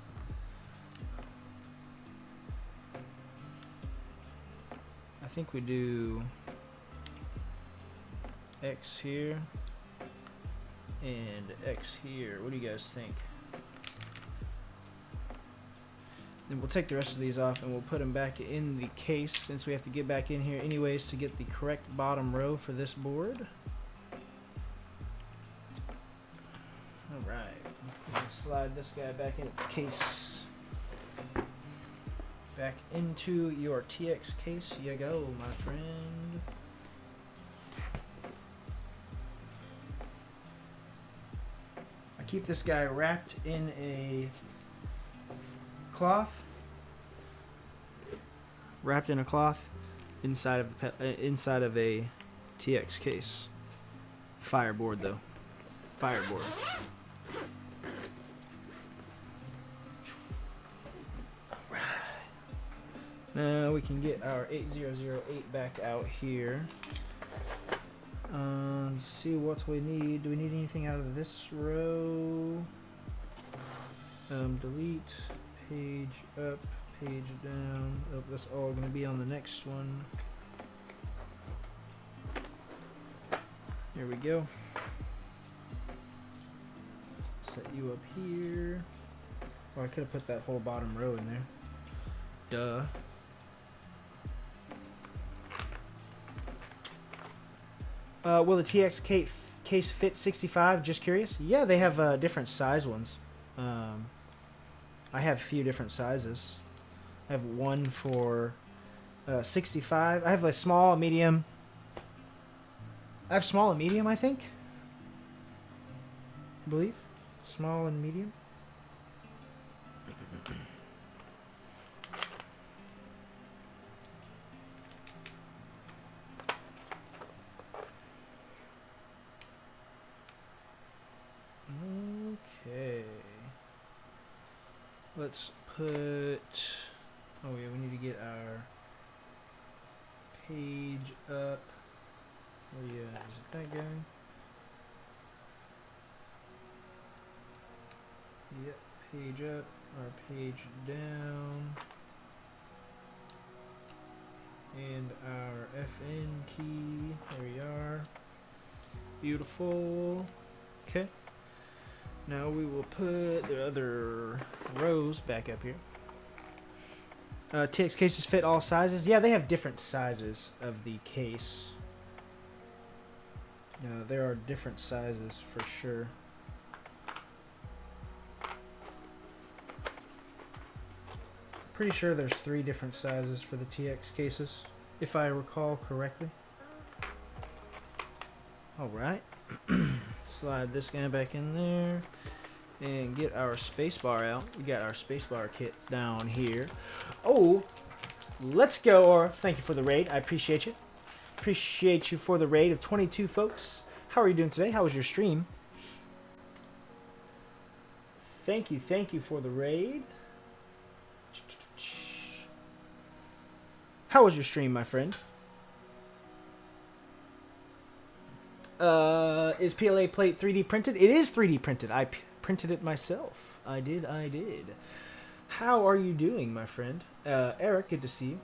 I think we do X here and X here. What do you guys think? Then we'll take the rest of these off and we'll put them back in the case since we have to get back in here anyways to get the correct bottom row for this board. Alright, slide this guy back in its case. Back into your TX case you go, my friend. I keep this guy wrapped in a cloth. Wrapped in a cloth inside of a TX case. Fireboard though. Fireboard. Now we can get our 8008 back out here. Let's see what we need. Do we need anything out of this row? Delete, page up, page down. Oh, that's all going to be on the next one. There we go. Set you up here. Oh, I could have put that whole bottom row in there. Duh. Will the TX case fit 65? Just curious. Yeah, they have different size ones. I have a few different sizes. I have one for 65. I have like small, medium. I have small and medium, I think. I believe. Small and medium. Okay. Let's put... Oh yeah, we need to get our page up. Oh yeah, is it that guy? Yep, page up, our page down. And our FN key, there we are. Beautiful. Okay. Now we will put the other rows back up here. TX cases fit all sizes. Yeah, they have different sizes of the case. There are different sizes for sure. Pretty sure there's 3 different sizes for the TX cases, if I recall correctly. Alright. Slide this guy back in there and get our spacebar out. We got our spacebar kit down here. Oh, let's go. Or thank you for the raid. I appreciate you. Appreciate you for the raid of 22 folks. How are you doing today? How was your stream? Thank you for the raid. How was your stream, my friend? Is PLA plate 3D printed? It is 3D printed. I printed it myself. I did. How are you doing, my friend? Eric, good to see you.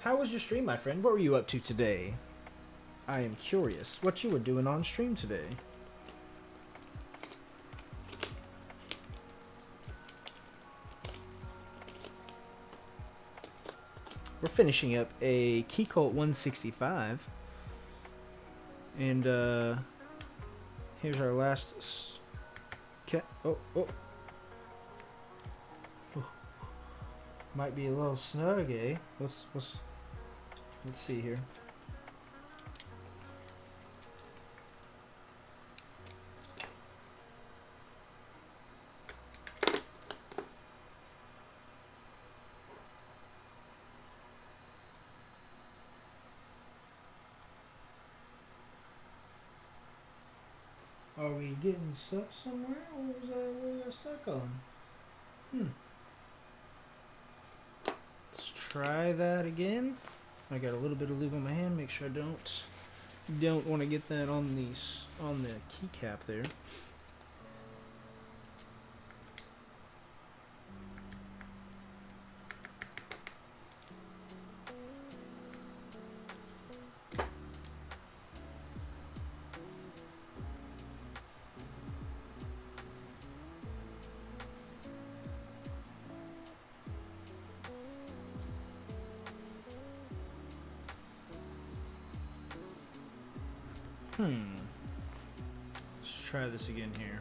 How was your stream, my friend? What were you up to today? I am curious what you were doing on stream today. We're finishing up a Keycult 165. And here's our last oh. Might be a little snug, eh? Let's see here. we getting stuck somewhere? What was I stuck on? Let's try that again. I got a little bit of lube on my hand. Make sure I don't want to get that on the keycap there. Let's try this again here.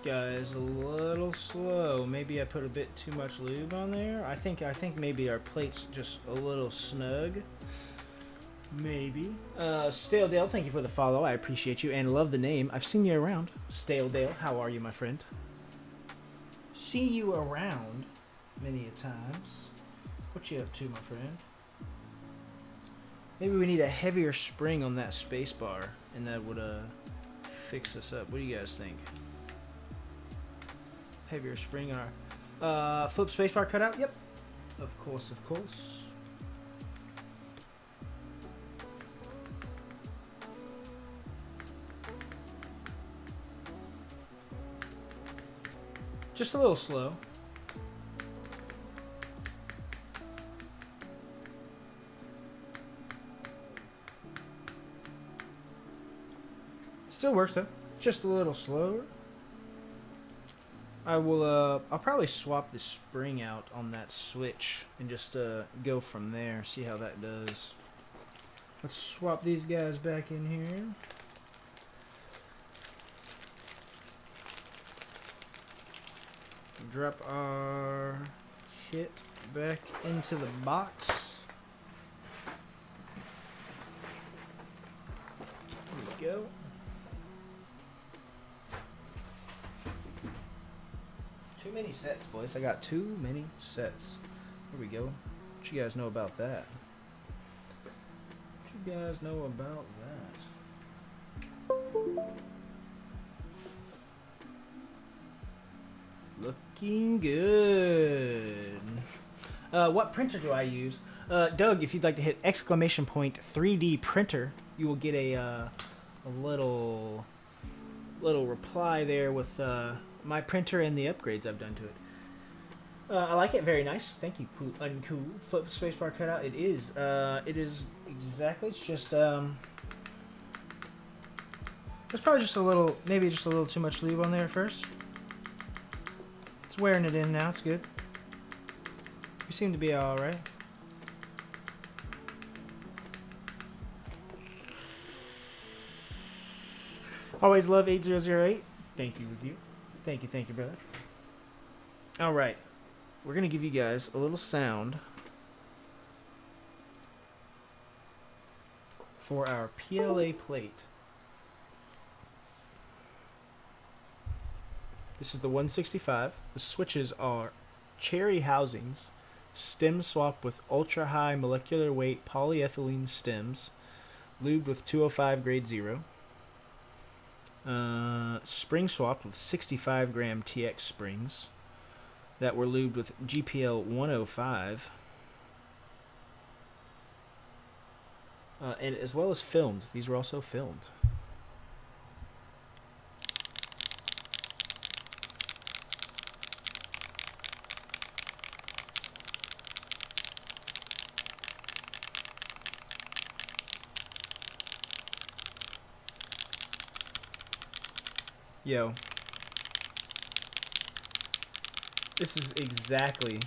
Guys, a little slow. Maybe I put a bit too much lube on there. I think maybe our plate's just a little snug. Maybe. Stale Dale, thank you for the follow. I appreciate you and love the name. I've seen you around. Stale Dale, how are you, my friend? See you around many a times. What you up to, my friend? Maybe we need a heavier spring on that space bar, and that would fix us up. What do you guys think? Heavier spring on our flip space bar cutout? Yep. Of course, of course. Just a little slow. Still works though, just a little slower. I'll probably swap the spring out on that switch and just go from there, see how that does. Let's swap these guys back in here. Drop our kit back into the box. There we go. Too many sets, boys. I got too many sets. Here we go. What you guys know about that? What you guys know about that? Looking good. What printer do I use? Doug, if you'd like to hit exclamation point 3D printer, you will get a little reply there with my printer and the upgrades I've done to it. I like it, very nice. Thank you, cool, uncool. Flip spacebar cutout. It is exactly. It's just there's probably just a little, maybe just a little too much lube on there at first. It's wearing it in now. It's good. We seem to be all right. Always love 8008. Thank you, review. Thank you, brother. All right. We're going to give you guys a little sound for our PLA plate. This is the 165. The switches are cherry housings, stem swap with ultra-high molecular weight polyethylene stems, lubed with 205 grade 0. Spring swapped with 65 gram TX springs that were lubed with GPL 105, and as well as filmed. These were also filmed. Yo. This is exactly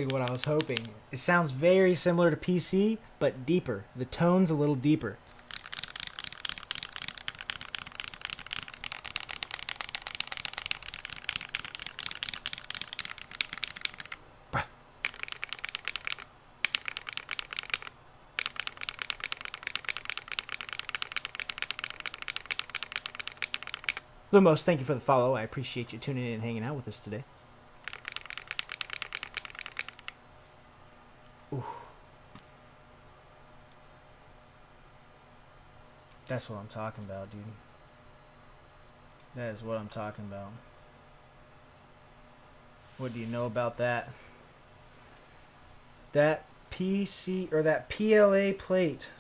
what I was hoping. It sounds very similar to PC, but deeper. The tone's a little deeper. Lumos, thank you for the follow. I appreciate you tuning in and hanging out with us today. That's what I'm talking about, dude. That is what I'm talking about. What do you know about that? That PC or that PLA plate.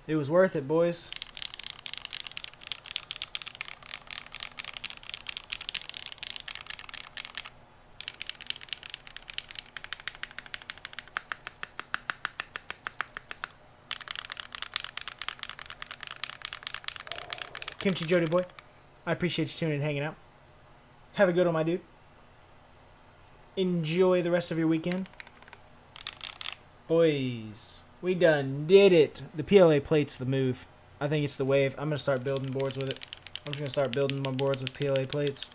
It was worth it, boys. Kimchi Jody boy, I appreciate you tuning in and hanging out. Have a good one, my dude. Enjoy the rest of your weekend. Boys, we done did it. The PLA plate's the move. I think it's the wave. I'm going to start building boards with it. I'm just going to start building my boards with PLA plates.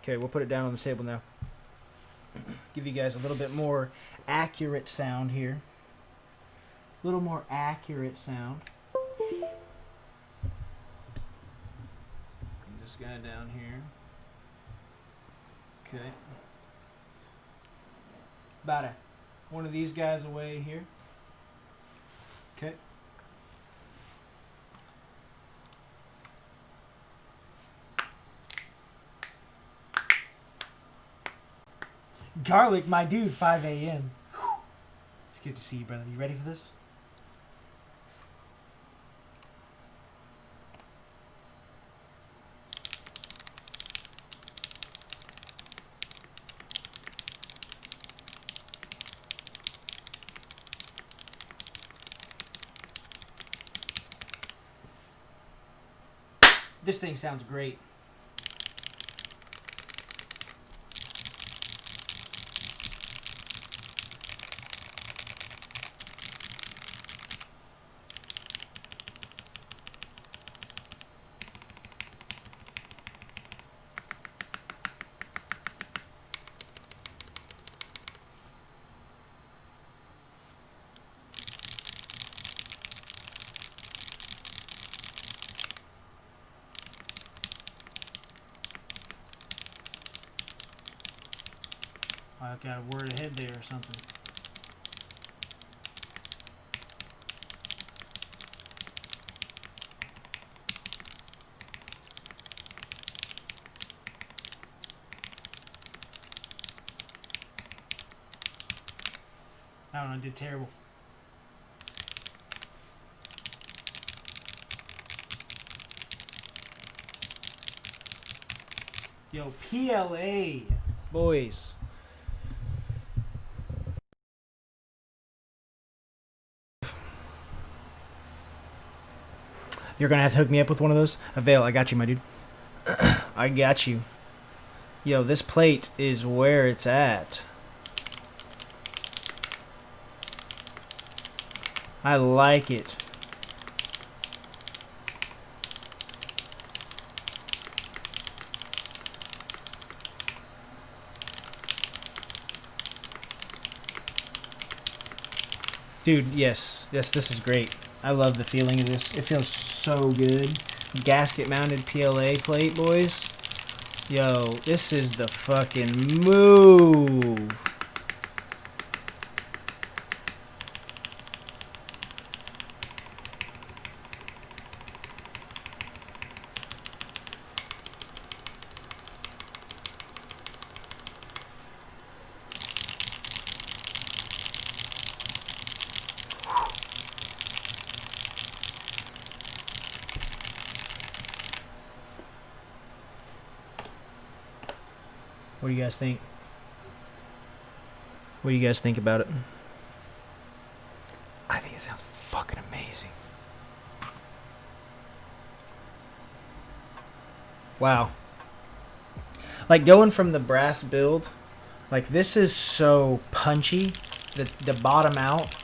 Okay, we'll put it down on the table now. Give you guys a little bit more accurate sound here. A little more accurate sound. Bring this guy down here. Okay. About one of these guys away here. Okay. Garlic, my dude, 5 a.m. It's good to see you, brother. You ready for this? This thing sounds great. I got a word ahead there or something. I don't know, I did terrible. Yo, PLA, boys. You're going to have to hook me up with one of those? Avail, I got you, my dude. I got you. Yo, this plate is where it's at. I like it. Dude, yes. Yes, this is great. I love the feeling of this. It feels so good. Gasket mounted PLA plate, boys. Yo, this is the fucking move. What do you guys think? What do you guys think about it? I think it sounds fucking amazing. Wow. Like going from the brass build, like this is so punchy, the bottom out,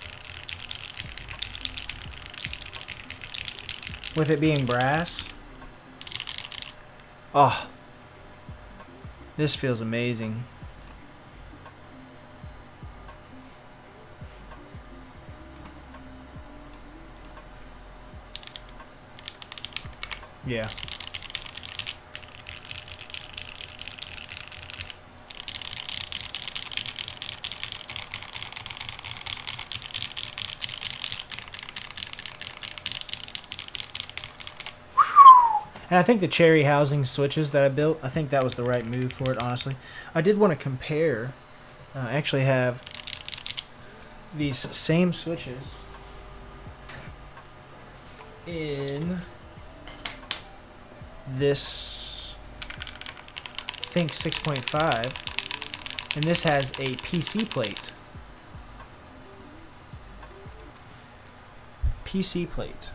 with it being brass. Oh. This feels amazing. Yeah. And I think the cherry housing switches that I built, I think that was the right move for it, honestly. I did want to compare. I actually have these same switches in this Think 6.5, and this has a PC plate. PC plate.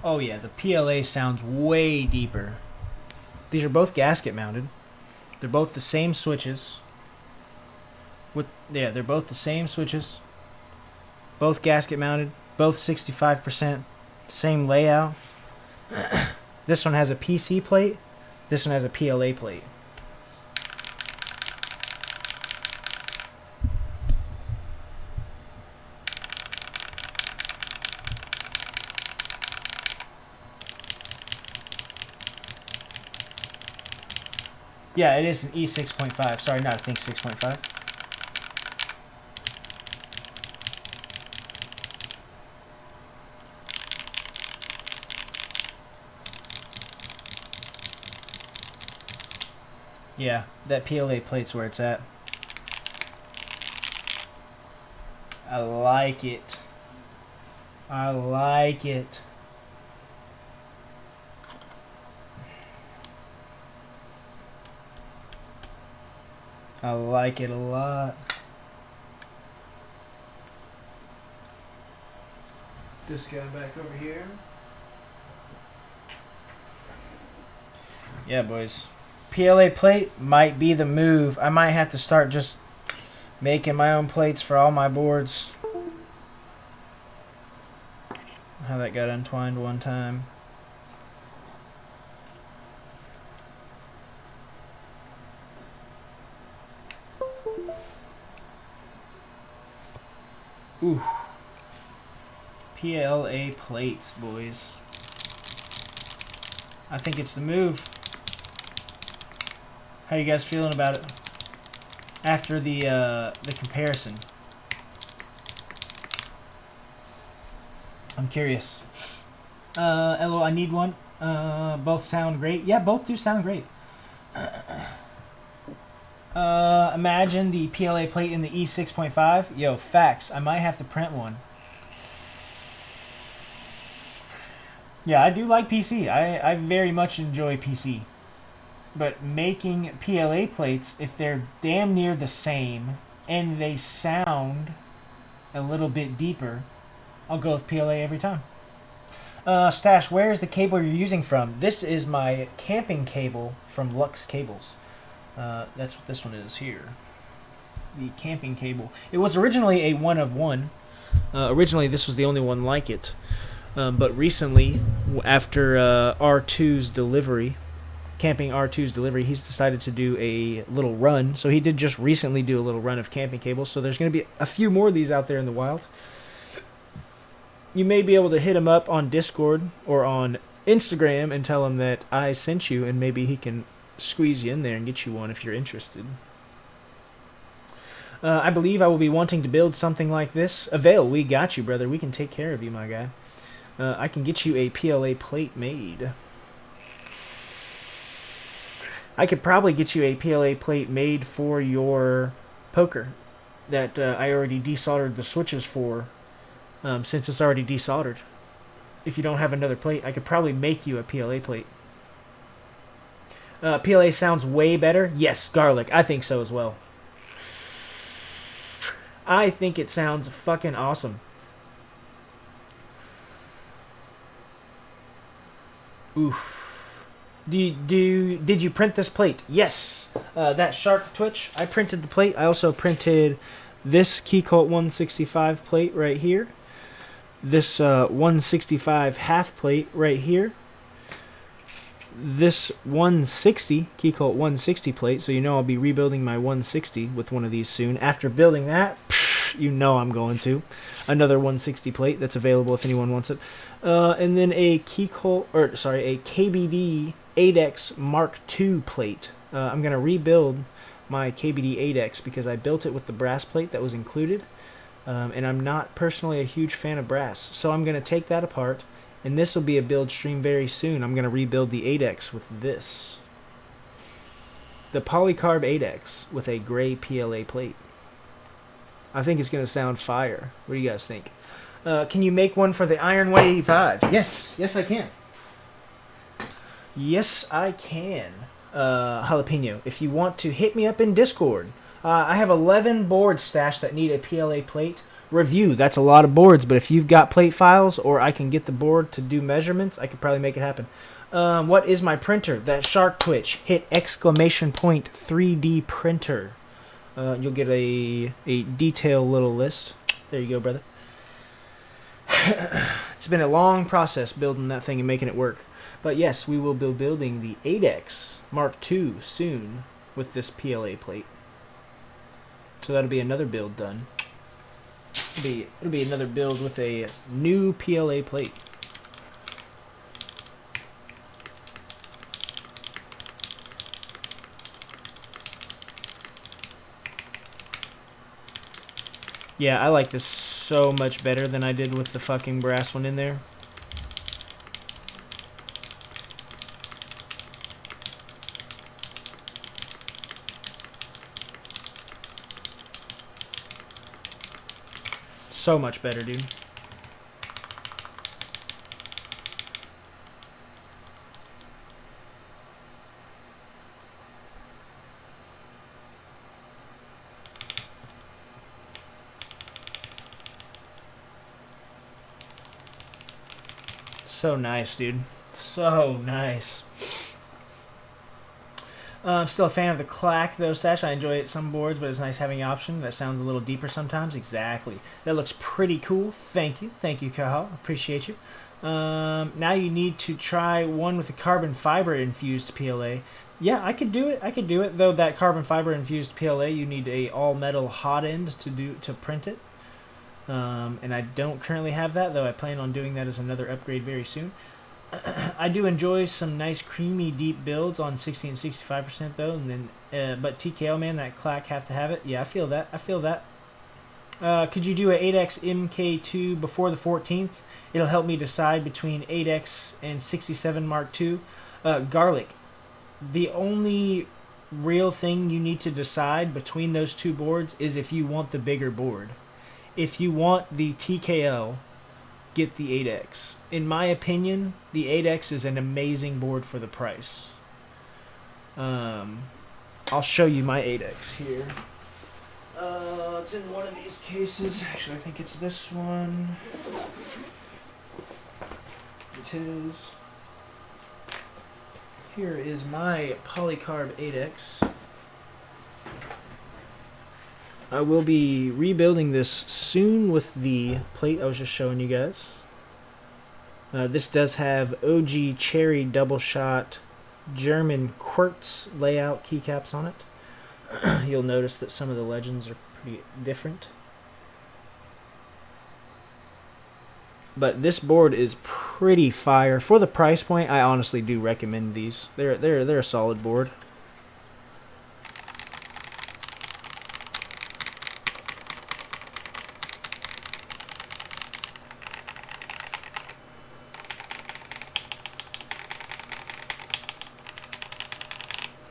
Oh yeah, the PLA sounds way deeper. These are both gasket mounted. They're both the same switches. They're both the same switches. Both gasket mounted, both 65%, same layout. This one has a PC plate, this one has a PLA plate. Yeah, it is an E6.5. Sorry, not a Think 6.5. Yeah, that PLA plate's where it's at. I like it. I like it. I like it a lot. This guy back over here. Yeah, boys. PLA plate might be the move. I might have to start just making my own plates for all my boards. How that got untwined one time. Ooh. PLA plates, boys. I think it's the move. How you guys feeling about it after the comparison? I'm curious. LO, I need one. Both sound great. Yeah, both do sound great. Imagine the PLA plate in the E6.5. Yo, facts. I might have to print one. Yeah, I do like PC. I very much enjoy PC. But making PLA plates, if they're damn near the same and they sound a little bit deeper, I'll go with PLA every time. Stash, where is the cable you're using from? This is my camping cable from Lux Cables. That's what this one is here. The camping cable. It was originally a one of one. Originally, this was the only one like it. But recently, after R2's delivery, Camping R2's delivery, he's decided to do a little run. So he did just recently do a little run of camping cables. So there's going to be a few more of these out there in the wild. You may be able to hit him up on Discord or on Instagram and tell him that I sent you, and maybe he can squeeze you in there and get you one if you're interested. I believe I will be wanting to build something like this. Avail, we got you, brother. We can take care of you, my guy. I can get you a PLA plate made. I could probably get you a PLA plate made for your poker that I already desoldered the switches for, since it's already desoldered. If you don't have another plate, I could probably make you a PLA plate. PLA sounds way better. Yes, garlic. I think so as well. I think it sounds fucking awesome. Oof. Did you print this plate? Yes. That Shark Twitch, I printed the plate. I also printed this Keycult 165 plate right here, this 165 half plate right here, this 160 Keycult 160 plate, so you know I'll be rebuilding my 160 with one of these soon. After building that, you know I'm going to. Another 160 plate that's available if anyone wants it. And then a Keycult, or sorry, a KBD 8X Mark II plate. I'm going to rebuild my KBD 8X because I built it with the brass plate that was included. And I'm not personally a huge fan of brass. So I'm going to take that apart. And this will be a build stream very soon. I'm going to rebuild the 8X with this. The polycarb 8X with a gray PLA plate. I think it's going to sound fire. What do you guys think? Can you make one for the Iron 185? Yes. Yes, I can. Yes, I can. Jalapeno, if you want to hit me up in Discord. I have 11 boards stashed that need a PLA plate review. That's a lot of boards, but if you've got plate files or I can get the board to do measurements, I could probably make it happen. What is my printer? That Shark Twitch. Hit exclamation point 3D printer. You'll get a detailed little list. There you go, brother. It's been a long process building that thing and making it work. But yes, we will be building the 8X Mark II soon with this PLA plate. So that'll be another build done. It'll be another build with a new PLA plate. Yeah, I like this so much better than I did with the fucking brass one in there. So much better, dude. So nice, dude. So nice. I'm still a fan of the clack, though, Stash. I enjoy it at some boards, but it's nice having an option that sounds a little deeper sometimes. Exactly. That looks pretty cool. Thank you. Thank you, Kahal. Appreciate you. Now you need to try one with a carbon fiber infused PLA. Yeah, I could do it. I could do it, though that carbon fiber infused PLA, you need a all-metal hot end to print it. And I don't currently have that, though I plan on doing that as another upgrade very soon. I do enjoy some nice creamy deep builds on 60 and 65% though, and then but TKO, man, that clack have to have it. Yeah, I feel that. I feel that. Could you do a 8X MK2 before the 14th? It'll help me decide between 8X and 67 Mark II. Garlic. The only real thing you need to decide between those two boards is if you want the bigger board. If you want the TKL, get the 8X. In my opinion, the 8X is an amazing board for the price. I'll show you my 8X here. It's in one of these cases. Actually, I think it's this one. It is. Here is my polycarb 8X. I will be rebuilding this soon with the plate I was just showing you guys. This does have OG cherry double shot German quartz layout keycaps on it. You'll notice that some of the legends are pretty different. But this board is pretty fire. For the price point, I honestly do recommend these. They're a solid board.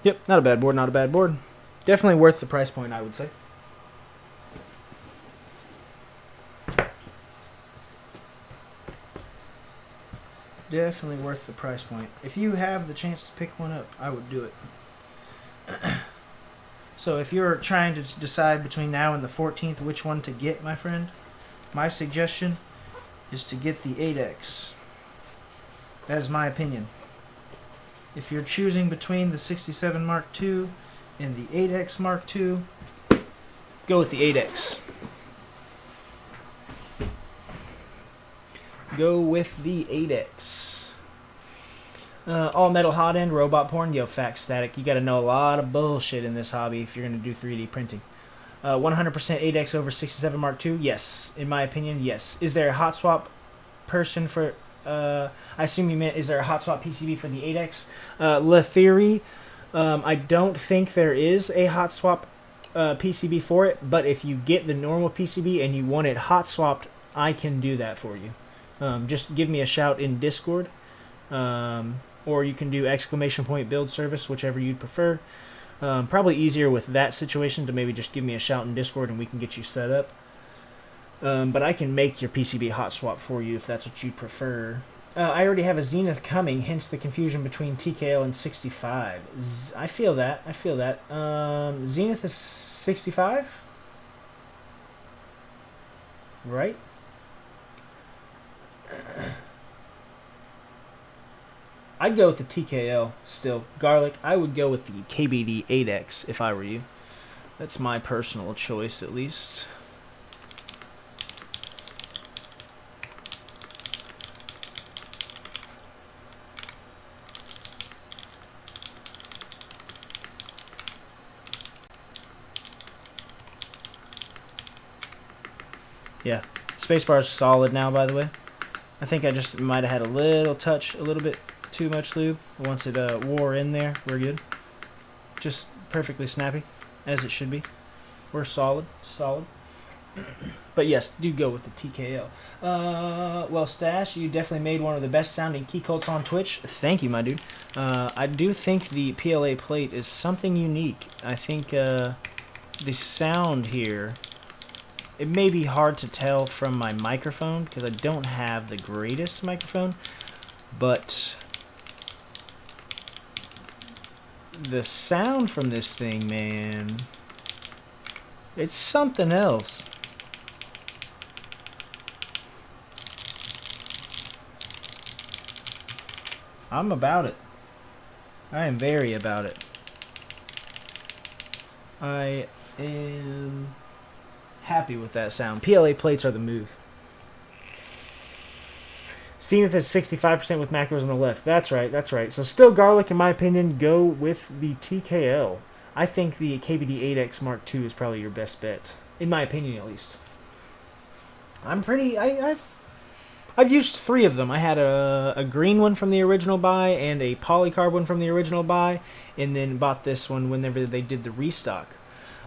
Yep, not a bad board, not a bad board. Definitely worth the price point, I would say. Definitely worth the price point. If you have the chance to pick one up, I would do it. So if you're trying to decide between now and the 14th which one to get, my friend, my suggestion is to get the 8X. That is my opinion. If you're choosing between the 67 Mark II and the 8X Mark II, go with the 8X. go with the 8X. All metal hot end, robot porn. Yo, fact static. You got to know a lot of bullshit in this hobby if you're going to do 3D printing. 100% 8X over 67 Mark II. Yes, in my opinion, yes. Is there a hot swap person for? I assume you meant, is there a hot swap PCB for the 8X? La Theory. I don't think there is a hot swap PCB for it, but if you get the normal PCB and you want it hot swapped, I can do that for you. Just give me a shout in Discord. Or you can do ! build service, whichever you'd prefer. Probably easier with that situation to maybe just give me a shout in Discord and we can get you set up. But I can make your PCB hot swap for you if that's what you'd prefer. I already have a Zenith coming, hence the confusion between TKL and 65. I feel that. Zenith is 65? Right? I'd go with the TKL still. Garlic, I would go with the KBD 8X if I were you. That's my personal choice, at least. Yeah, spacebar is solid now, by the way. I think I just might have had a little bit too much lube. Once it wore in there, we're good. Just perfectly snappy, as it should be. We're solid. But yes, do go with the TKL. Well, Stash, you definitely made one of the best sounding Keycults on Twitch. Thank you, my dude. I do think the PLA plate is something unique. I think the sound here, it may be hard to tell from my microphone because I don't have the greatest microphone, but the sound from this thing, man, it's something else. I'm about it. I am very about it. I am happy with that sound. PLA plates are the move. Zenith is 65% with macros on the left. That's right. So still Garlic, in my opinion, go with the TKL. I think the KBD 8X Mark II is probably your best bet. In my opinion, at least. I've used 3 of them. I had a green one from the original buy and a polycarb one from the original buy, and then bought this one whenever they did the restock.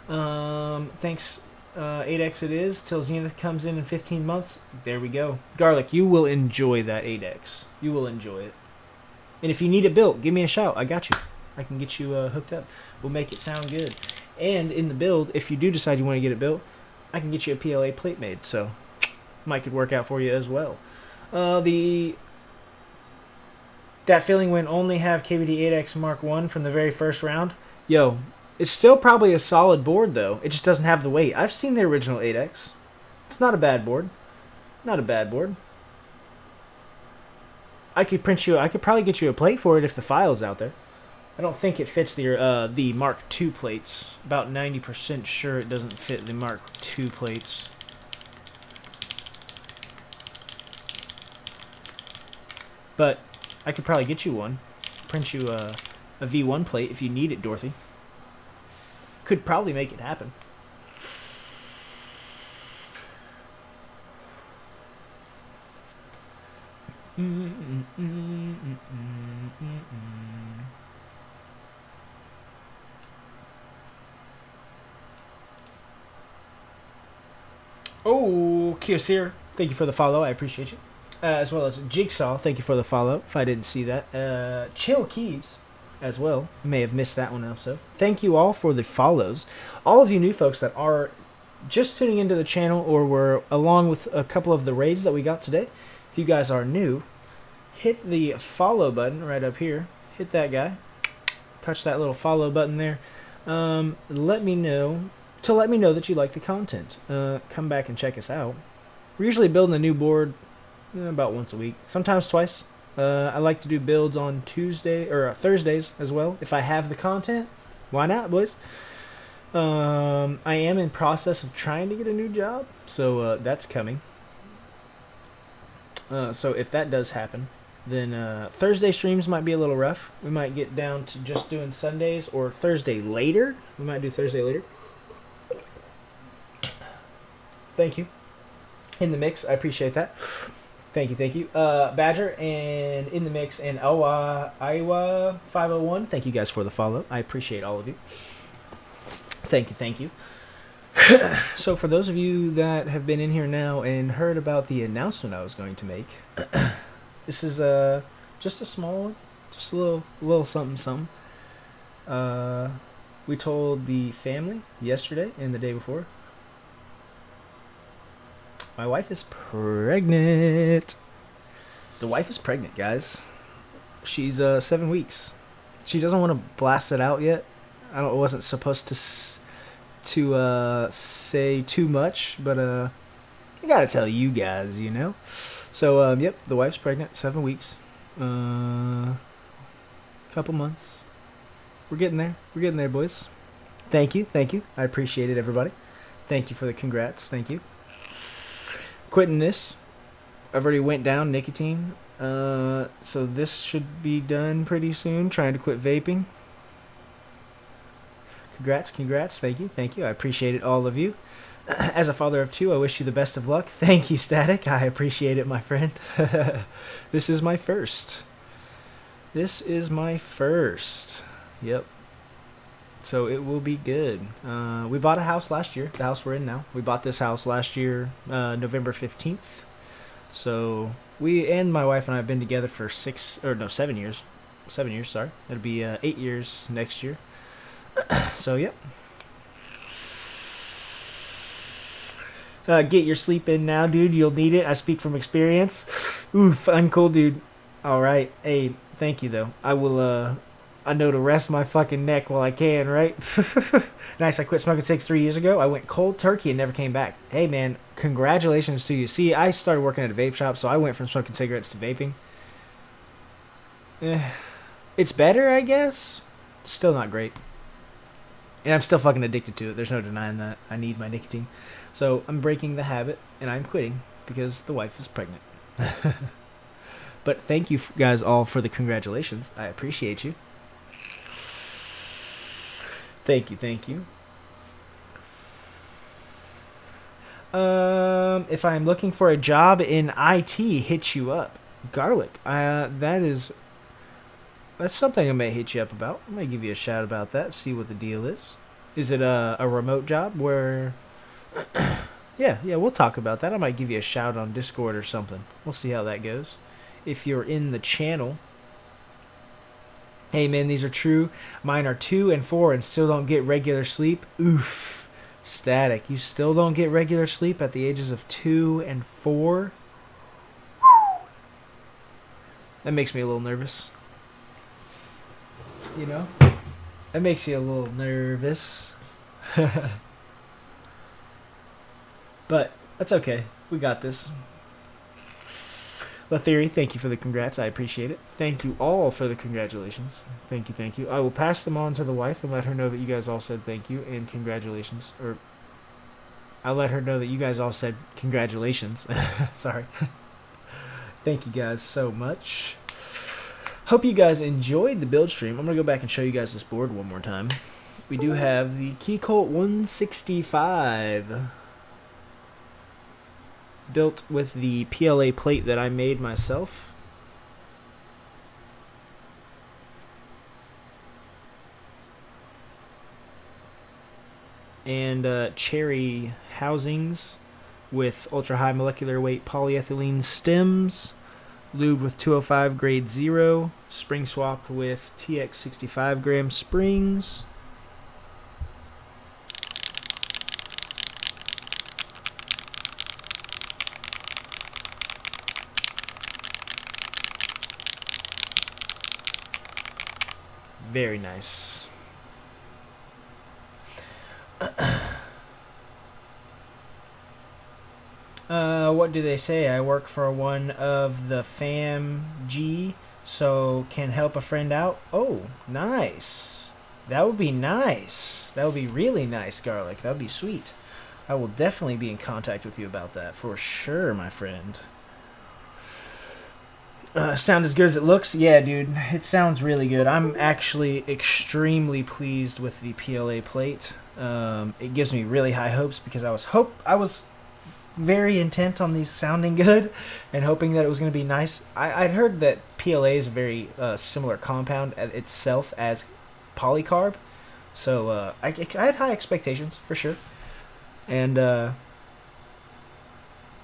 Thanks 8X it is, till Zenith comes in 15 months. There we go. Garlic, you will enjoy that 8X. You will enjoy it. And if you need it built, give me a shout. I got you. I can get you hooked up. We'll make it sound good. And in the build, if you do decide you want to get it built, I can get you a PLA plate made. So, might could work out for you as well. That feeling when only have KBD 8X Mark I from the very first round. Yo, it's still probably a solid board, though. It just doesn't have the weight. I've seen the original 8X. It's not a bad board. Not a bad board. I could probably get you a plate for it if the file's out there. I don't think it fits the Mark II plates. About 90% sure it doesn't fit the Mark II plates. But I could probably get you one. Print you a V1 plate if you need it, Dorothy. Could probably make it happen. Oh, Kyocera, thank you for the follow. I appreciate you. As well as Jigsaw, thank you for the follow. If I didn't see that. Chill Keys as well. May have missed that one also. Thank you all for the follows. All of you new folks that are just tuning into the channel or were along with a couple of the raids that we got today. If you guys are new, hit the follow button right up here. Hit that guy. Touch that little follow button there. Let me know that you like the content. Come back and check us out. We're usually building a new board about once a week, sometimes twice. I like to do builds on Tuesday or Thursdays as well if I have the content. Why not, boys? I am in process of trying to get a new job, so that's coming. So if that does happen, then Thursday streams might be a little rough. We might get down to just doing Sundays or Thursday later. We might do Thursday later. Thank you. In the mix, I appreciate that. Thank you, thank you. Badger and In the Mix and Iowa 501. Thank you guys for the follow. I appreciate all of you. Thank you, thank you. So for those of you that have been in here now and heard about the announcement I was going to make, this is just a small one, just a little something something. We told the family yesterday and the day before. My wife is pregnant. The wife is pregnant, guys. She's 7 weeks. She doesn't want to blast it out yet. I wasn't supposed to say too much, but I gotta tell you guys, you know. So yep, the wife's pregnant, 7 weeks, couple months. We're getting there. We're getting there, boys. Thank you, thank you. I appreciate it, everybody. Thank you for the congrats. Thank you. Quitting this. I've already went down nicotine. So this should be done pretty soon. Trying to quit vaping. Congrats. Thank you. I appreciate it, all of you. As a father of two, I wish you the best of luck. Thank you, Static. I appreciate it, my friend. This is my first. Yep. So it will be good. We bought a house last year. The house we're in now. We bought this house last year, November 15th. So my wife and I have been together for 7 years. 7 years, sorry. It'll be 8 years next year. So, yep. Get your sleep in now, dude. You'll need it. I speak from experience. Oof, I'm cool, dude. All right. Hey, thank you, though. I will, I know to rest my fucking neck while I can, right? Nice. I quit smoking 3 years ago. I went cold turkey and never came back. Hey, man, congratulations to you. See, I started working at a vape shop, so I went from smoking cigarettes to vaping. It's better, I guess. Still not great. And I'm still fucking addicted to it. There's no denying that. I need my nicotine. So I'm breaking the habit, and I'm quitting because the wife is pregnant. But thank you guys all for the congratulations. I appreciate you. Thank you. If I'm looking for a job in IT, hit you up. Garlic. That's something I may hit you up about. I may give you a shout about that, see what the deal is. Is it a remote job where... yeah, we'll talk about that. I might give you a shout on Discord or something. We'll see how that goes. If you're in the channel... Hey, man, these are true. Mine are 2 and 4 and still don't get regular sleep. Oof. Static. You still don't get regular sleep at the ages of 2 and 4? That makes me a little nervous. You know? That makes you a little nervous. But that's okay. We got this. La Theory, thank you for the congrats. I appreciate it. Thank you all for the congratulations. Thank you. I will pass them on to the wife and let her know that you guys all said thank you and congratulations. Or I'll let her know that you guys all said congratulations. Sorry. Thank you guys so much. Hope you guys enjoyed the build stream. I'm going to go back and show you guys this board one more time. We do have the Keycult 165. Built with the PLA plate that I made myself. And cherry housings with ultra high molecular weight polyethylene stems. Lubed with 205 grade 0. Spring swapped with TX 65 gram springs. Very nice. What do they say? I work for one of the fam G, so can help a friend out. Oh, nice. That would be nice. That would be really nice, Garlic. That would be sweet. I will definitely be in contact with you about that for sure, my friend. Sound as good as it looks? Yeah, dude. It sounds really good. I'm actually extremely pleased with the PLA plate. It gives me really high hopes because I was very intent on these sounding good and hoping that it was going to be nice. I'd heard that PLA is a very similar compound itself as polycarb, so I had high expectations for sure. And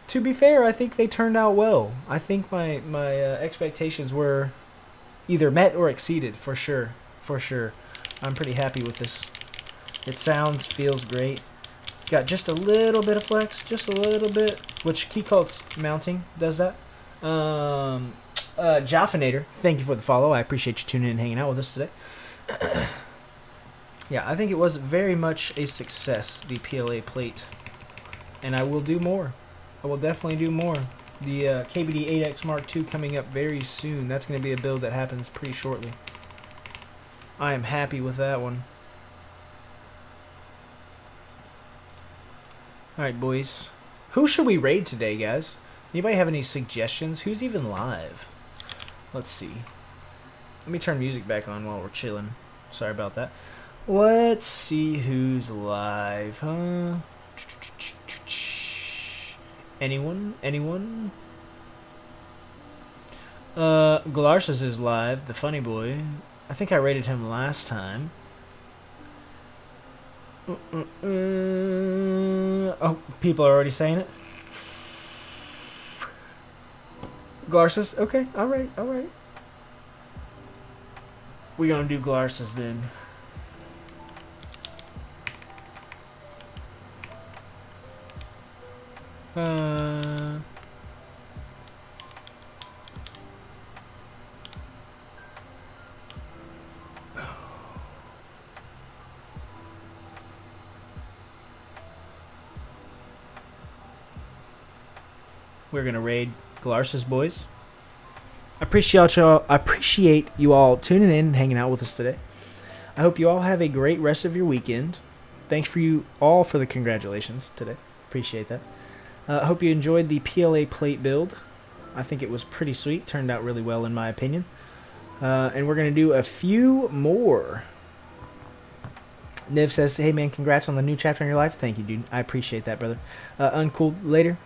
to be fair, I think they turned out well. I think my expectations were either met or exceeded for sure. For sure, I'm pretty happy with this. It feels great. It's got just a little bit of flex, just a little bit, which Keycult's mounting does that. Jaffinator, thank you for the follow. I appreciate you tuning in and hanging out with us today. Yeah, I think it was very much a success, the PLA plate. And I will do more. I will definitely do more. The KBD 8X Mark II coming up very soon. That's going to be a build that happens pretty shortly. I am happy with that one. Alright, boys. Who should we raid today, guys? Anybody have any suggestions? Who's even live? Let's see. Let me turn music back on while we're chilling. Sorry about that. Let's see who's live, huh? Anyone? Anyone? Galarsis is live, the funny boy. I think I rated him last time. Oh, people are already saying it. Galarsis, okay, alright, alright. We're gonna do Galarsis then. We're gonna raid Galarsis, boys. I appreciate you all tuning in and hanging out with us today. I hope you all have a great rest of your weekend. Thanks for you all for the congratulations today. Appreciate that. I hope you enjoyed the PLA plate build. I think it was pretty sweet. Turned out really well in my opinion. And we're going to do a few more. Niv says, hey man, congrats on the new chapter in your life. Thank you, dude. I appreciate that, brother. Uncooled, later.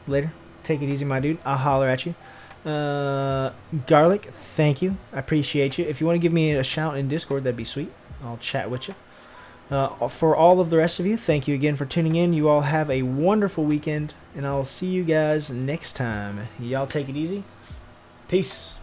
Take it easy, my dude. I'll holler at you. Garlic, thank you. I appreciate you. If you want to give me a shout in Discord, that'd be sweet. I'll chat with you. For all of the rest of you, thank you again for tuning in. You all have a wonderful weekend, and I'll see you guys next time. Y'all take it easy. Peace.